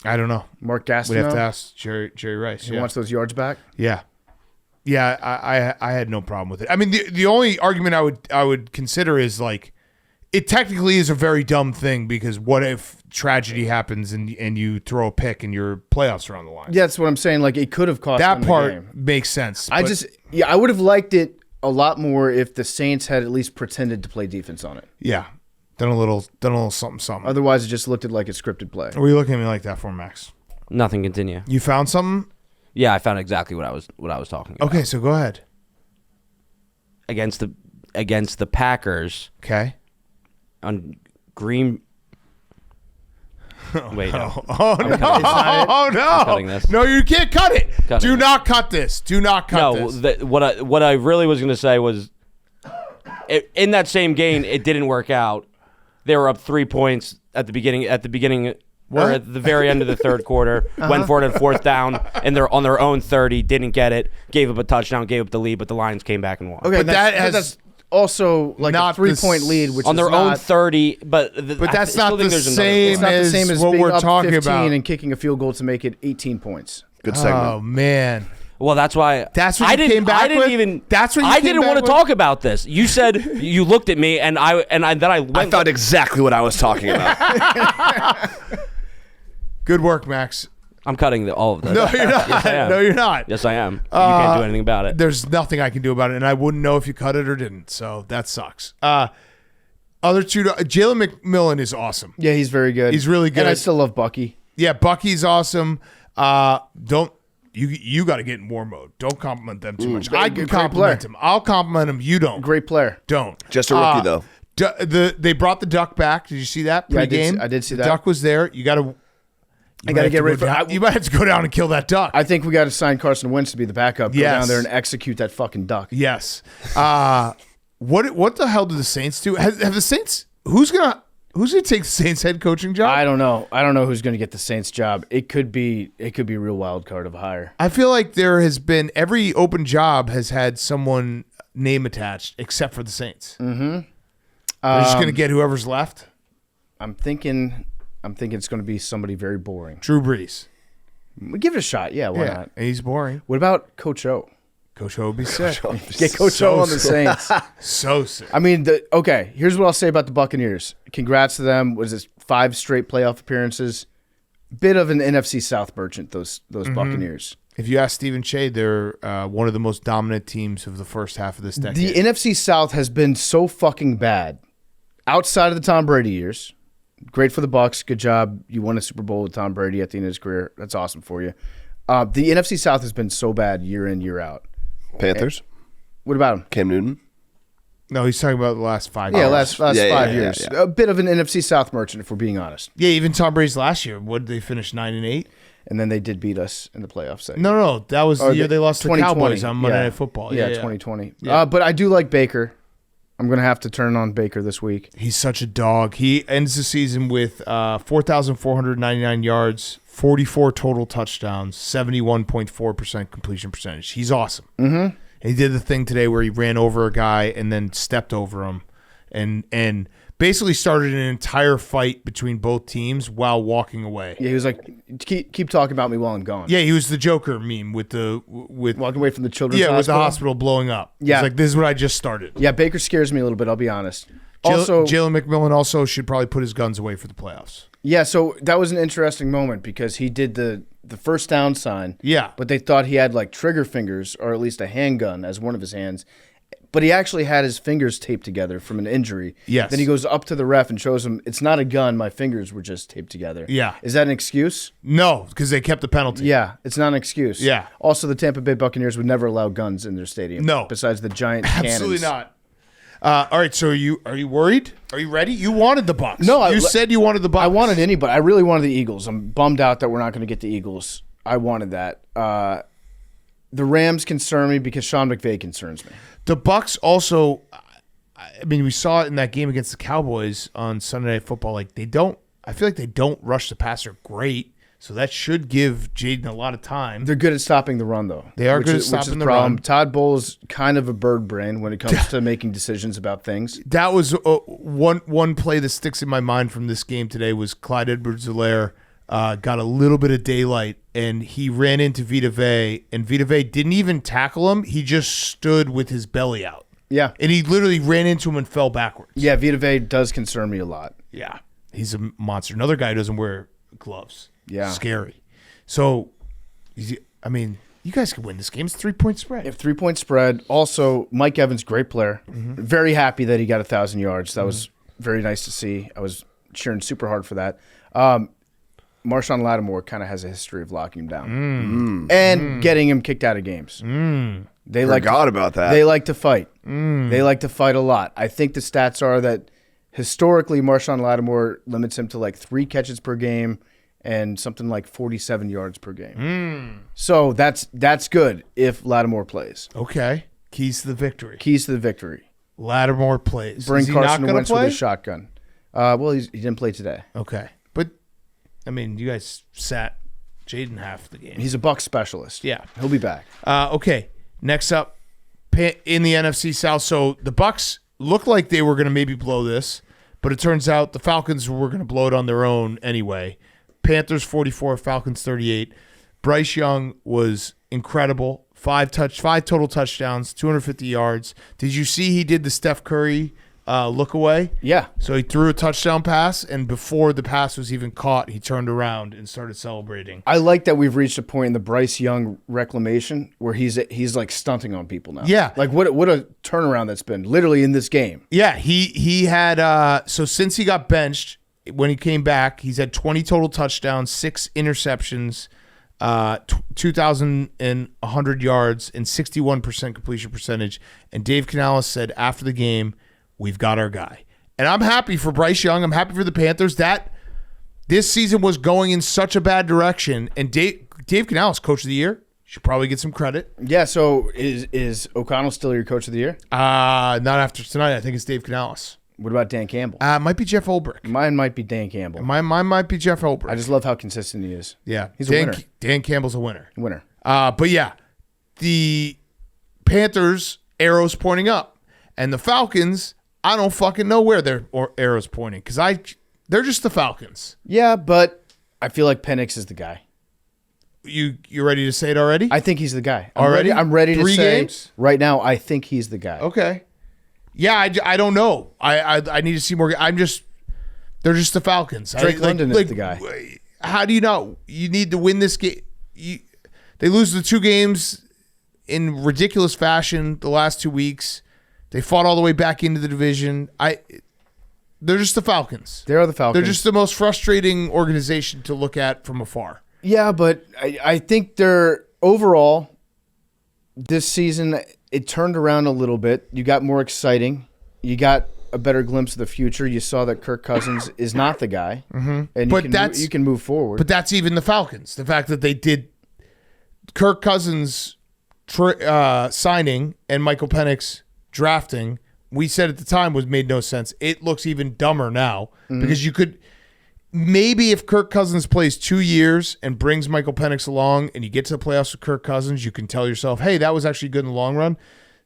I don't know. Mark Gastineau? We'd have to ask Jerry Rice. He wants those yards back? Yeah. Yeah, I had no problem with it. I mean, the only argument I would consider is like, it technically is a very dumb thing because what if tragedy happens and you throw a pick and your playoffs are on the line? Yeah, that's what I'm saying. Like, it could have cost them that part the game. Makes sense. I would have liked it a lot more if the Saints had at least pretended to play defense on it. Yeah, done a little something. Otherwise, it just looked like a scripted play. Are you looking at me like that for, Max? Nothing. Continue. You found something? Yeah, I found exactly what I was talking about. Okay, so go ahead. Against the Packers. Okay. On Green. Wait, no. Oh no! Cutting this. No, you can't cut it. Do not cut this. Do not cut this. No, what I really was going to say was, in that same game, it didn't work out. They were up 3 points at the beginning, or at the very end of the third quarter. Went for it on 4th down, and they're on their own 30. Didn't get it. Gave up a touchdown. Gave up the lead, but the Lions came back and won. Okay, but that's also like a 3-point lead, which on their own 30, but that's not the same as what we're talking about. And kicking a field goal to make it 18 points. Good segment. Oh man. Well, that's why. That's what you came back with? That's what you I came didn't back want to with? talk about this. You said you looked at me, and then I went. I found exactly what I was talking about. Good work, Max. I'm cutting all of this. No, you're not. Yes, I am. No, you're not. Yes, I am. You can't do anything about it. There's nothing I can do about it, and I wouldn't know if you cut it or didn't. So that sucks. Other two, Jalen McMillan is awesome. Yeah, he's very good. He's really good. And I still love Bucky. Yeah, Bucky's awesome. You You got to get in war mode. Don't compliment them too much. Great- I can great compliment player. him. I'll compliment him. You don't. Great player. Don't. Just a rookie, though. They brought the duck back. Did you see that Yeah, pregame? I did see the that. duck was there. You got to. I got to get ready for it. You might have to go down and kill that duck. I think we got to sign Carson Wentz to be the backup. Go Yes. down there and execute that fucking duck. Yes. What the hell do the Saints do? Have the Saints? Who's gonna take the Saints head coaching job? I don't know. I don't know who's going to get the Saints job. It could be a real wild card of a hire. I feel like there has been every open job has had someone name attached except for the Saints. Mm-hmm. They're just gonna get whoever's left. I'm thinking it's going to be somebody very boring. Drew Brees. Give it a shot. Yeah, why not? And he's boring. What about Coach O? Coach O would be sick. Get Coach O on the Saints. So sick. I mean, okay, here's what I'll say about the Buccaneers. Congrats to them. Was this 5 straight playoff appearances? Bit of an NFC South merchant, those Buccaneers. If you ask Stephen Shea, they're one of the most dominant teams of the first half of this decade. The NFC South has been so fucking bad. Outside of the Tom Brady years, great for the Bucs. Good job. You won a Super Bowl with Tom Brady at the end of his career. That's awesome for you. The NFC South has been so bad year in, year out. Panthers. What about him? Cam Newton. No, he's talking about the last 5 Yeah, years. last Yeah, 5 yeah, years. yeah. A bit of an NFC South merchant, if we're being honest. Yeah, even Tom Brady's last year. What did they finish 9-8? And then they did beat us in the playoffs. No. That was the year they lost to the 2020. Cowboys on Monday Night Football. Yeah, 2020. Yeah. But I do like Baker. I'm going to have to turn on Baker this week. He's such a dog. He ends the season with 4,499 yards, 44 total touchdowns, 71.4% completion percentage. He's awesome. Mm-hmm. He did the thing today where he ran over a guy and then stepped over him and basically started an entire fight between both teams while walking away. Yeah, he was like, keep talking about me while I'm gone. Yeah, he was the Joker meme with Walking away from the children's with the hospital. hospital blowing up. Yeah. It's like, this is what I just started. Yeah, Baker scares me a little bit, I'll be honest. Also, Jalen McMillan also should probably put his guns away for the playoffs. yeah, so that was an interesting moment because he did the first down sign. Yeah. But they thought he had like trigger fingers or at least a handgun as one of his hands. But he actually had his fingers taped together from an injury. Yes. Then he goes up to the ref and shows him, it's not a gun, my fingers were just taped together. Yeah. Is that an excuse? No, because they kept the penalty. Yeah, it's not an excuse. Yeah. Also, the Tampa Bay Buccaneers would never allow guns in their stadium. No. Besides the giant Absolutely cannons. not. All right, so are you worried? Are you ready? You wanted the Bucs. No, you said you wanted the Bucs. I wanted anybody. I really wanted the Eagles. I'm bummed out that we're not going to get the Eagles. I wanted that. The Rams concern me because Sean McVay concerns me. The Bucs also. I mean, we saw it in that game against the Cowboys on Sunday Night Football. Like they don't. I feel like they don't rush the passer great, so that should give Jaden a lot of time. They're good at stopping the run, though. They are which good at is stopping the the problem. run. Todd Bowles kind of a bird brain when it comes to making decisions about things. That was one play that sticks in my mind from this game today was Clyde Edwards-Helaire got a little bit of daylight, and he ran into Vita Vea, and Vita Vea didn't even tackle him. He just stood with his belly out. Yeah. And he literally ran into him and fell backwards. Yeah, Vita Vea does concern me a lot. Yeah. He's a monster. Another guy who doesn't wear gloves. Yeah. Scary. So, I mean, you guys could win this game. It's a 3-point spread. If 3-point spread. Also, Mike Evans, great player. Mm-hmm. Very happy that he got 1,000 yards. That was very nice to see. I was cheering super hard for that. Marshawn Lattimore kind of has a history of locking him down and getting him kicked out of games. They Forgot about that. They like to fight. They like to fight a lot. I think the stats are that historically Marshawn Lattimore limits him to like 3 catches per game and something like 47 yards per game. So that's good if Lattimore plays. Okay. Keys to the victory. Keys to the victory. Lattimore plays. Bring Is he Carson not gonna Wentz with play? a shotgun. Well, he didn't play today. Okay. But, I mean, you guys sat Jaden half the game. He's a Bucs specialist. Yeah. He'll be back. Okay. Next up, in the NFC South. So the Bucs looked like they were going to maybe blow this, but it turns out the Falcons were going to blow it on their own anyway. Panthers 44, Falcons 38. Bryce Young was incredible. 5 total touchdowns, 250 yards. Did you see he did the Steph Curry look away? Yeah. So he threw a touchdown pass, and before the pass was even caught, he turned around and started celebrating. I like that we've reached a point in the Bryce Young reclamation where he's like stunting on people now. Yeah. Like what a turnaround that's been literally in this game. Yeah, he had so since he got benched, when he came back, he's had 20 total touchdowns, 6 interceptions, 2,100 yards and 61% completion percentage. And Dave Canales said after the game, we've got our guy. And I'm happy for Bryce Young. I'm happy for the Panthers. This season was going in such a bad direction. And Dave Canales, Coach of the Year, should probably get some credit. Yeah, so is O'Connell still your Coach of the Year? Not after tonight. I think it's Dave Canales. What about Dan Campbell? Might be Jeff Ulbrich. Mine might be Dan Campbell. Mine might be Jeff Ulbrich. I just love how consistent he is. Yeah. He's a winner. Dan Campbell's a winner. Winner. But yeah, the Panthers, arrows pointing up. And the Falcons, I don't fucking know where their arrows pointing because they're just the Falcons. Yeah, but I feel like Penix is the guy. You ready to say it already? I think he's the guy. Already? I'm ready to 3 say games? right now I think he's the guy. Okay. Yeah, I don't know. I need to see more. They're just the Falcons. Drake London is the guy. How do you know? You need to win this game. They lose the 2 games in ridiculous fashion the last 2 weeks. They fought all the way back into the division. They're just the Falcons. They are the Falcons. They're just the most frustrating organization to look at from afar. Yeah, but I think they're overall this season it turned around a little bit. You got more exciting. You got a better glimpse of the future. You saw that Kirk Cousins is not the guy, and you can move forward. But that's even the Falcons. The fact that they did Kirk Cousins signing and Michael Penix drafting, we said at the time made no sense. It looks even dumber now because you could maybe if Kirk Cousins plays 2 years and brings Michael Penix along and you get to the playoffs with Kirk Cousins, you can tell yourself, hey, that was actually good in the long run.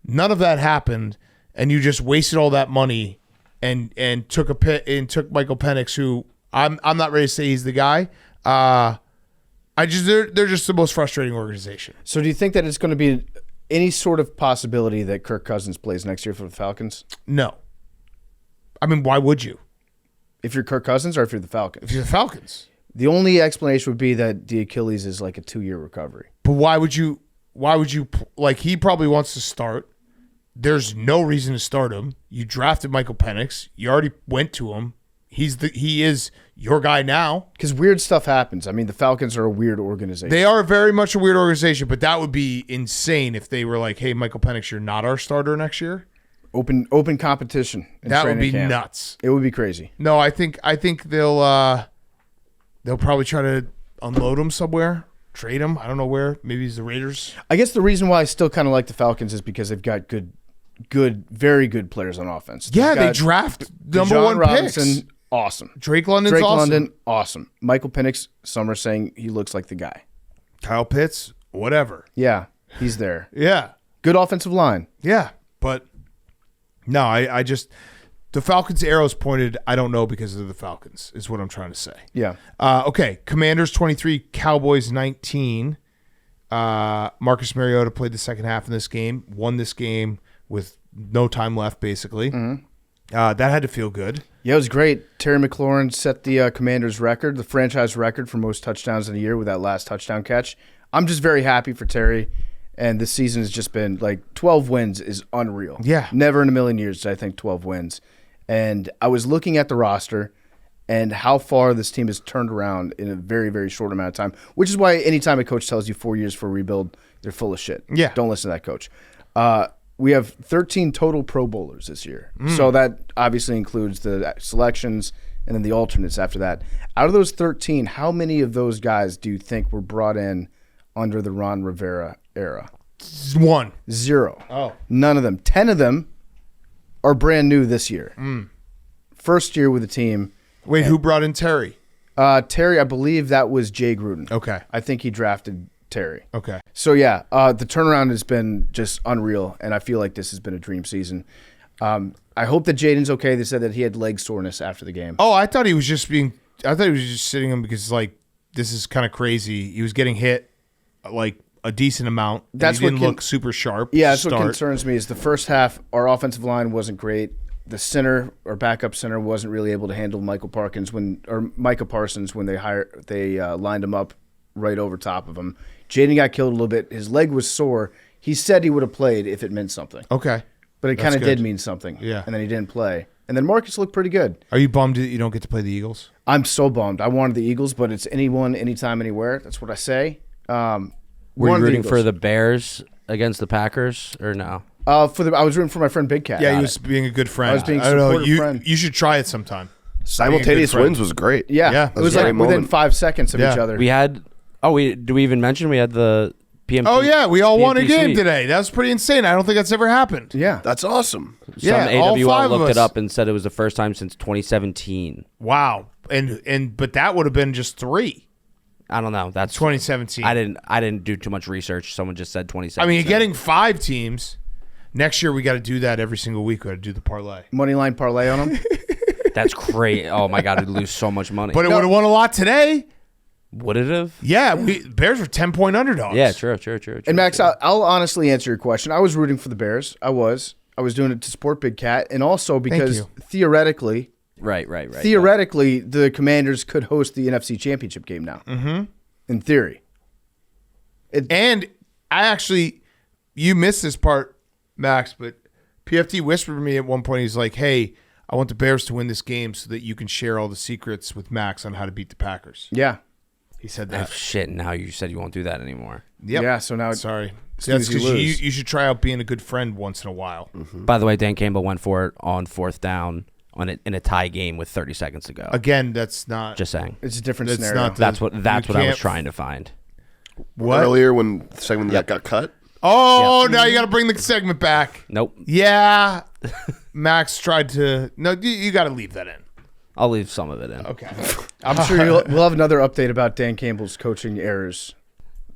None of that happened, and you just wasted all that money and took Michael Penix, who I'm not ready to say he's the guy. They're just the most frustrating organization. So do you think that it's going to be any sort of possibility that Kirk Cousins plays next year for the Falcons? No. I mean, why would you? If you're Kirk Cousins or if you're the Falcons? If you're the Falcons. The only explanation would be that the Achilles is like a 2-year recovery. But why would you like he probably wants to start. There's no reason to start him. You drafted Michael Penix. You already went to him. He is your guy now. Because weird stuff happens. I mean, the Falcons are a weird organization. They are very much a weird organization, but that would be insane if they were like, hey, Michael Penix, you're not our starter next year. Open competition. That would be camp. nuts. It would be crazy. No, I think they'll probably try to unload him somewhere, trade him. I don't know where. Maybe it's the Raiders. I guess the reason why I still kind of like the Falcons is because they've got good, very good players on offense. Yeah, they draft number John 1 Robinson, picks. Awesome. Drake London, awesome. Michael Penix, some are saying he looks like the guy. Kyle Pitts, whatever. Yeah, he's there. Yeah. Good offensive line. Yeah, but no, I just the Falcons' arrows pointed. I don't know because of the Falcons is what I'm trying to say. Yeah. Okay. Commanders 23, Cowboys 19. Marcus Mariota played the second half in this game. Won this game with no time left, basically. Mm-hmm. That had to feel good. Yeah, it was great. Terry McLaurin set the Commanders record, the franchise record for most touchdowns in a year with that last touchdown catch. I'm just very happy for Terry. And this season has just been like 12 wins is unreal. Yeah. Never in a million years did I think 12 wins. And I was looking at the roster and how far this team has turned around in a very, very short amount of time, which is why anytime a coach tells you 4 years for a rebuild, they're full of shit. Yeah. Don't listen to that coach. We have 13 total Pro Bowlers this year. So that obviously includes the selections and then the alternates after that. Out of those 13, how many of those guys do you think were brought in under the Ron Rivera era? 1. 0. Oh. None of them. 10 of them are brand new this year. First year with the team. Wait, who brought in Terry? Terry, I believe that was Jay Gruden. Okay. I think he drafted Terry. Okay. So, yeah, the turnaround has been just unreal, and I feel like this has been a dream season. I hope that Jaden's okay. They said that he had leg soreness after the game. Oh, I thought he was just sitting him because, like, this is kind of crazy. He was getting hit, like, a decent amount. That's he what didn't look super sharp. Yeah, that's what concerns me is the first half, our offensive line wasn't great. The center or backup center wasn't really able to handle Micah Parsons when they lined him up right over top of him. Jaden got killed a little bit. His leg was sore. He said he would have played if it meant something. Okay. But it kind of did mean something. Yeah. And then he didn't play. And then Marcus looked pretty good. Are you bummed that you don't get to play the Eagles? I'm so bummed. I wanted the Eagles, but it's anyone, anytime, anywhere. That's what I say. Were you one of the rooting for Eagles. the Bears against the Packers or no? I was rooting for my friend Big Cat. Yeah, he was being a good friend. I was being a don't know. supportive friend. You should try it sometime. Simultaneous friend. wins was great. Yeah, Yeah. it was That was a like great within moment. 5 seconds of Yeah. each other. We had. Do we even mention we had the PMT? Oh yeah, we all won a PMT game sweep. today. That was pretty insane. I don't think that's ever happened. yeah. That's awesome. Yeah, Some all AWL 5 of looked it us. up and said it was the first time since 2017. Wow. But that would have been just 3. I don't know. That's 2017. I didn't do too much research. Someone just said 2017. I mean, you're getting 5 teams. Next year we got to do that every single week. We got to do the parlay. Money line parlay on them. That's great. Oh my god, we'd lose so much money. But it would have won a lot today. would it have? Yeah, Bears were 10-point underdogs. Yeah, true. And Max, I'll honestly answer your question. I was rooting for the Bears. I was doing it to support Big Cat, and also because you. theoretically, Right. the Commanders could host the NFC Championship game now. Mm-hmm. In theory. And you missed this part, Max, but PFT whispered to me at one point. He's like, "Hey, I want the Bears to win this game so that you can share all the secrets with Max on how to beat the Packers." Yeah. He said Oh, that. shit, now you said you won't do that anymore. Yep. Yeah, so now Sorry. soon That's as you because lose. you should try out being a good friend once in a while. By the way, Dan Campbell went for it on 4th down in a tie game with 30 seconds to go. Again, that's not Just saying. it's a different That's scenario. not That's what I was can't- trying to find. what. Earlier when the segment that got cut. Oh, now you got to bring the segment back. Nope. Yeah, Max tried to. No, you got to leave that in. I'll leave some of it in. Okay. I'm sure we'll have another update about Dan Campbell's coaching errors.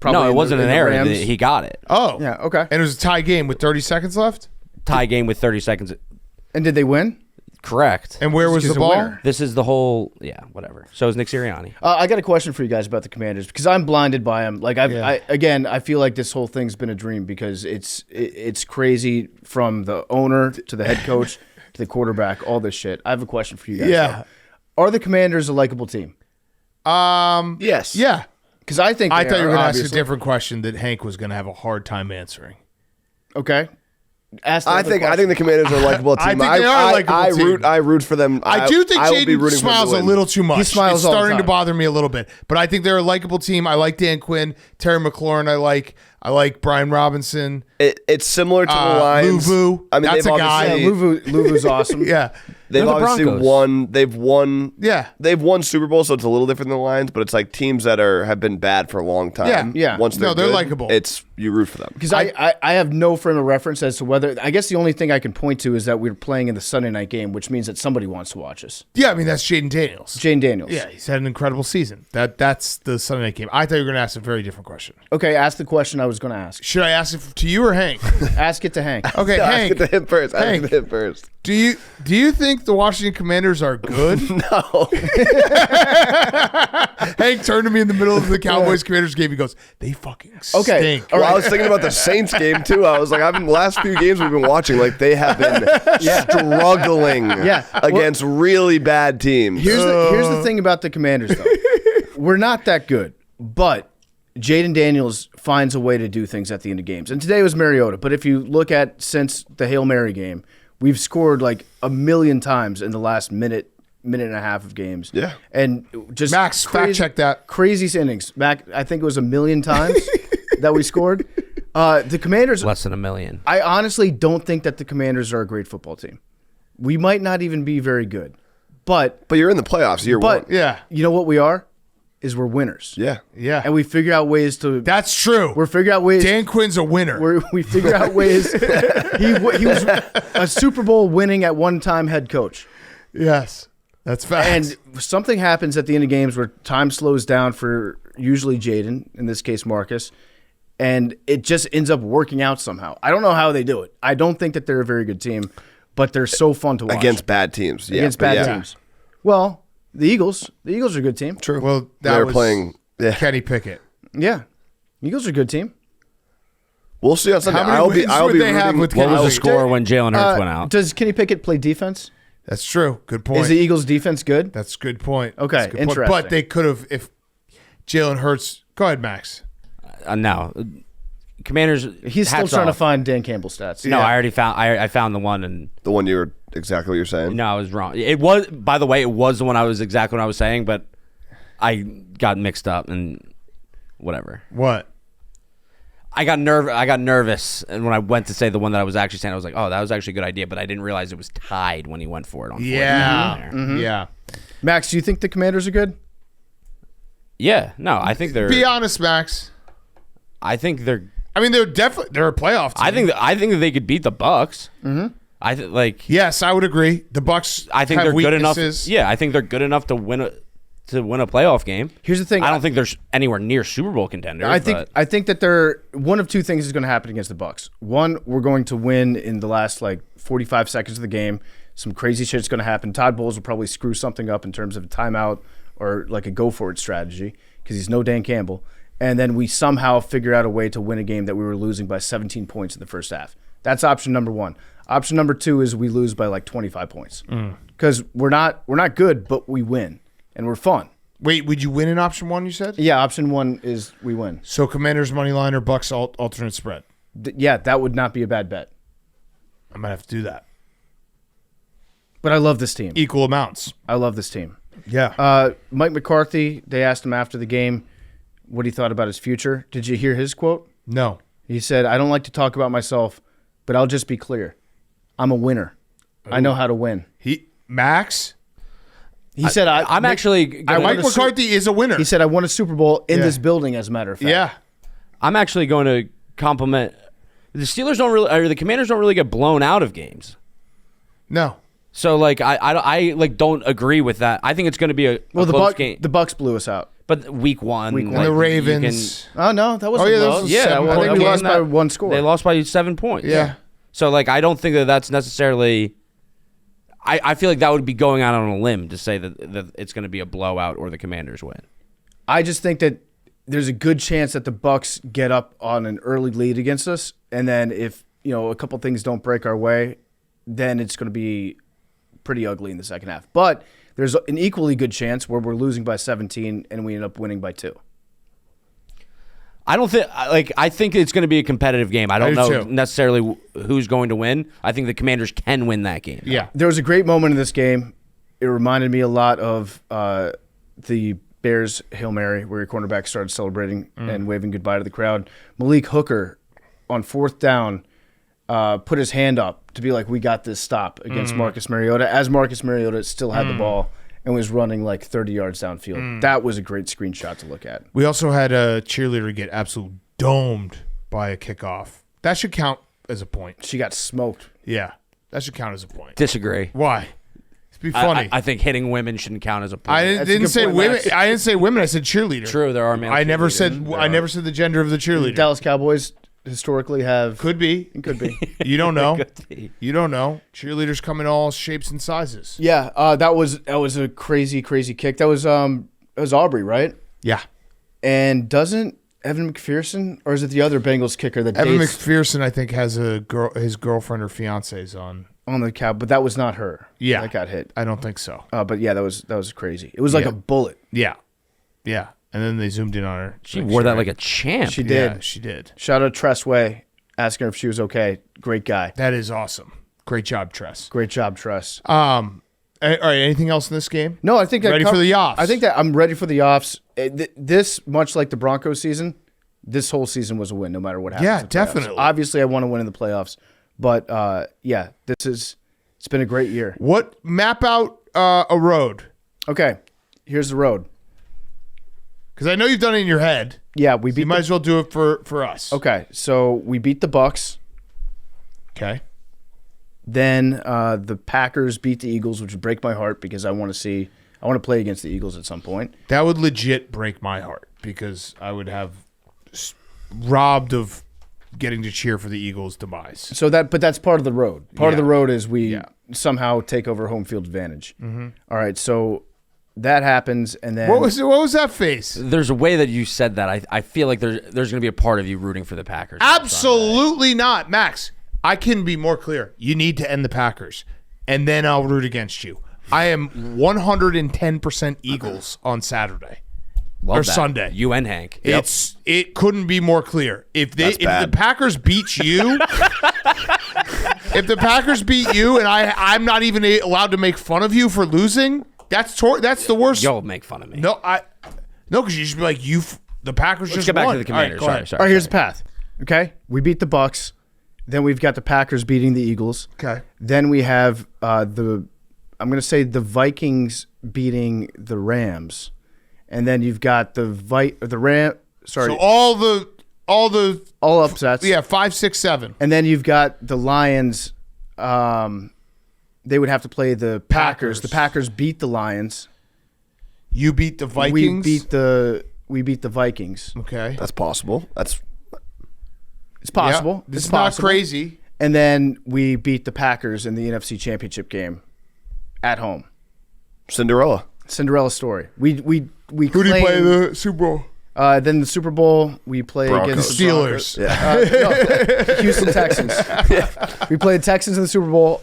No, in it the- wasn't in an the error. Rams. He got it. Oh. Yeah, okay. And it was a tie game with 30 seconds left. Tie game with 30 seconds. And did they win? Correct. And where was He's the a ball? winner. This is the whole, whatever. So is Nick Sirianni. I got a question for you guys about the Commanders because I'm blinded by them. Like I feel like this whole thing's been a dream because it's crazy from the owner to the head coach to the quarterback, all this shit. I have a question for you guys. Yeah. though. Are the Commanders a likable team? Yes. Yeah. Because I think I they thought you were are, going to ask a obviously. different question that Hank was going to have a hard time answering. Okay. Ask the I other think question. the Commanders are a likable team. I think they are a likable team. I root for them. I do think I will be Jaden rooting for them to smiles a win. little too much. He smiles it's all the starting to time. bother me a little bit. But I think they're a likable team. I like Dan Quinn, Terry McLaurin. I like Brian Robinson. It's similar to the Lions. Luvu. I mean, That's they've a guy. Yeah, obviously- Luvu's awesome. Yeah. They've They're the obviously Broncos. won. They've won. Yeah. They've won Super Bowl, so it's a little different than the Lions. But it's like teams that have been bad for a long time. Yeah. Yeah. Once No, they're good, likable. It's you root for them. Because I have no frame of reference as to whether. I guess the only thing I can point to is that we're playing in the Sunday night game, which means that somebody wants to watch us. Yeah, I mean, that's Jaden Daniels. Jane Daniels. Yeah, he's had an incredible season. That's the Sunday night game. I thought you were going to ask a very different question. Okay, ask the question I was going to ask. Should I ask it to you or Hank? Ask it to Hank. Okay, Ask Hank. it to him first. Ask Hank. it to him first. Do you think the Washington Commanders are good? No. Hank turned to me in the middle of the Cowboys Commanders game. He goes, "They fucking Okay. stink." Well, I was thinking about the Saints game too. I was like, the last few games we've been watching, like they have been struggling against really bad teams. Here's the thing about the Commanders, though. We're not that good, but Jaden Daniels finds a way to do things at the end of games. And today was Mariota, but if you look at since the Hail Mary game, we've scored like a million times in the last minute and a half of games. Yeah. And just Max, fact check that. Crazy innings. Back, I think it was 1 million times that we scored. The Commanders, Less than 1 million. I honestly don't think that the Commanders are a great football team. We might not even be very good. But you're in the playoffs year one. Yeah, you know what we are? Is we're winners. Yeah. yeah. And we figure out ways to. That's true. We're figuring out ways. Dan Quinn's a winner. We figure out ways. He was a Super Bowl winning at one time head coach. Yes, that's facts. And something happens at the end of games where time slows down for usually Jaden, in this case Marcus, and it just ends up working out somehow. I don't know how they do it. I don't think that they're a very good team, but they're so fun to watch. Against bad teams. Yeah, Against but bad yeah. teams. Well, the Eagles are a good team. True. Well, that they're was playing. Yeah. Kenny Pickett. Yeah. Eagles are a good team. We'll see on Sunday. How many I'll be. wins I'll would be they have rooting- with What was the Kenny score when Jalen Hurts went out? Does Kenny Pickett play defense? That's true. Good point. Is the Eagles' defense good? That's a good point. Okay, That's a good point. interesting. But they could have if Jalen Hurts. Go ahead, Max. No. Commanders. He's still hats trying to off. find Dan Campbell stats. No, I already found. I found the one, and The one you were exactly what you're saying. no, I was wrong. It was. By the way, it was the one I was exactly what I was saying, but I got mixed up, and whatever. What? I got nervous, and when I went to say the one that I was actually saying, I was like, "Oh, that was actually a good idea," but I didn't realize it was tied when he went for it on. Yeah, fourth. yeah. Max, do you think the Commanders are good? Yeah, no, I think they're. Be honest, Max. I think they're. I mean, they're a playoff team. I think that they could beat the Bucs. Mm-hmm. Yes, I would agree. The Bucs. I think have they're weaknesses. good enough. Yeah, I think they're good enough to win a playoff game. Here's the thing. I don't think there's anywhere near Super Bowl contenders. I think that they're one of two things is going to happen against the Bucs. One, we're going to win in the last 45 seconds of the game. Some crazy shit's going to happen. Todd Bowles will probably screw something up in terms of a timeout or a go for it strategy because he's no Dan Campbell. And then we somehow figure out a way to win a game that we were losing by 17 points in the first half. That's option number one. Option number two is we lose by 25 points because we're not good, but we win and we're fun. Wait, would you win in option one? You said. Yeah, option one is we win. So Commanders money line or Bucs alternate spread. Yeah, that would not be a bad bet. I might have to do that. But I love this team. Equal amounts. I love this team. Yeah. Mike McCarthy, they asked him after the game what he thought about his future. Did you hear his quote? No. He said, "I don't like to talk about myself, but I'll just be clear. I'm a winner. I know how to win." Max. He said, Mike McCarthy is a winner. He said, "I won a Super Bowl in this building, as a matter of fact." Yeah. I'm actually going to compliment the Steelers. The Commanders don't really get blown out of games. No. So I don't agree with that. I think it's going to be a close game. The Bucs blew us out. But week one, and the Ravens. Oh no, that wasn't that was I think we lost by one score. They lost by 7 points. Yeah. So I don't think that's necessarily. I feel like that would be going out on a limb to say that it's going to be a blowout or the Commanders win. I just think that there's a good chance that the Bucs get up on an early lead against us, and then if a couple things don't break our way, then it's going to be pretty ugly in the second half. But there's an equally good chance where we're losing by 17 and we end up winning by 2. I don't think I think it's going to be a competitive game. I don't know necessarily who's going to win. I think the Commanders can win that game. Yeah. There was a great moment in this game. It reminded me a lot of the Bears Hail Mary where your cornerback started celebrating and waving goodbye to the crowd. Malik Hooker on fourth down put his hand up to be like, "We got this stop" against Marcus Mariota, as Marcus Mariota still had the ball and was running 30 yards downfield. That was a great screenshot to look at. We also had a cheerleader get absolutely domed by a kickoff. That should count as a point. She got smoked. Yeah, that should count as a point. Disagree. Why? It'd be funny. I think hitting women shouldn't count as a point. I didn't say women. Max. I didn't say women. I said cheerleader. True, there are male I never cheerleaders. said the gender of the cheerleader. Dallas Cowboys historically have Could be. Could be. You don't know. Could be. You don't know. Cheerleaders come in all shapes and sizes. Yeah, that was a crazy kick. That was Aubrey, right? Yeah. And doesn't Evan McPherson, or is it the other Bengals kicker that Evan dates McPherson, I think, has his girlfriend or fiance's on the cow? But that was not her. Yeah. that got hit. I don't think so. But yeah, that was crazy. It was like a bullet. Yeah. Yeah. And then they zoomed in on her. She wore that like a champ. She did. Yeah, she did. Shout out Tress Way, asking her if she was okay. Great guy. That is awesome. Great job, Tress. Great job, Tress. All right, anything else in this game? No, I think that Ready for the offs? I think that I'm ready for the offs. This, much like the Broncos season, this whole season was a win, no matter what happens. Yeah, in the playoffs. definitely. Obviously, I want to win in the playoffs, but it's been a great year. What map out a road? Okay, here's the road. Because I know you've done it in your head. Yeah, we So beat. you might as well do it for us. Okay, so we beat the Bucs. Okay. Then the Packers beat the Eagles, which would break my heart because I want to play against the Eagles at some point. That would legit break my heart because I would have robbed of getting to cheer for the Eagles' demise. But that's part of the road. Part of Yeah. the road is we Yeah. somehow take over home field advantage. Mm-hmm. All right, so that happens, and then What was that face? There's a way that you said that. I feel like there's going to be a part of you rooting for the Packers. Absolutely not, Max. I can be more clear. You need to end the Packers, and then I'll root against you. I am 110% Eagles on Saturday. Love or that. Sunday. You and Hank. It couldn't be more clear. If the Packers beat you, if the Packers beat you, and I'm not even allowed to make fun of you for losing, that's the worst. You'll make fun of me. No, because you should be like the Packers Let's just get back won. to the Commanders. All right, go ahead. Sorry. All right, here's the path. Okay, we beat the Bucs. Then we've got the Packers beating the Eagles. Okay. Then we have I'm going to say the Vikings beating the Rams, and then you've got the Ram. Sorry, So all the all upsets. 5, 6, 7. And then you've got the Lions. They would have to play the Packers. The Packers beat the Lions. You beat the Vikings. We beat the Vikings. Okay. That's possible. It's possible. Yeah, this It's is not possible. crazy. And then we beat the Packers in the NFC Championship game at home. Cinderella. Cinderella story. We Who do you play the Super Bowl? Then the Super Bowl we play Broncos. against the Steelers. Yeah. no, Houston Texans. We played Texans in the Super Bowl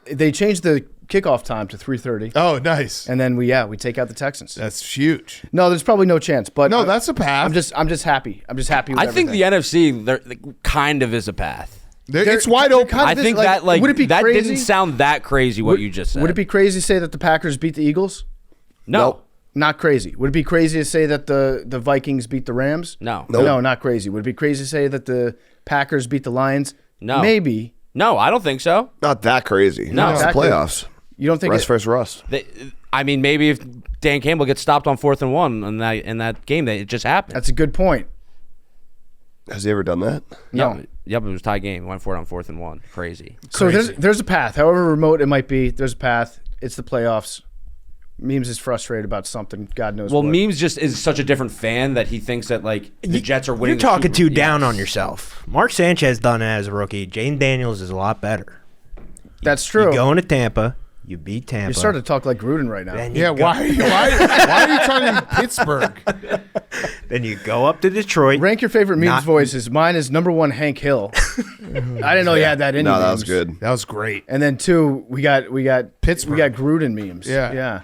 they changed the kickoff time to 3:30. Oh, nice. And then we take out the Texans. That's huge. No, there's probably no chance, but No, that's a path. I'm just happy. I'm just happy with I think the everything. NFC kind of is a path. It's wide open. I think that would it be that crazy? didn't sound that crazy what you just said. Would it be crazy to say that the Packers beat the Eagles? No. Nope. Not crazy. Would it be crazy to say that the Vikings beat the Rams? No. Nope. No, not crazy. Would it be crazy to say that the Packers beat the Lions? No. Maybe. No, I don't think so. Not that crazy. No. It's the Exactly. playoffs. You don't think Rust versus rust. I mean, maybe if Dan Campbell gets stopped on 4th and 1 in that game, it just happened. that's a good point? Has he ever done that? No. Yep, it was a tie game. Went for it on 4th and 1. Crazy. So there's a path. However remote it might be, there's a path. It's the playoffs. Memes is frustrated about something. God knows Well, what. Memes just is such a different fan that he thinks that like the Jets are winning. You're talking the Super- too down Yes. on yourself. Mark Sanchez done it as a rookie. Jane Daniels is a lot better. That's true. You go into Tampa, you beat Tampa. You're starting to talk like Gruden right now. Then you Yeah, go- why are you talking Pittsburgh? Then you go up to Detroit. Rank your favorite Memes Not- voices. Mine is number 1, Hank Hill. I didn't know you had that in you. No, that was Memes. good. That was great. And then 2, we got Pittsburgh. We got Gruden memes. Yeah. Yeah.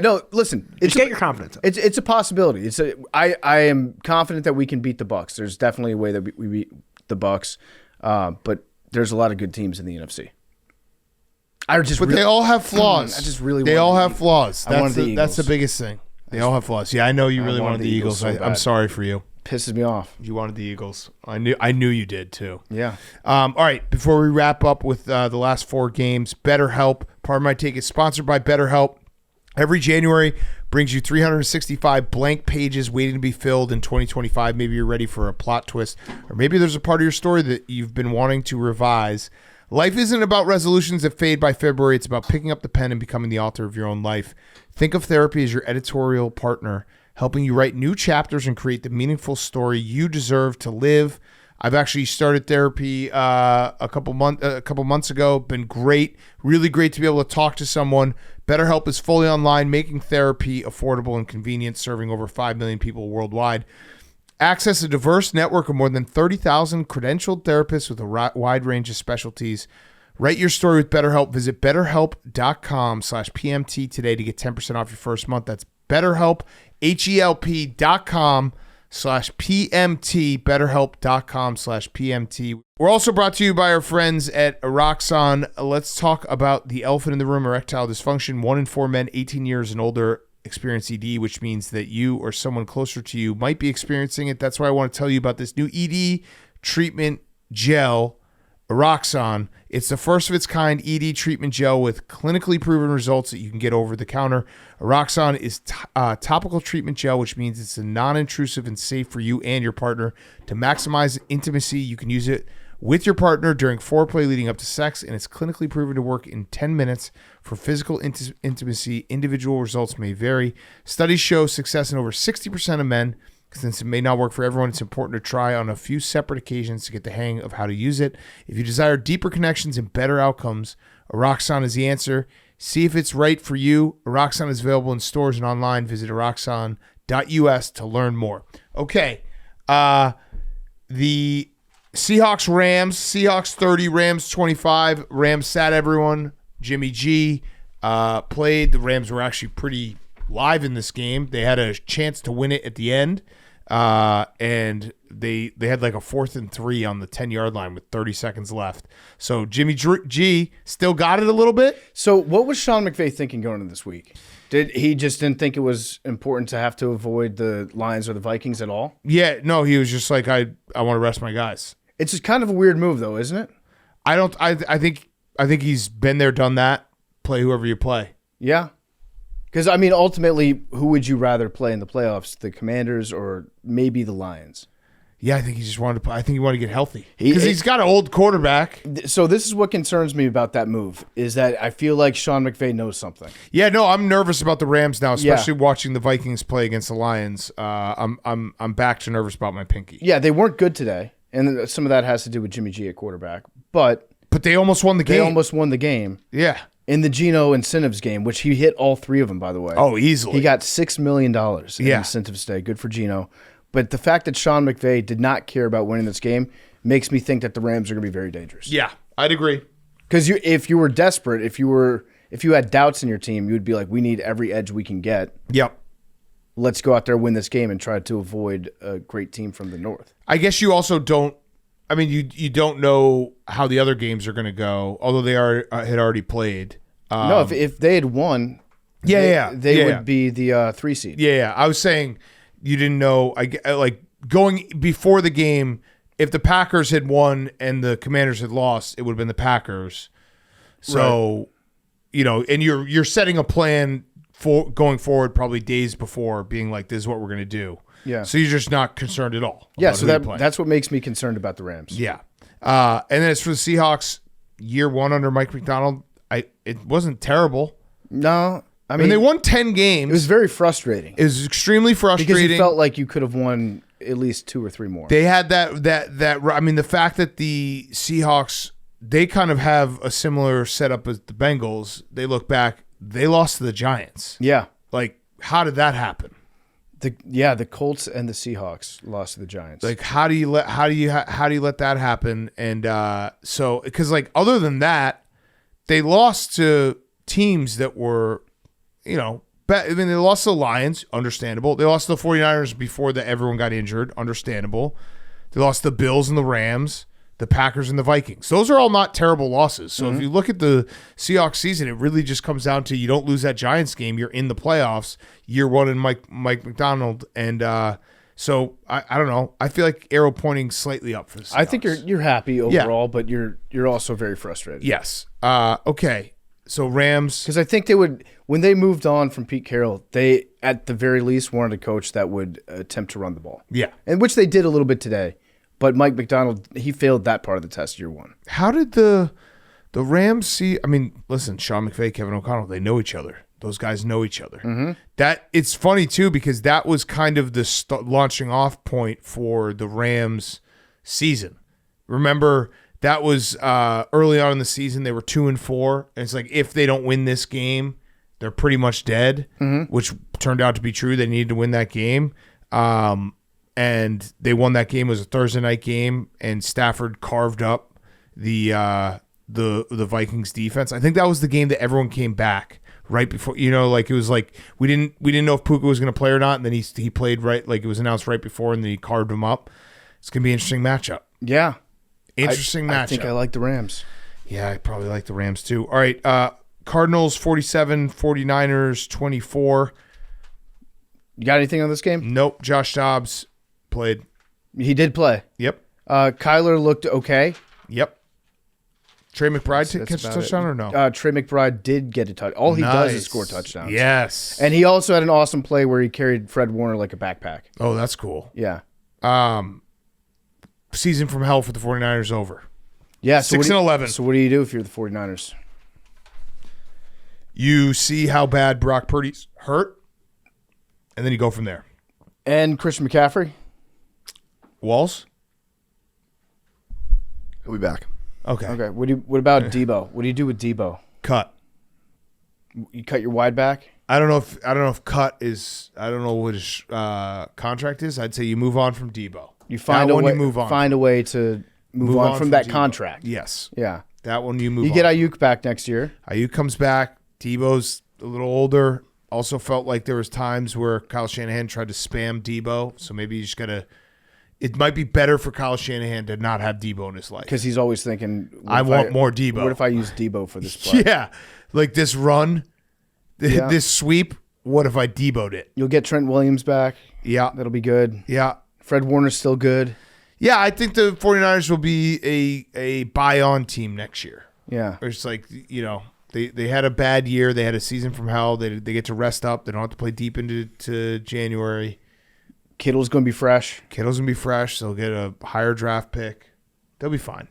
No, listen. Just get your confidence up. It's a possibility. I am confident that we can beat the Bucs. There's definitely a way that we beat the Bucs, but there's a lot of good teams in the NFC. But they all have flaws. I just really They wanted all the have Eagles. flaws. I wanted That's the Eagles. biggest thing. They all have flaws. Yeah, I know you really wanted the Eagles. so I'm bad. sorry for you. Pisses me off. You wanted the Eagles. I knew you did too. Yeah. All right. Before we wrap up with the last 4 games, BetterHelp. Part of my take is sponsored by BetterHelp. Every January brings you 365 blank pages waiting to be filled in 2025. Maybe you're ready for a plot twist, or maybe there's a part of your story that you've been wanting to revise. Life isn't about resolutions that fade by February. It's about picking up the pen and becoming the author of your own life. Think of therapy as your editorial partner, helping you write new chapters and create the meaningful story you deserve to live. I've actually started therapy a couple months ago. Been great, really great to be able to talk to someone. BetterHelp is fully online, making therapy affordable and convenient, serving over 5 million people worldwide. Access a diverse network of more than 30,000 credentialed therapists with a wide range of specialties. Write your story with BetterHelp. Visit BetterHelp.com/PMT today to get 10% off your first month. That's BetterHelp, HELP.com/PMT, BetterHelp.com/PMT. We're also brought to you by our friends at Eroxon. Let's talk about the elephant in the room, erectile dysfunction. 1 in 4 men 18 years and older experience ED, which means that you or someone closer to you might be experiencing it. That's why I want to tell you about this new ED treatment gel, Eroxon. It's the first of its kind ED treatment gel with clinically proven results that you can get over the counter. Eroxon is topical treatment gel, which means it's a non-intrusive and safe for you and your partner. To maximize intimacy, you can use it with your partner during foreplay leading up to sex, and it's clinically proven to work in 10 minutes. For physical intimacy, individual results may vary. Studies show success in over 60% of men. Since it may not work for everyone, it's important to try on a few separate occasions to get the hang of how to use it. If you desire deeper connections and better outcomes, Eroxon is the answer. See if it's right for you. Eroxon is available in stores and online. Visit eroxon.us to learn more. Okay. The Seahawks, Rams, Seahawks 30, Rams 25. Rams sat everyone. Jimmy G played. The Rams were actually pretty live in this game. They had a chance to win it at the end. and they had like a 4th and 3 on the 10-yard line with 30 seconds left. So Jimmy G still got it a little bit. So what was Sean McVay thinking going into this week? Did he just didn't think it was important to have to avoid the Lions or the Vikings at all? Yeah, no, he was just like, I want to rest my guys. It's just kind of a weird move, though, isn't it? I think he's been there, done that. Play whoever you play. Yeah. Because, I mean, ultimately, who would you rather play in the playoffs, the Commanders or maybe the Lions? Yeah, I think he just wanted to play. I think he wanted to get healthy. Because he's got an old quarterback. So this is what concerns me about that move, is that I feel like Sean McVay knows something. Yeah, no, I'm nervous about the Rams now, especially watching the Vikings play against the Lions. I'm back to nervous about my pinky. Yeah, they weren't good today, and some of that has to do with Jimmy G at quarterback. But they almost won the game. They almost won the game. Yeah. In the Geno incentives game, which he hit all 3 of them, by the way. Oh, easily. He got $6 million in incentives today. Good for Geno. But the fact that Sean McVay did not care about winning this game makes me think that the Rams are going to be very dangerous. Yeah, I'd agree. Because if you were desperate, if you had doubts in your team, you would be like, we need every edge we can get. Yep. Let's go out there, win this game, and try to avoid a great team from the north. I guess you also don't. I mean, you don't know how the other games are going to go, although they had already played. No, if they had won, they would be the 3 seed. Yeah. I was saying you didn't know. Like going before the game, if the Packers had won and the Commanders had lost, it would have been the Packers. So, and you're setting a plan for going forward probably days before, being like, this is what we're going to do. Yeah. So you're just not concerned at all. Yeah, so that's what makes me concerned about the Rams. Yeah. And then as for the Seahawks, year 1 under Mike McDonald, it wasn't terrible. No. I mean, they won 10 games. It was very frustrating. It was extremely frustrating. Because you felt like you could have won at least 2 or 3 more. They had that. I mean, the fact that the Seahawks, they kind of have a similar setup as the Bengals. They look back, they lost to the Giants. Yeah. Like, how did that happen? The Colts and the Seahawks lost to the Giants. Like, how do you let that happen? And so, because like other than that, they lost to teams that were, I mean, they lost to the Lions, understandable. They lost to the 49ers before everyone got injured, understandable. They lost to the Bills and the Rams, the Packers and the Vikings. Those are all not terrible losses. So if you look at the Seahawks season, it really just comes down to you don't lose that Giants game, you're in the playoffs, year 1 in Mike McDonald. And so I don't know. I feel like arrow pointing slightly up for the Seahawks. I think you're happy overall, but you're also very frustrated. Yes. Okay. So Rams, because I think they would, when they moved on from Pete Carroll, they at the very least wanted a coach that would attempt to run the ball. Yeah, and which they did a little bit today. But Mike McDonald, he failed that part of the test year 1. How did the Rams see? I mean, listen, Sean McVay, Kevin O'Connell, they know each other. Those guys know each other. Mm-hmm. That it's funny too because that was kind of the launching off point for the Rams season. Remember, that was early on in the season. They were 2-4, and it's like if they don't win this game, they're pretty much dead. Which turned out to be true. They needed to win that game, and they won that game. It was a Thursday night game, and Stafford carved up the Vikings defense. I think that was the game that everyone came back right before. Like it was like we didn't know if Puka was going to play or not, and then he played right. Like it was announced right before, and then he carved him up. It's gonna be an interesting matchup. Yeah. Interesting matchup. I think I like the Rams. Yeah, I probably like the Rams too. All right, Cardinals 47, 49ers 24. You got anything on this game? Nope. Josh Dobbs played. He did play. Yep. Kyler looked okay. Yep. Trey McBride catch a touchdown or no? Trey McBride did get a touch. All he does is score touchdowns. Yes. And he also had an awesome play where he carried Fred Warner like a backpack. Oh, that's cool. Yeah. Season from hell for the 49ers over. Yeah. 6-11. So what do you do if you're the 49ers? You see how bad Brock Purdy's hurt, and then you go from there. And Christian McCaffrey? Walls? He'll be back. Okay. What about Debo? What do you do with Debo? Cut. You cut your wide back? I don't know if cut is. I don't know what his contract is. I'd say you move on from Debo. You find a way. You move on. Find a way to move on from that Debo. contract. Yes. Yeah. That one you move. You get Ayuk back next year. Ayuk comes back. Debo's a little older. Also felt like there was times where Kyle Shanahan tried to spam Debo, so maybe you just got to – it might be better for Kyle Shanahan to not have Debo in his life. Because he's always thinking, I want more Debo. What if I use Debo for this play? Yeah. Like this run, this sweep, what if I Debo'd it? You'll get Trent Williams back. Yeah. That'll be good. Yeah. Fred Warner's still good. Yeah, I think the 49ers will be a buy-on team next year. Yeah. It's like, you know, they had a bad year. They had a season from hell. They get to rest up. They don't have to play deep into January. Kittle's going to be fresh. Kittle's going to be fresh. They'll get a higher draft pick. They'll be fine.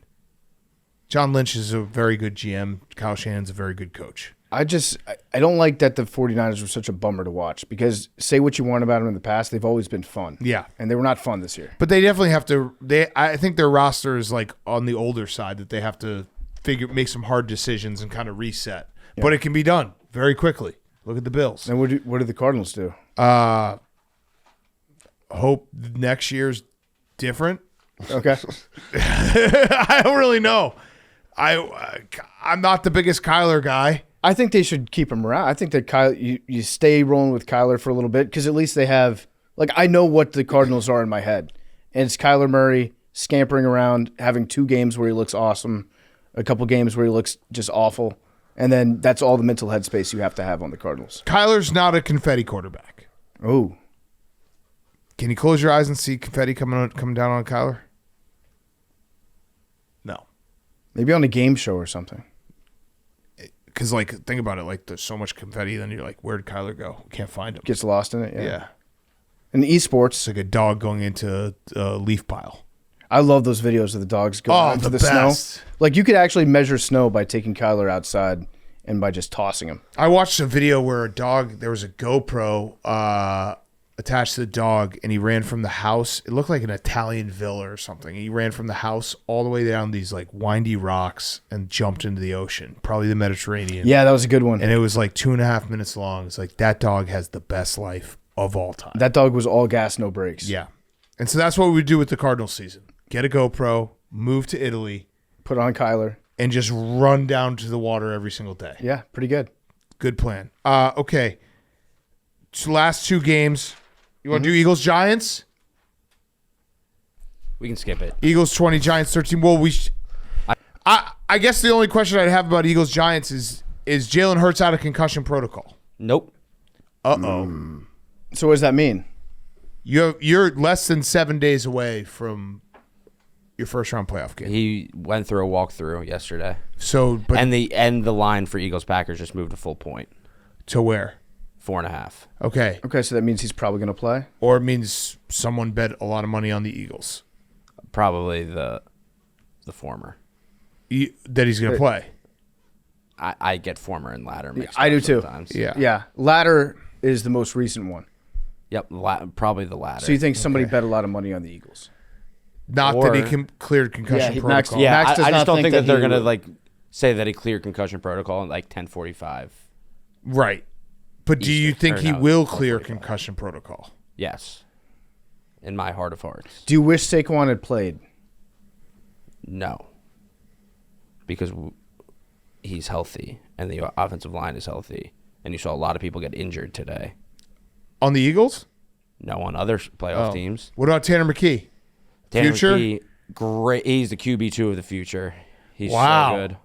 John Lynch is a very good GM. Kyle Shanahan's a very good coach. I don't like that the 49ers were such a bummer to watch because say what you want about them in the past, they've always been fun. Yeah. And they were not fun this year. But they definitely have to I think their roster is like on the older side that they have to make some hard decisions and kind of reset. Yeah. But it can be done very quickly. Look at the Bills. And what did the Cardinals do? Hope next year's different. Okay. I don't really know. I'm not the biggest Kyler guy. I think they should keep him around. I think that you stay rolling with Kyler for a little bit because at least they have – I know what the Cardinals are in my head. And it's Kyler Murray scampering around, having 2 games where he looks awesome, a couple games where he looks just awful, and then that's all the mental headspace you have to have on the Cardinals. Kyler's not a confetti quarterback. Oh. Can you close your eyes and see confetti coming down on Kyler? No. Maybe on a game show or something. Because, think about it. There's so much confetti, then you're like, where'd Kyler go? We can't find him. Gets lost in it, yeah. Yeah. In esports. It's like a dog going into a leaf pile. I love those videos of the dogs going into the best. snow. You could actually measure snow by taking Kyler outside and by just tossing him. I watched a video where there was a GoPro attached to the dog, and he ran from the house. It looked like an Italian villa or something. He ran from the house all the way down these windy rocks and jumped into the ocean, probably the Mediterranean. Yeah, that was a good one. And it was 2.5 minutes long. It's that dog has the best life of all time. That dog was all gas, no brakes. Yeah. And so that's what we would do with the Cardinals season. Get a GoPro, move to Italy. Put on Kyler. And just run down to the water every single day. Yeah, pretty good. Good plan. Okay. Last 2 games. You want to do Eagles-Giants? We can skip it. Eagles 20, Giants 13. Well, I guess the only question I'd have about Eagles-Giants is Jalen Hurts out of concussion protocol? Nope. Uh-oh. So what does that mean? You're less than 7 days away from your first-round playoff game. He went through a walkthrough yesterday. But the line for Eagles-Packers just moved a full point. To where? 4.5. Okay. Okay, so that means he's probably going to play? Or it means someone bet a lot of money on the Eagles. Probably the former. That he's going to play. I get former and latter mixed I do too. sometimes. Yeah. Latter is the most recent one. Yep, probably the latter. So you think somebody bet a lot of money on the Eagles? Not that he cleared concussion protocol. Max does I just not don't think that they're going will. to say that he cleared concussion protocol at 10:45. Right. But do you think he will clear concussion protocol? Yes. In my heart of hearts. Do you wish Saquon had played? No. Because he's healthy and the offensive line is healthy. And you saw a lot of people get injured today. On the Eagles? No, on other playoff teams. What about Tanner McKee? Tanner Future? McKee, great. He's the QB2 of the future. He's Wow. so good.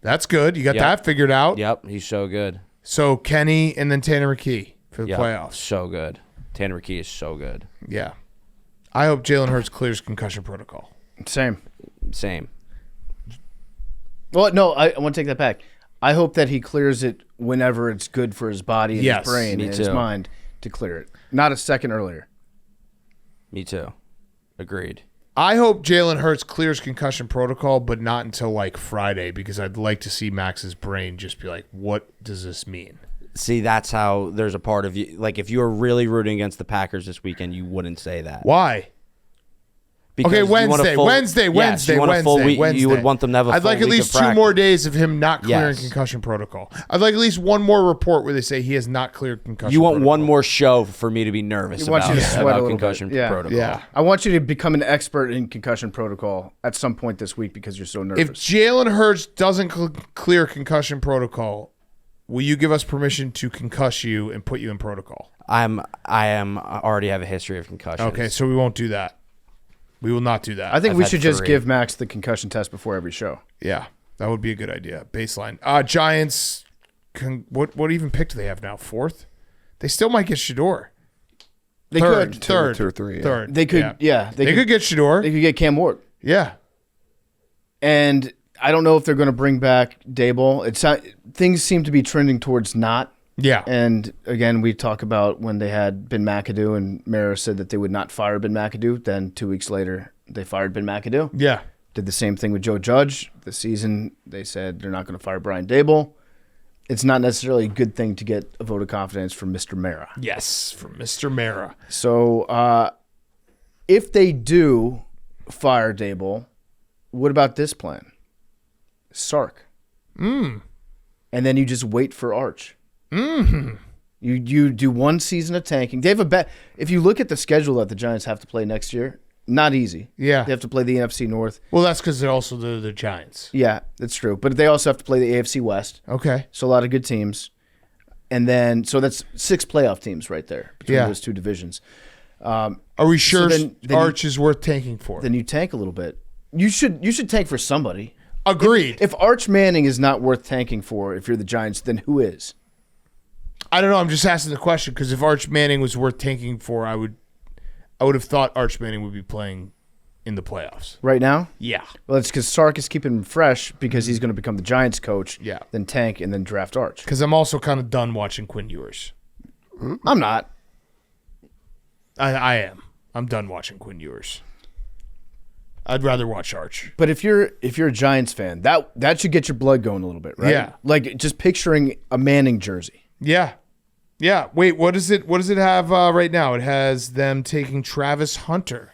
That's good. You got that figured out. Yep, he's so good. So Kenny and then Tanner McKee for the Yep, playoffs. so good. Tanner McKee is so good. Yeah. I hope Jalen Hurts clears concussion protocol. Same. Well, no, I want to take that back. I hope that he clears it whenever it's good for his body and his brain me and his too. mind to clear it. Not a second earlier. Me too. Agreed. I hope Jalen Hurts clears concussion protocol, but not until Friday, because I'd like to see Max's brain just be like, what does this mean? See, that's how there's a part of you. If you were really rooting against the Packers this weekend, you wouldn't say that. Why? Because okay, you want a Wednesday. full- Wednesday. yes, you want a full week- You would want them to have a I'd full like at week least of 2 more practice. days of him not clearing Yes. concussion protocol. I'd like at least one more report where they say he has not cleared concussion You want protocol. one more show for me to be nervous I want about, you to sweat a about little concussion bit. Yeah. protocol. Yeah. I want you to become an expert in concussion protocol at some point this week because you're so nervous. If Jalen Hurts doesn't clear concussion protocol, will you give us permission to concuss you and put you in protocol? I already have a history of concussions. Okay, so we won't do that. We will not do that. I think I've we had should just 3. give Max the concussion test before every show. Yeah, that would be a good idea. Baseline. Giants. What even pick do they have now? 4th. They still might get Shador. They Third. could. 2 or 3. Yeah. Third. They could. Yeah. They could get Shador. They could get Cam Ward. Yeah. And I don't know if they're going to bring back Dable. Things seem to be trending towards not. Yeah. And again, we talk about when they had Ben McAdoo, and Mayo said that they would not fire Ben McAdoo. Then 2 weeks later, they fired Ben McAdoo. Yeah. Did the same thing with Joe Judge. This season, they said they're not going to fire Brian Dable. It's not necessarily a good thing to get a vote of confidence from Mr. Mara. Yes, from Mr. Mara. So if they do fire Dable, what about this plan? Sark. And then you just wait for Arch. You do 1 season of tanking. They have if you look at the schedule that the Giants have to play next year, not easy. Yeah. They have to play the NFC North. Well, that's because they're also the Giants. Yeah, that's true. But they also have to play the AFC West. Okay. So a lot of good teams. And then, so that's 6 playoff teams right there between those 2 divisions. Are we sure then Arch is worth tanking for? Then you tank a little bit. You should tank for somebody. Agreed. If Arch Manning is not worth tanking for, if you're the Giants, then who is? I don't know. I'm just asking the question because if Arch Manning was worth tanking for, I would have thought Arch Manning would be playing in the playoffs. Right now? Yeah. Well, it's because Sark is keeping him fresh because he's going to become the Giants coach. Yeah. Then tank and then draft Arch. Because I'm also kind of done watching Quinn Ewers. I'm not. I am. I'm done watching Quinn Ewers. I'd rather watch Arch. But if you're a Giants fan, that should get your blood going a little bit, right? Yeah. Like just picturing a Manning jersey. Yeah. Yeah. Wait, what does it have right now? It has them taking Travis Hunter.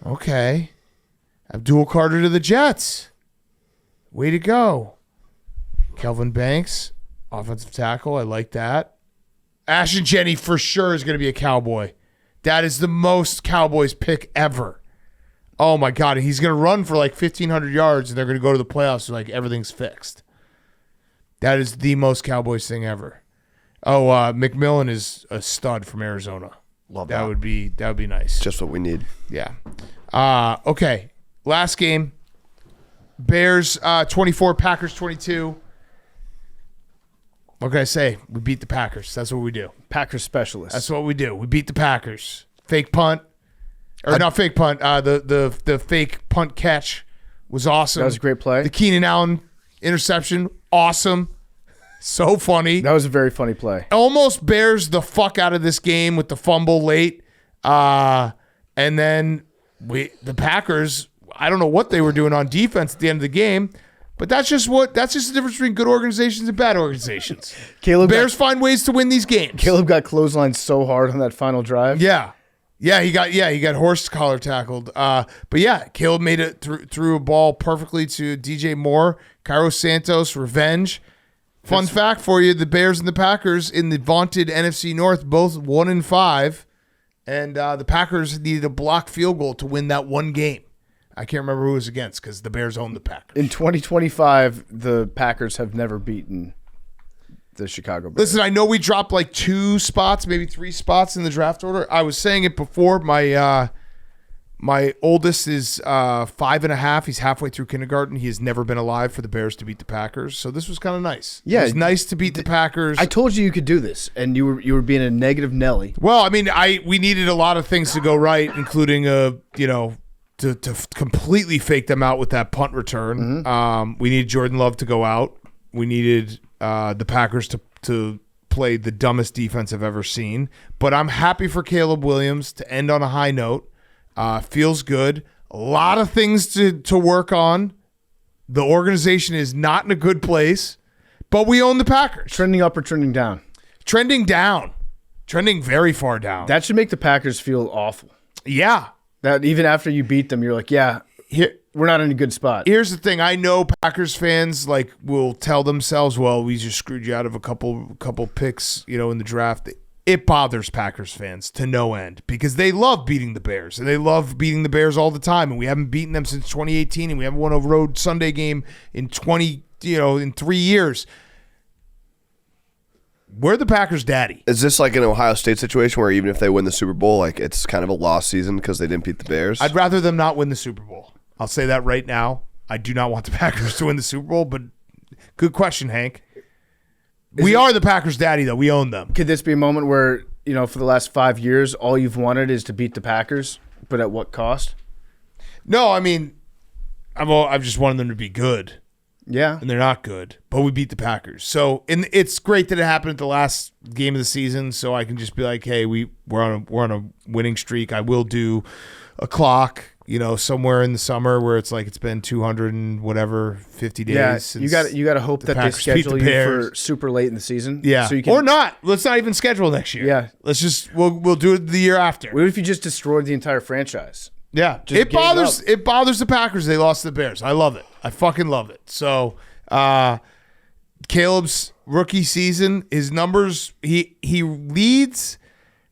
Okay. Abdul Carter to the Jets. Way to go. Kelvin Banks, offensive tackle. I like that. Ashton Jenney for sure is going to be a Cowboy. That is the most Cowboys pick ever. Oh, my God. He's going to run for like 1,500 yards, and they're going to go to the playoffs like everything's fixed. That is the most Cowboys thing ever. Oh, McMillan is a stud from Arizona. Love that. Would be nice. Just what we need. Yeah. Okay. Last game. Bears 24, Packers 22. What can I say? We beat the Packers. That's what we do. Packers specialist. That's what we do. We beat the Packers. Fake punt. Or not fake punt. The fake punt catch was awesome. That was a great play. The Keenan Allen interception, awesome. So funny. That was a very funny play. Almost bears the fuck out of this game with the fumble late. And then the Packers, I don't know what they were doing on defense at the end of the game, but that's just the difference between good organizations and bad organizations. Bears find ways to win these games. Caleb got clotheslined so hard on that final drive. Yeah. Yeah, he got horse collar tackled. But yeah, Caleb made it threw a ball perfectly to DJ Moore, Cairo Santos, revenge. Fun fact for you: the Bears and the Packers in the vaunted NFC North, both 1-5, and the Packers needed a blocked field goal to win that one game. I can't remember who it was against because the Bears own the Packers. In 2025, the Packers have never beaten the Chicago Bears. Listen, I know we dropped like 2 spots, maybe 3 spots in the draft order. I was saying it before. My oldest is 5.5. He's halfway through kindergarten. He has never been alive for the Bears to beat the Packers, so this was kind of nice. Yeah, it was nice to beat the Packers. I told you could do this, and you were being a negative Nelly. Well, I mean, we needed a lot of things to go right, including to completely fake them out with that punt return. Mm-hmm. We needed Jordan Love to go out. We needed the Packers to play the dumbest defense I've ever seen. But I'm happy for Caleb Williams to end on a high note. Feels good. A lot of things to work on. The organization is not in a good place, but we own the Packers. Trending up or trending down? Trending down. Trending very far down. That should make the Packers feel awful. Yeah. That even after you beat them, you're like, yeah, we're not in a good spot. Here's the thing. I know Packers fans will tell themselves, well, we just screwed you out of a couple picks, in the draft. It bothers Packers fans to no end because they love beating the Bears, and they love beating the Bears all the time, and we haven't beaten them since 2018, and we haven't won a road Sunday game in 3 years. We're the Packers' daddy. Is this like an Ohio State situation where even if they win the Super Bowl, like it's kind of a lost season because they didn't beat the Bears? I'd rather them not win the Super Bowl. I'll say that right now. I do not want the Packers to win the Super Bowl, but good question, Hank. We are the Packers' daddy, though. We own them. Could this be a moment where, for the last 5 years, all you've wanted is to beat the Packers, but at what cost? No, I mean, I've just wanted them to be good. Yeah. And they're not good, but we beat the Packers. So, and it's great that it happened at the last game of the season, so I can just be like, hey, we're on a winning streak. I will do a clock, somewhere in the summer where it's like it's been 200 and whatever 50 days. Yeah, since you got to hope that they Packers beat schedule the you Bears. for super late in the season. Yeah, so you can, or not. Let's not even schedule next year. Yeah, we'll do it the year after. What if you just destroyed the entire franchise? Yeah, Just it bothers the Packers. They lost to the Bears. I love it. I fucking love it. So, Caleb's rookie season, his numbers, he leads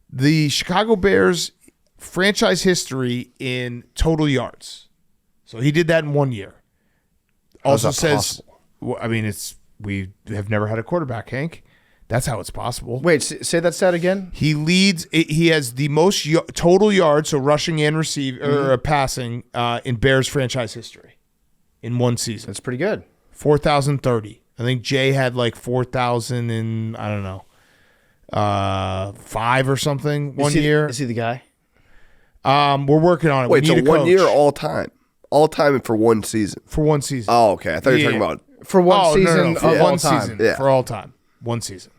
the Chicago Bears franchise history in total yards. So he did that in 1 year. Also says, we have never had a quarterback, Hank. That's how it's possible. Wait, say that stat again. He leads. He has the most total yards, so rushing and passing, in Bears franchise history in one season. That's pretty good. 4,030. I think Jay had like 4,000 and I don't know, 5 or something one year. Is he the guy? We're working on it. Wait, so 1 year, coach. all time and for one season. For one season. Oh, okay. I thought you were talking about for one season for of one all time. season. Yeah. For all time, one season.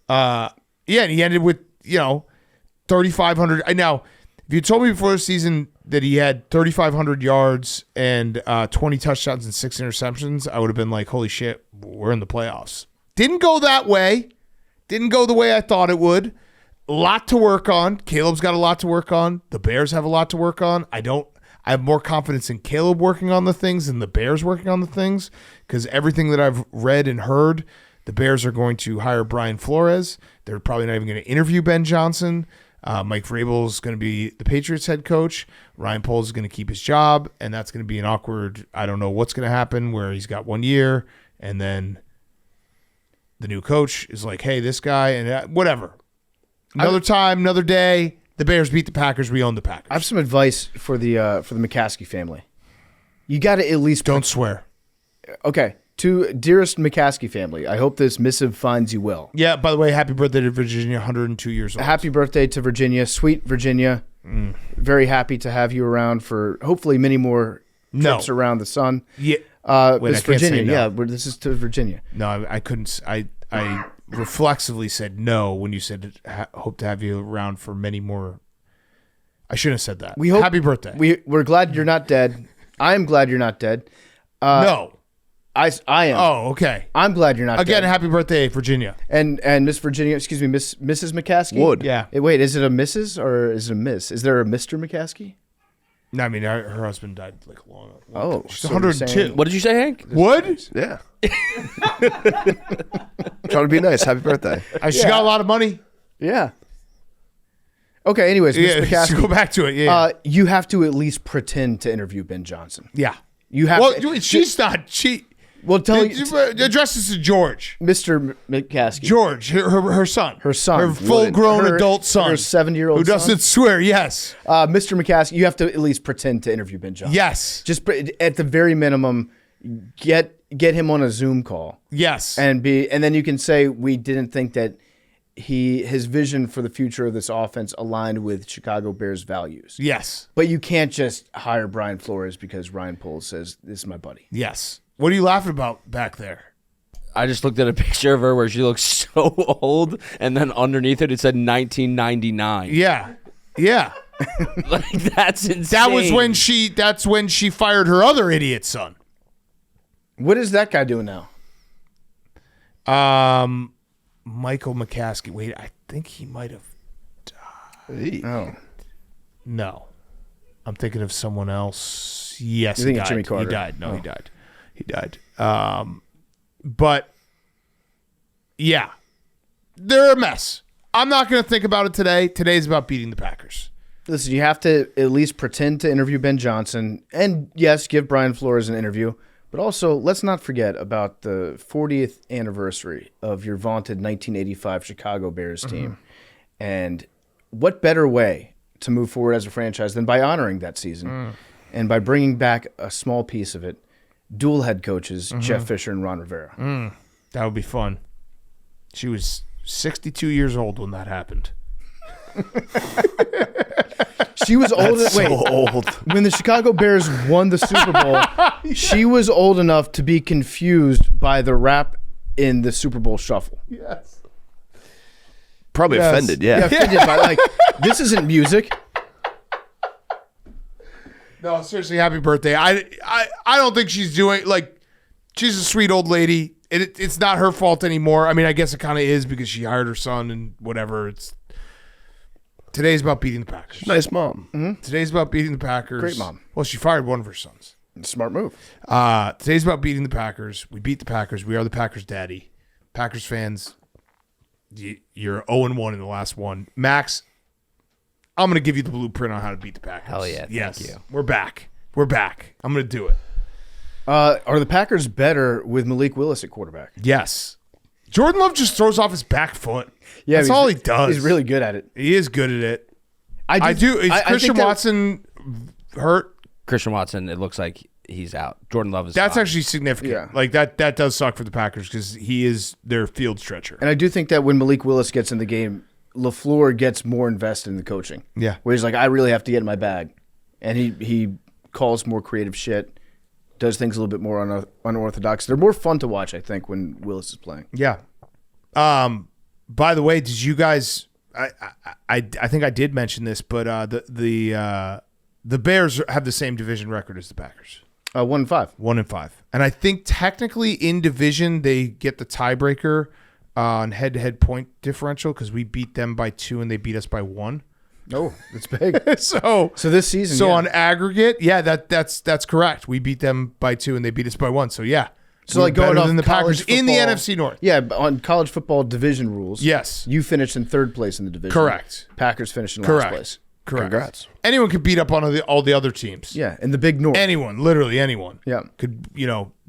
And he ended with 3,500. Now, if you told me before the season that he had 3,500 yards and 20 touchdowns and 6 interceptions, I would have been like, holy shit, we're in the playoffs. Didn't go that way. Didn't go the way I thought it would. A lot to work on. Caleb's got a lot to work on. The Bears have a lot to work on. I have more confidence in Caleb working on the things than the Bears working on the things, because everything that I've read and heard, the Bears are going to hire Brian Flores. They're probably not even going to interview Ben Johnson. Mike Vrabel is going to be the Patriots head coach. Ryan Poles is going to keep his job, and that's going to be an awkward, I don't know what's going to happen, where he's got 1 year, and then the new coach is like, hey, this guy, and whatever. Another time, another day, the Bears beat the Packers. We own the Packers. I have some advice for the McCaskey family. You got to at least Don't swear. Okay. To dearest McCaskey family, I hope this missive finds you well. Yeah, by the way, happy birthday to Virginia, 102 years old. Happy birthday to Virginia, sweet Virginia. Very happy to have you around for hopefully many more trips around the sun. Yeah. This I can't say Virginia. no. Yeah, this is to Virginia. No, I couldn't. I reflexively said no when you said hope to have you around for many more. I shouldn't have said that. We hope, happy birthday. We're glad you're not dead. I am glad you're not dead. No. I am. Oh, okay. I'm glad you're not Again, dead. happy birthday, Virginia. And Miss Virginia, excuse me, Mrs. McCaskey? Wood. Yeah. Wait, is it a Mrs. or is it a Miss? Is there a Mr. McCaskey? No, I mean, her husband died like long. Oh, she's so you're 102. saying- What did you say, Hank? Wood? Yeah. Trying to be nice. Happy birthday. She got a lot of money. Yeah. Okay, anyways, Yeah, Miss let's McCaskey. go back to it. Yeah. You have to at least pretend to interview Ben Johnson. Yeah. You have Well, to. she's not. Well, tell you, address this to George. Mr. McCaskey. George, her son. Her son. Her full-grown Her- adult son. her 7-year-old who doesn't swear. Yes. Mr. McCaskey, you have to at least pretend to interview Ben Johnson. Yes. Just at the very minimum, get him on a Zoom call. Yes. And then you can say we didn't think that his vision for the future of this offense aligned with Chicago Bears values. Yes. But you can't just hire Brian Flores because Ryan Poles says this is my buddy. Yes. What are you laughing about back there? I just looked at a picture of her where she looks so old, and then underneath it said 1999. Yeah. Yeah. Like, that's insane. That's when she fired her other idiot son. What is that guy doing now? Michael McCaskey. Wait, I think he might have died. Oh. No. I'm thinking of someone else. Yes, You're he thinking died. Jimmy Carter. He died. No, Oh. he died. He died. But yeah, they're a mess. I'm not going to think about it today. Today's about beating the Packers. Listen, you have to at least pretend to interview Ben Johnson. And yes, give Brian Flores an interview. But also, let's not forget about the 40th anniversary of your vaunted 1985 Chicago Bears team. And what better way to move forward as a franchise than by honoring that season and by bringing back a small piece of it, dual head coaches, Jeff Fisher and Ron Rivera. That would be fun. She was 62 years old when that happened. She was old. old. When the Chicago Bears won the Super Bowl, she was old enough to be confused by the rap in the Super Bowl shuffle. Yes. Probably offended, yeah. Offended by, like, this isn't music. No, seriously, happy birthday. I don't think she's doing, like, she's a sweet old lady. It's not her fault anymore. I mean, I guess it kind of is because she hired her son and whatever. Today's about beating the Packers. Nice mom. Today's about beating the Packers. Great mom. Well, she fired one of her sons. Smart move. Today's about beating the Packers. We beat the Packers. We are the Packers' daddy. Packers fans, you're 0-1 in the last one. Max, I'm going to give you the blueprint on how to beat the Packers. Hell yeah, thank you. We're back. I'm going to do it. Are the Packers better with Malik Willis at quarterback? Yes. Jordan Love just throws off his back foot. Yeah, that's all he does. He's really good at it. He is good at it. I do. Is Christian Watson hurt? Christian Watson, it looks like he's out. Jordan Love is That's fine. actually significant. Yeah. Like that does suck for the Packers because he is their field stretcher. And I do think that when Malik Willis gets in the game, LaFleur gets more invested in the coaching. Yeah. Where he's like, I really have to get in my bag. And he calls more creative shit, does things a little bit more unorthodox. They're more fun to watch, I think, when Willis is playing. Yeah. By the way, did you guys? I think I did mention this, but the Bears have the same division record as the Packers. 1-5. 1-5, and I think technically in division they get the tiebreaker on head-to-head point differential because we beat them by 2 and they beat us by 1. Oh, that's big. So this season. So yeah. on aggregate, yeah, that's correct. We beat them by 2 and they beat us by 1. So yeah. So like going better off than the college Packers in the football- NFC North. Yeah, but on college football division rules. Yes. You finished in third place in the division. Correct. Packers finished in Correct. last place. Correct. Congrats. Anyone could beat up on all the other teams. Yeah, in the Big North. Anyone, literally anyone. Yeah. Could,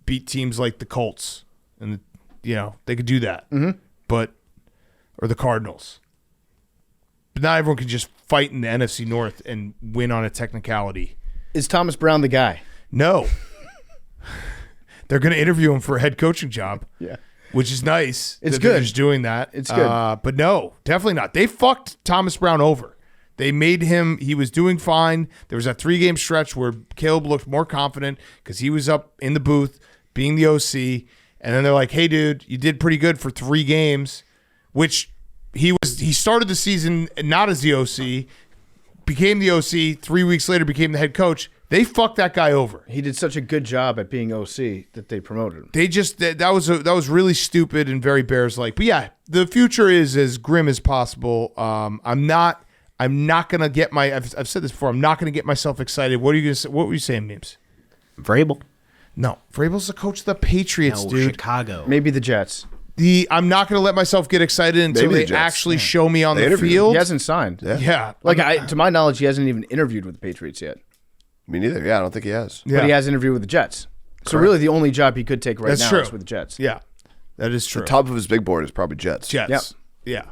beat teams like the Colts and they could do that. Mm-hmm. Or the Cardinals. But not everyone can just fight in the NFC North and win on a technicality. Is Thomas Brown the guy? No. They're going to interview him for a head coaching job. Yeah. Which is nice. It's that they're good. just doing that. It's good. But no, definitely not. They fucked Thomas Brown over. They made him, he was doing fine. There was that 3-game stretch where Caleb looked more confident because he was up in the booth being the OC. And then they're like, hey, dude, you did pretty good for 3 games, which he started the season not as the OC, became the OC, 3 weeks later became the head coach. They fucked that guy over. He did such a good job at being OC that they promoted him. They just that was really stupid and very Bears-like. But yeah, the future is as grim as possible. I'm not gonna get I've said this before. I'm not gonna get myself excited. What are you gonna say? What were you saying, Memes? Vrabel. No, Vrabel's the coach of the Patriots, No, dude. Chicago. Maybe the Jets. I'm not gonna let myself get excited until Maybe the they Jets. actually show me on They the interviewed him. field. He hasn't signed. Yeah, To my knowledge, he hasn't even interviewed with the Patriots yet. Me neither. Yeah, I don't think he has. yeah. But he has interviewed with the Jets. So really the only job he could take right That's now true. is with the Jets. Yeah, that is true. The top of his big board is probably Jets. Jets. Yep. Yeah.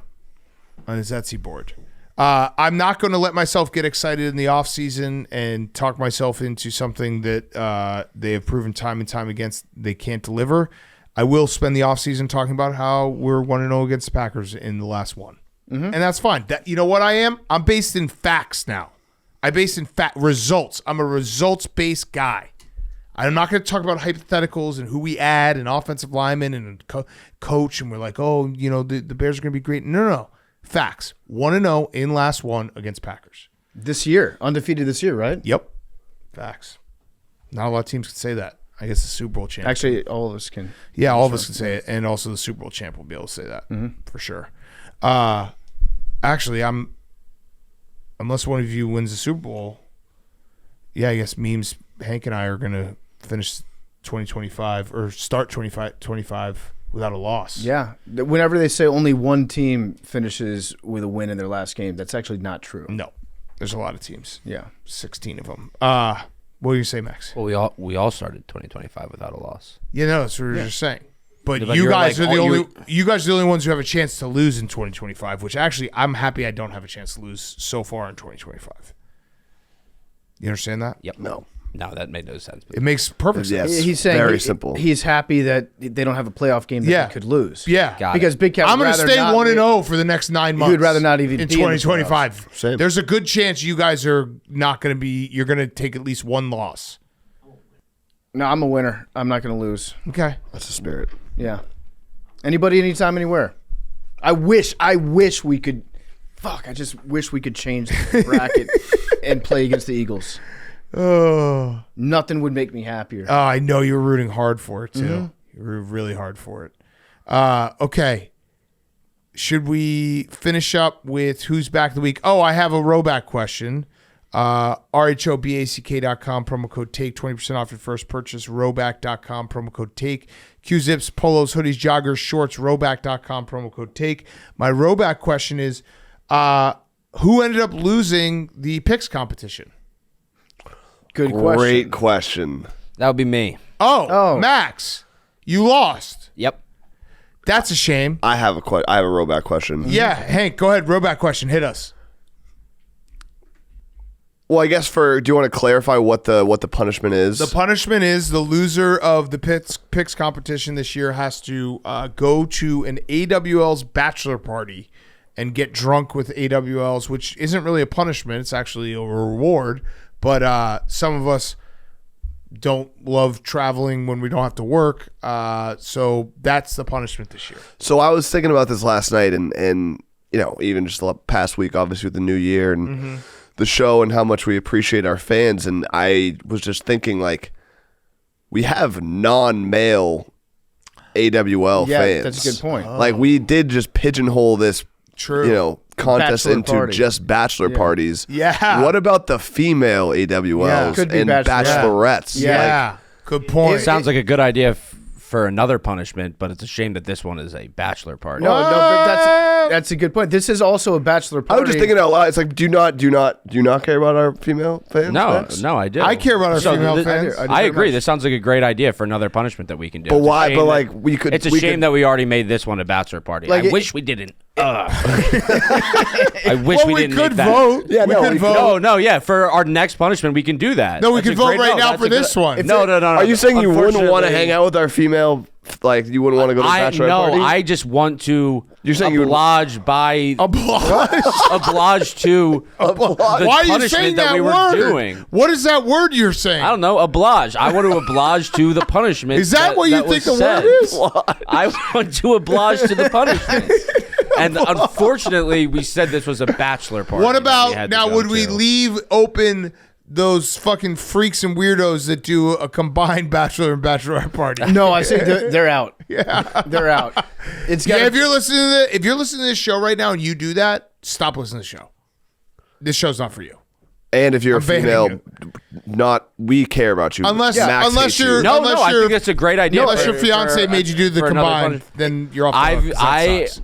On his Etsy board. I'm not going to let myself get excited in the offseason and talk myself into something that they have proven time and time against they can't deliver. I will spend the offseason talking about how we're 1-0 against the Packers in the last one. Mm-hmm. And that's fine. You know what I am? I'm based in facts now. I'm based in results. I'm a results-based guy. I'm not going to talk about hypotheticals and who we add and offensive linemen and coach, and we're like, the Bears are going to be great. No. Facts. 1-0 in last one against Packers. This year. Undefeated this year, right? Yep. Facts. Not a lot of teams can say that. I guess the Super Bowl champ. Actually, all of us can. Yeah, all of us can say it, and also the Super Bowl champ will be able to say that for sure. Actually, unless one of you wins the Super Bowl, I guess Memes, Hank, and I are going to finish 2025 or start 25 without a loss. Yeah. Whenever they say only one team finishes with a win in their last game, that's actually not true. No, there's a lot of teams. Yeah. 16 of them. What do you say, Max? Well, we all started 2025 without a loss. You know, that's what we were just saying. But But you you're guys like, are the oh, only you guys are the only ones who have a chance to lose in 2025, which actually I'm happy I don't have a chance to lose so far in 2025. You understand that? Yep. No. No, that made no sense. It makes perfect sense. Yes. He's saying very simple. He's happy that they don't have a playoff game that Yeah. they could lose. Yeah. Got it. Because Big Cat I'm would going to rather stay not 1-0 for the next 9 months. would rather not even in be in the 2025. Same. There's a good chance you guys are not going to be. You're going to take at least one loss. No, I'm a winner. I'm not going to lose. Okay. That's the spirit. Yeah. Anybody, anytime, anywhere. I wish we could. Fuck, I just wish we could change the bracket and play against the Eagles. Oh. Nothing would make me happier. I know you were rooting hard for it too. Mm-hmm. You were really hard for it. Okay. Should we finish up with who's back of the week? Oh, I have a rowback question. RHOBACK.com, promo code TAKE, 20% off your first purchase. Rowback.com, promo code TAKE. Q-Zips, polos, hoodies, joggers, shorts. Rowback.com, promo code TAKE. My rowback question is, who ended up losing the picks competition? Good question. Great question. That would be me. Oh, Max, you lost. Yep. That's a shame. I have a rowback question. Yeah, Hank, go ahead. Rowback question. Hit us. Well, I guess do you want to clarify what the punishment is? The punishment is the loser of the picks competition this year has to go to an AWL's bachelor party and get drunk with AWLs, which isn't really a punishment. It's actually a reward. But some of us don't love traveling when we don't have to work. So that's the punishment this year. So I was thinking about this last night and you know, even just the past week, obviously with the new year and the show and how much we appreciate our fans. And I was just thinking, like, we have non-male AWL fans. That's a good point. Like, we did just pigeonhole this, True. you know, contest Bachelor into party. just bachelor parties. Yeah. What about the female AWLs Could be and bachelorettes? Yeah. Good point. Sounds like a good idea for another punishment, but it's a shame that this one is a bachelor party. No, but that's a good point. This is also a bachelor I party. was just thinking out loud. It's like, do you not care about our female fans? No, Max? no, I do. I care about our female fans. I do I very agree. much. This sounds like a great idea for another punishment that we can do. But It's a why? shame But that- like, we could. It's a we shame could, that we already made this one a bachelor party. Like I it- wish we didn't. I wish Well, we we didn't could make that. vote. Yeah, we no, could we vote. No, yeah. For our next punishment, we can do that. No, we That's can a vote great- right now that's for a good- this one. No. Are you saying you wouldn't want to Unfortunately- hang out with our female? Like, you wouldn't want to go to a bachelor party? I just want to You're saying you would- oblige by oblige to the Why are you punishment saying that that we were word? doing. What is that word you're saying? I don't know. Oblige. I want to oblige to the punishment. Is that what you was think the said. word is? I want to oblige to the punishment. And unfortunately, we said this was a bachelor party. What that we about had to now? go Would we to. leave open those fucking freaks and weirdos that do a combined bachelor and bachelorette party? No, I say they're out. Yeah, they're out. It's got. Yeah, if you're listening to this show right now and you do that, stop listening to the show. This show's not for you. And if you're I'm a banning female, we care about you. Unless- Max unless hates you're- you. No, Unless I you're- think that's a great idea. Unless for- your fiance for- made you do the for another combined, then you're off the hook, 'cause that I sucks.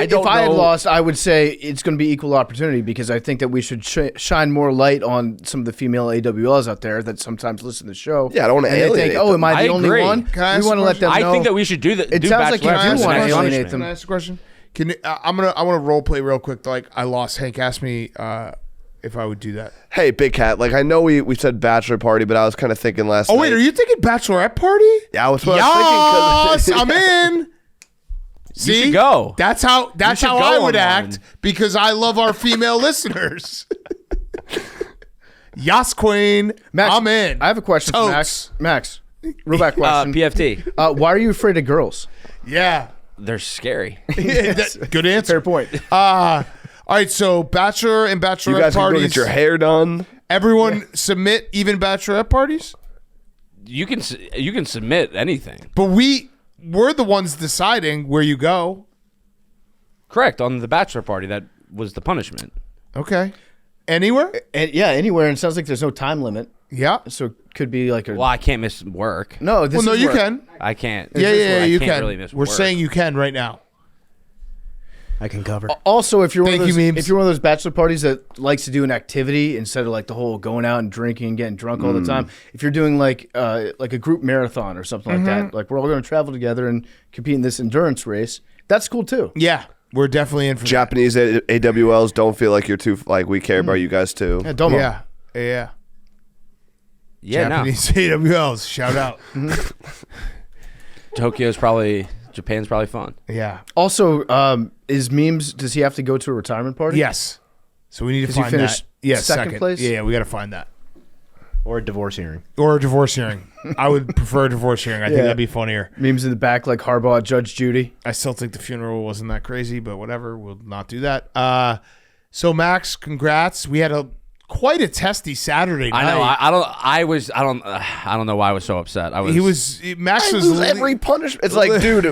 don't if I had know- lost, I would say it's going to be equal opportunity because I think that we should shine more light on some of the female AWLs out there that sometimes listen to the show. Yeah, I don't wanna And they alienate think, oh, am I them. the I only agree. one? Can I We ask want to a let them know. I think that we should do that. It sounds like you bachelorette do as an wanna next alienate punishment. them. Can I ask a question? I want to role play real quick. Like I lost. Hank asked me if I would do that. Hey, Big Cat. Like, I know we said bachelor party, but I was kind of thinking last night. Oh wait, are you thinking bachelorette party? Yeah, that's what I was Yes, thinking. I'm in. See, should go. That's how should I go would on act one. because I love our female listeners. Yas Queen, Max, I'm in. I have a question for Totes. Max. Real back question. PFT. Why are you afraid of girls? Yeah. They're scary. Good answer. Fair point. All right, so bachelor and You bachelorette guys can go parties. get your hair done. Everyone submit, even bachelorette parties. You can submit anything. But we're the ones deciding where you go. Correct. On the bachelor party, that was the punishment. Okay. Anywhere? And yeah, anywhere. And it sounds like there's no time limit, Yeah. so it could be like a. Well, I can't miss work. No, this Well, no, is you work. can. I can't. Yeah, I you can't can. really miss We're work. saying you can right now. I can cover. Also, if you're one of Thank those, you, memes. if you're one of those bachelor parties that likes to do an activity instead of like the whole going out and drinking and getting drunk all the time, if you're doing like a group marathon or something like that, like we're all going to travel together and compete in this endurance race, that's cool too. Yeah, we're definitely in for Japanese AWLs don't feel like you're too like we care about you guys too. Yeah, Domo. that. Yeah. Yeah, no. Japanese AWLs. Shout out. Japan's probably fun. Yeah. Also, is Memes? Does he have to go to a retirement party? Yes. So we need to Does he find finish that. Yeah, second place? Yeah, we got to find that. Or a divorce hearing. Or a divorce hearing. I would prefer a divorce hearing. I think that'd be funnier. Memes in the back like Harbaugh, Judge Judy. I still think the funeral wasn't that crazy, but whatever. We'll not do that. So Max, congrats. We had quite a testy Saturday night. I know. I don't know why I was so upset. I Max was lose every punishment. It's like, dude,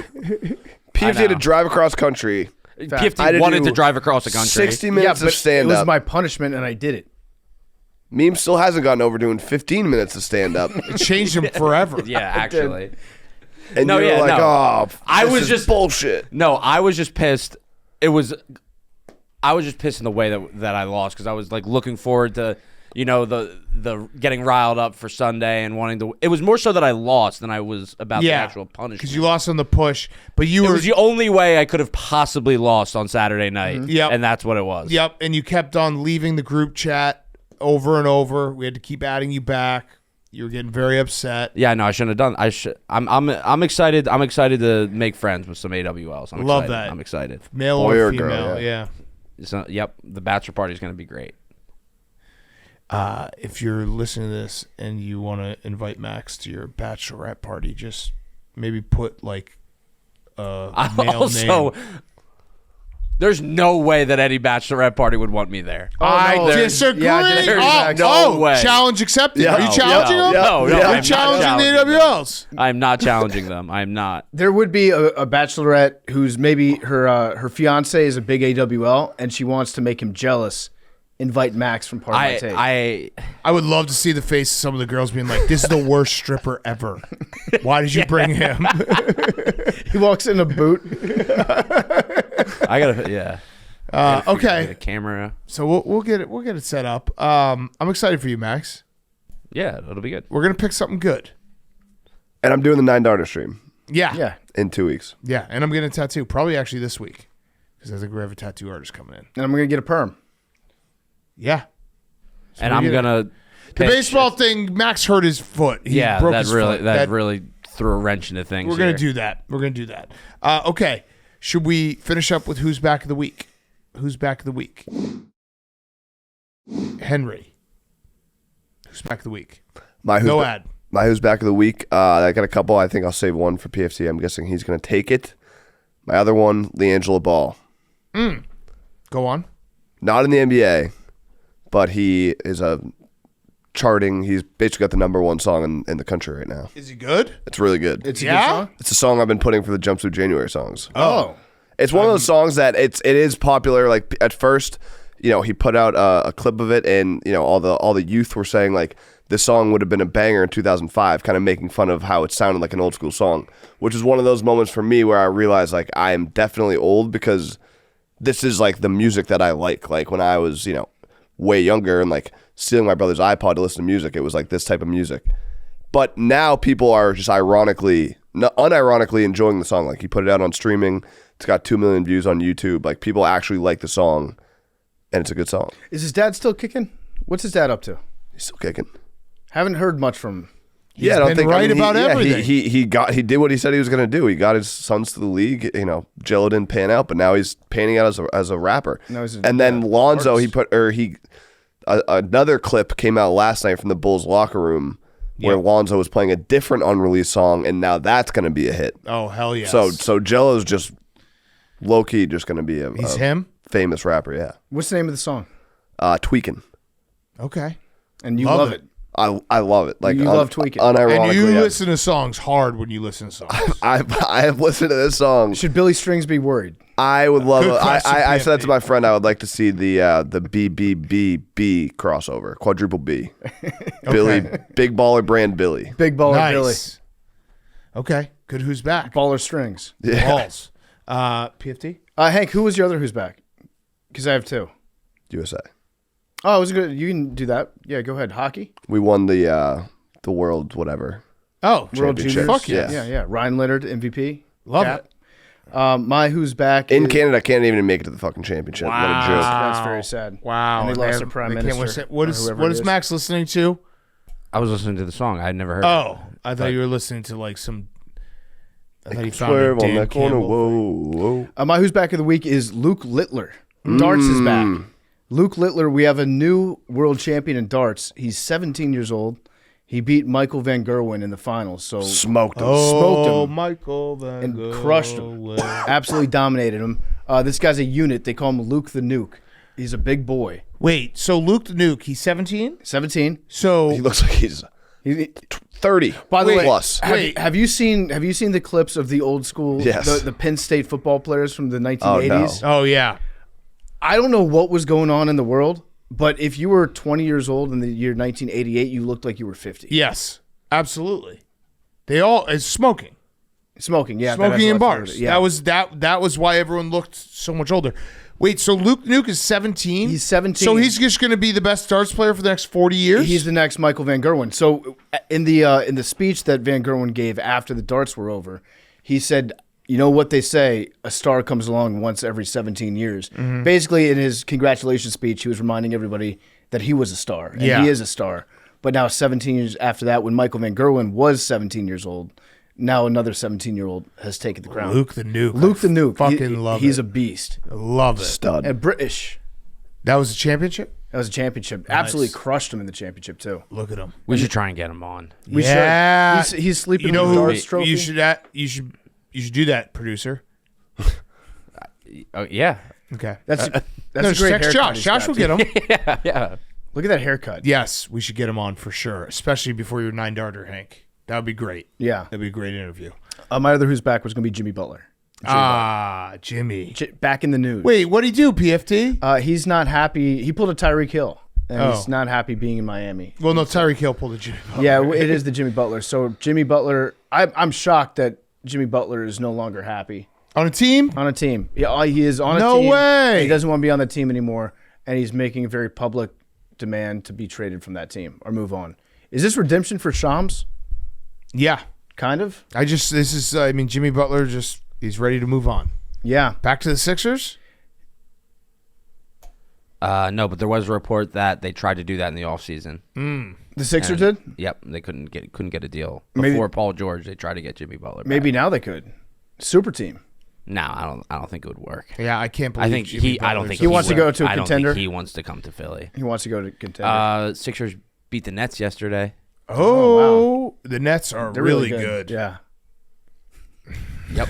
PFT had to drive across country. PFT wanted to drive across the country. 60 minutes but of stand it was up. my punishment and I did it. Meme still hasn't gotten over doing 15 minutes of stand up. It changed him forever. Yeah, actually. And No, you're yeah, like, no. oh, I this was is just- bullshit. No, I was just pissed. I was just pissed in the way that I lost because I was like looking forward to, the getting riled up for Sunday and wanting to. It was more so that I lost than I was about the actual punishment. because you lost on the push, but It was the only way I could have possibly lost on Saturday night. Yep. And that's what it was. Yep, and you kept on leaving the group chat over and over. We had to keep adding you back. You were getting very upset. Yeah, no, I shouldn't have done. I'm excited. I'm excited to make friends with some AWLs. Love that. I'm excited. Male Boy or or female, girl, yeah. So, yep, the bachelor party is going to be great. If you're listening to this and you want to invite Max to your bachelorette party, just maybe put like a male name. There's no way that any bachelorette party would want me there. I no. disagree. Yeah, I disagree, Max. No way. Challenge accepted. Yeah. Are you challenging them? No, Yeah. You're I'm not challenging the them. AWLs. I'm not challenging them. I'm not. There would be a bachelorette who's maybe her fiance is a big AWL and she wants to make him jealous. Invite Max from Part of My Take. I would love to see the face of some of the girls being like, "This is the worst stripper ever. Why did you bring him?" He walks in a boot. I gotta. Yeah. Okay, Get a camera. so we'll get it set up. I'm excited for you, Max. Yeah, it'll be good. We're gonna pick something good. And I'm doing the 9 Darter stream Yeah. in 2 weeks. Yeah, and I'm getting a tattoo probably actually this week because I think we have a tattoo artist coming in. And I'm going to get a perm. Yeah, And I'm gonna. the pitch. baseball thing. Max hurt his foot. He Yeah, broke that his really foot. really threw a wrench into things. We're gonna here. do that. We're gonna do that. Okay, should we finish up with who's back of the week? Who's back of the week? Henry. Who's back of the week? My who's No ba- ad. My who's back of the week. I got a couple. I think I'll save one for PFT. I'm guessing he's going to take it. My other one, LeAngelo Ball. Go on. Not in the NBA, but he is a charting. He's basically got the #1 song in the country right now. Is he good? It's really good. It's a Yeah? good song. It's a song I've been putting for the Jumpsuit January songs. Oh. It's one of those songs that it is popular. Like at first, he put out a clip of it, and all the youth were saying like this song would have been a banger in 2005, kind of making fun of how it sounded like an old school song, which is one of those moments for me where I realized like I am definitely old because this is like the music that I like. Like when I was way younger and like stealing my brother's iPod to listen to music, it was like this type of music. But now people are just unironically enjoying the song. Like he put it out on streaming. It's got 2 million views on YouTube. Like people actually like the song, and it's a good song. Is his dad still kicking? What's his dad up to? He's still kicking. Haven't heard much from him. He's been right about everything. He did what he said he was going to do. He got his sons to the league. Jello didn't pan out, but now he's panning out as a rapper. Now he's And then Lonzo, artist. another clip came out last night from the Bulls locker room where Lonzo was playing a different unreleased song, and now that's going to be a hit. Oh hell yes. So Jello's just low key just going to be he's him. famous rapper. Yeah, What's the name of the song? Tweaking. Okay. And you Love love it. it. I love it. Like You love Tweaking. Unironically, And you yeah. listen to songs hard when you listen to songs. I have listened to this song. Should Billy Strings be worried? I would love Good it. question, I said that PFT. to my friend. I would like to see the BBBB crossover, quadruple B. Billy, big baller brand Billy. Big baller Billy. nice. Okay. Good. Who's back? Baller Strings. Yeah. Balls. PFT. Hank, who was your other who's back? Because I have two. USA. Oh, it was good. You can do that. Yeah, go ahead. Hockey. We won the world whatever. Oh, World Championship. Juniors. Fuck yes. Yeah. Ryan Leonard, MVP. Love Cap. it. My who's back In is- Canada, can't even make it to the fucking championship. What a joke. That's very sad. Wow. And they lost have- their prime they can't minister, win- What or is whoever what it is is. Max listening to? I was listening to the song. I had never heard it. Oh, I thought you were listening to like some. I thought you found a Swerve on Dan that corner. Campbell thing. Whoa. My who's back of the week is Luke Littler. Darts is back. Luke Littler, we have a new world champion in darts. He's 17 years old. He beat Michael Van Gerwen in the finals. So Smoked him. Smoked him. Michael Van and Gogh. crushed him. Absolutely dominated him. This guy's a unit. They call him Luke the Nuke. He's a big boy. Wait, so Luke the Nuke, he's 17? 17. So He looks like he's He, 30 by the way, plus. have you seen the clips of the old school, Yes. the Penn State football players from the 1980s? no. Oh yeah. I don't know what was going on in the world, but if you were 20 years old in the year 1988, you looked like you were 50. Yes, absolutely. They all is smoking. Smoking, yeah. Smoking in bars. Yeah. That was why everyone looked so much older. Wait, so Luke Nuke is 17? He's 17. So he's just going to be the best darts player for the next 40 years? He's the next Michael Van Gerwen. So in the speech that Van Gerwen gave after the darts were over, he said, you know what they say, a star comes along once every 17 years. Basically, in his congratulations speech, he was reminding everybody that he was a star, and Yeah. he is a star. But now 17 years after that, when Michael Van Gerwen was 17 years old, now another 17-year-old has taken the crown. Luke the Nuke. Luke the Nuke. Fucking love He's it. a beast. I love it. Stud. And British. That was a championship? That was a championship. Absolutely crushed him in the championship, too. Look at him. We should try and get him on. We Yeah. should. He's sleeping You know with the who darts trophy. you should do that, producer. Oh yeah, Okay. That's No, a great text haircut. Josh. he's Josh got, will too. get him. yeah. Look at that haircut. Yes, we should get him on for sure, especially before your 9-darter, Hank. That would be great. Yeah. That'd be a great interview. My other who's back was going to be Jimmy Butler. Jimmy. Back in the news. Wait, what'd he do, PFT? He's not happy. He pulled a Tyreek Hill, and Oh. he's not happy being in Miami. Well, no, Tyreek Hill pulled a Jimmy. Yeah, it is the Jimmy Butler. So Jimmy Butler, I'm shocked that Jimmy Butler is no longer happy On a team? on a team. Yeah, he is on a No team. way. He doesn't want to be on the team anymore, and he's making a very public demand to be traded from that team or move on. Is this redemption for Shams? Yeah. Kind of. Jimmy Butler he's ready to move on. Yeah. Back to the Sixers? No, but there was a report that they tried to do that in the offseason. The Sixers did? Yep, they couldn't get a deal Maybe- before Paul George. They tried to get Jimmy Butler. Maybe back. now they could. Super team. No, I don't think it would work. Yeah, I can't believe I think Jimmy I don't Butler's think He wants to would. go to a I don't contender? think he wants to come to Philly. He wants to go to contender. Sixers beat the Nets yesterday. Oh, the Nets are They're really good. Yeah. Yep.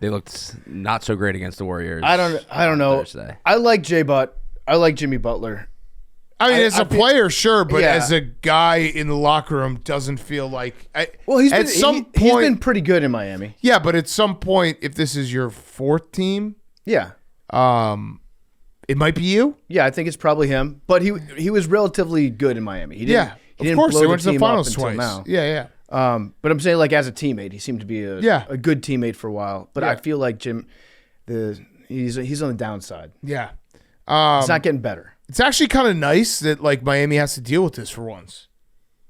They looked not so great against the Warriors. I don't know. Thursday. I like J-Butt. I like Jimmy Butler. I mean, as a player, sure, but Yeah. as a guy in the locker room, doesn't feel like. Well, he's at been, some he's point. been pretty good in Miami. Yeah, but at some point, if this is your fourth team, Yeah. it might be you. Yeah, I think it's probably him. But he was relatively good in Miami. He didn't, Yeah, he of didn't course blow they went to the team up finals until twice. now. Yeah. But I'm saying, like, as a teammate, he seemed to be a good teammate for a while. But I Yeah. feel like he's on the downside. Yeah. It's not getting better. It's actually kind of nice that like Miami has to deal with this for once.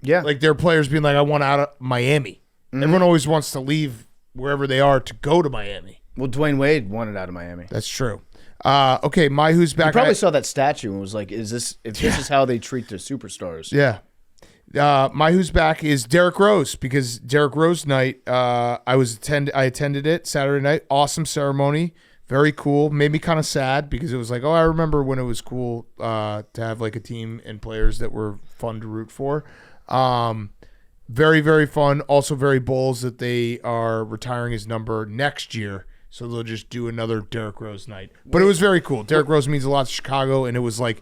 Yeah. Like their players being like, I want out of Miami. Mm-hmm. Everyone always wants to leave wherever they are to go to Miami. Well, Dwayne Wade wanted out of Miami. That's true. Okay, my who's back. You probably saw that statue and was like, this is how they treat their superstars. Yeah. My who's back is Derrick Rose, because Derrick Rose night, I attended it Saturday night. Awesome ceremony. Very cool. Made me kind of sad because it was like, oh, I remember when it was cool to have like a team and players that were fun to root for. Very, very fun. Also very Bulls that they are retiring his number next year. So they'll just do another Derrick Rose night. But it was very cool. Derrick Rose means a lot to Chicago, and it was a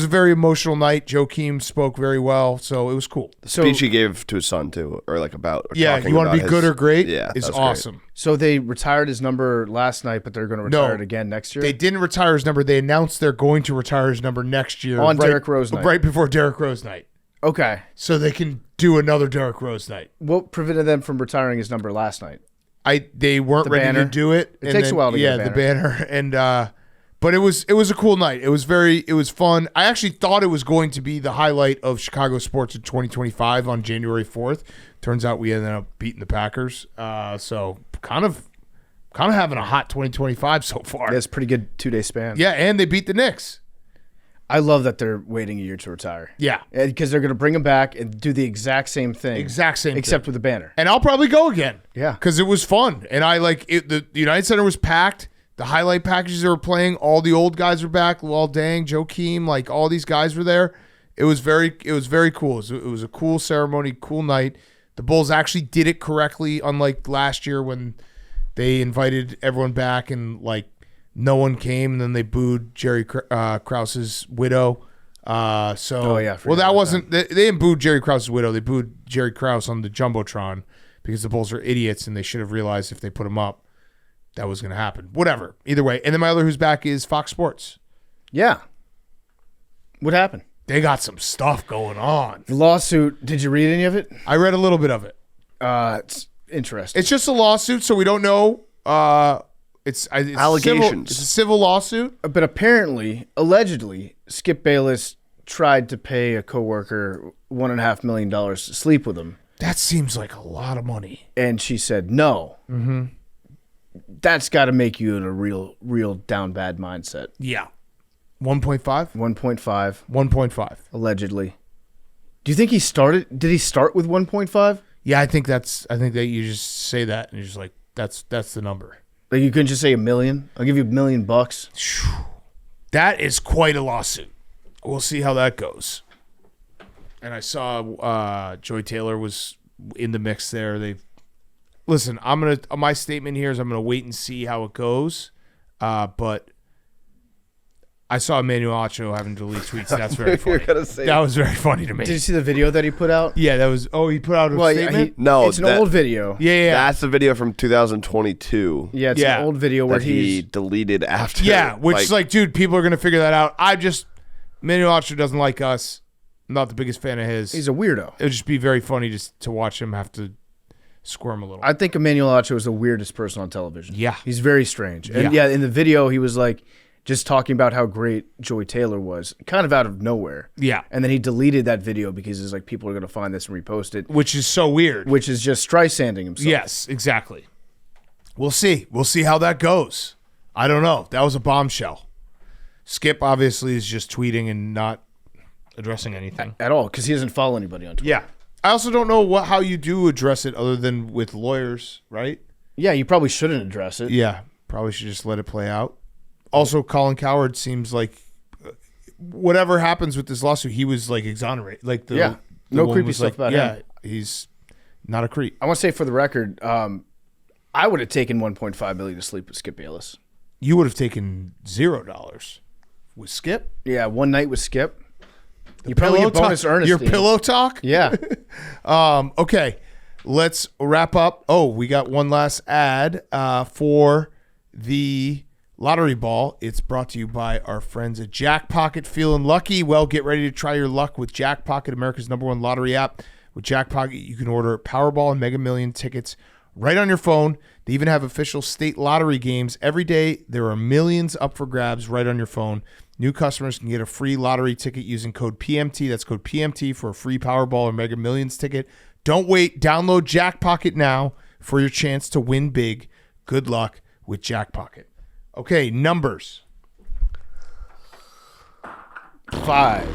very emotional night. Joakim spoke very well, so it was cool. Speech he gave to his son too, or like about. Or Yeah, talking you want to about be good his- or great? Yeah, is that was awesome. Great. So they retired his number last night, but they're going to retire it again next year? They didn't retire his number. They announced they're going to retire his number next year. On Derrick Rose night. Right before Derrick Rose night. Okay. So they can do another Derrick Rose night. What prevented them from retiring his number last night? they weren't ready banner. to do it. It takes a while to get the a banner. And but it was a cool night. It was fun. I actually thought it was going to be the highlight of Chicago sports in 2025 on January 4th. Turns out we ended up beating the Packers. So kind of having a hot 2025 so far. That's a pretty good 2-day span. Yeah, and they beat the Knicks. I love that they're waiting a year to retire. Yeah. Because they're going to bring him back and do the exact same thing. Except with the banner. And I'll probably go again. Yeah. Because it was fun. And I like it. The United Center was packed. The highlight packages they were playing, all the old guys were back. Luol Deng, Joakim, like all these guys were there. It was very cool. It was a cool ceremony, cool night. The Bulls actually did it correctly, unlike last year when they invited everyone back and like no one came, and then they booed Jerry Krause's widow. That wasn't. They didn't boo Jerry Krause's widow. They booed Jerry Krause on the jumbotron because the Bulls are idiots and they should have realized if they put him up, that was going to happen. Whatever. Either way. And then my other who's back is Fox Sports. Yeah. What happened? They got some stuff going on. The lawsuit. Did you read any of it? I read a little bit of it. It's interesting. It's just a lawsuit, so we don't know. It's allegations. It's a civil lawsuit. But apparently, allegedly, Skip Bayless tried to pay a coworker $1.5 million to sleep with him. That seems like a lot of money. And she said no. Mm-hmm. That's got to make you in a real down bad mindset. Yeah. 1.5? 1.5. 1.5. Allegedly. Do you think did he start with 1.5? Yeah, I think that you just say that and you're just like, that's the number. Like you couldn't just say $1 million? I'll give you $1 million. That is quite a lawsuit. We'll see how that goes. And I saw Joy Taylor was in the mix there. Listen, my statement here is I'm gonna wait and see how it goes. But I saw Emmanuel Acho having to delete tweets. That's very funny. That was very funny to me. Did you see the video that he put out? Yeah, that was. Oh, he put out a statement. It's an old video. Yeah. That's the video from 2022. Yeah, it's an old video where he deleted after. Yeah, which is like, dude, people are gonna figure that out. Emmanuel Acho doesn't like us. I'm not the biggest fan of his. He's a weirdo. It would just be very funny just to watch him have to squirm a little. I think Emmanuel Acho is the weirdest person on television. Yeah. He's very strange. And in the video, he was like just talking about how great Joy Taylor was, kind of out of nowhere. Yeah. And then he deleted that video because he's like, people are going to find this and repost it. Which is so weird. Which is just Streisanding himself. Yes, exactly. We'll see. We'll see how that goes. I don't know. That was a bombshell. Skip obviously is just tweeting and not addressing anything. At all, because he doesn't follow anybody on Twitter. Yeah. I also don't know how you do address it other than with lawyers, right? Yeah, you probably shouldn't address it. Yeah, probably should just let it play out. Also, Colin Cowherd seems like whatever happens with this lawsuit, he was like exonerated. Like the no creepy stuff about him. Yeah, he's not a creep. I want to say for the record, I would have taken $1.5 million to sleep with Skip Bayless. You would have taken $0 with Skip? Yeah, one night with Skip. You probably get bonus earnest. Your pillow talk? Yeah. Okay, let's wrap up. Oh, we got one last ad for the lottery ball. It's brought to you by our friends at Jack Pocket. Feeling lucky? Well, get ready to try your luck with Jack Pocket, America's #1 lottery app. With Jack Pocket, you can order Powerball and Mega Million tickets right on your phone. They even have official state lottery games. Every day, there are millions up for grabs right on your phone. New customers can get a free lottery ticket using code PMT. That's code PMT for a free Powerball or Mega Millions ticket. Don't wait. Download Jack Pocket now for your chance to win big. Good luck with Jack Pocket. Okay, numbers. 5.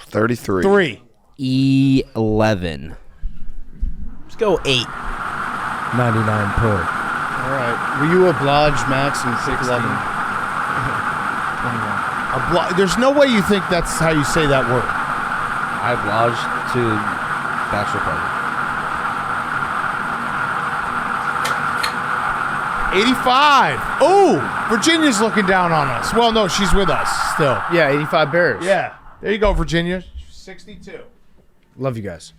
33. 3. 11. Let's go 8. 99 per. All right. Will you oblige Max and pick 11? There's no way you think that's how you say that word. I obliged to bachelor party. 85. Oh, Virginia's looking down on us. Well, no, she's with us still. Yeah, 85 Bears. Yeah. There you go, Virginia. 62. Love you guys.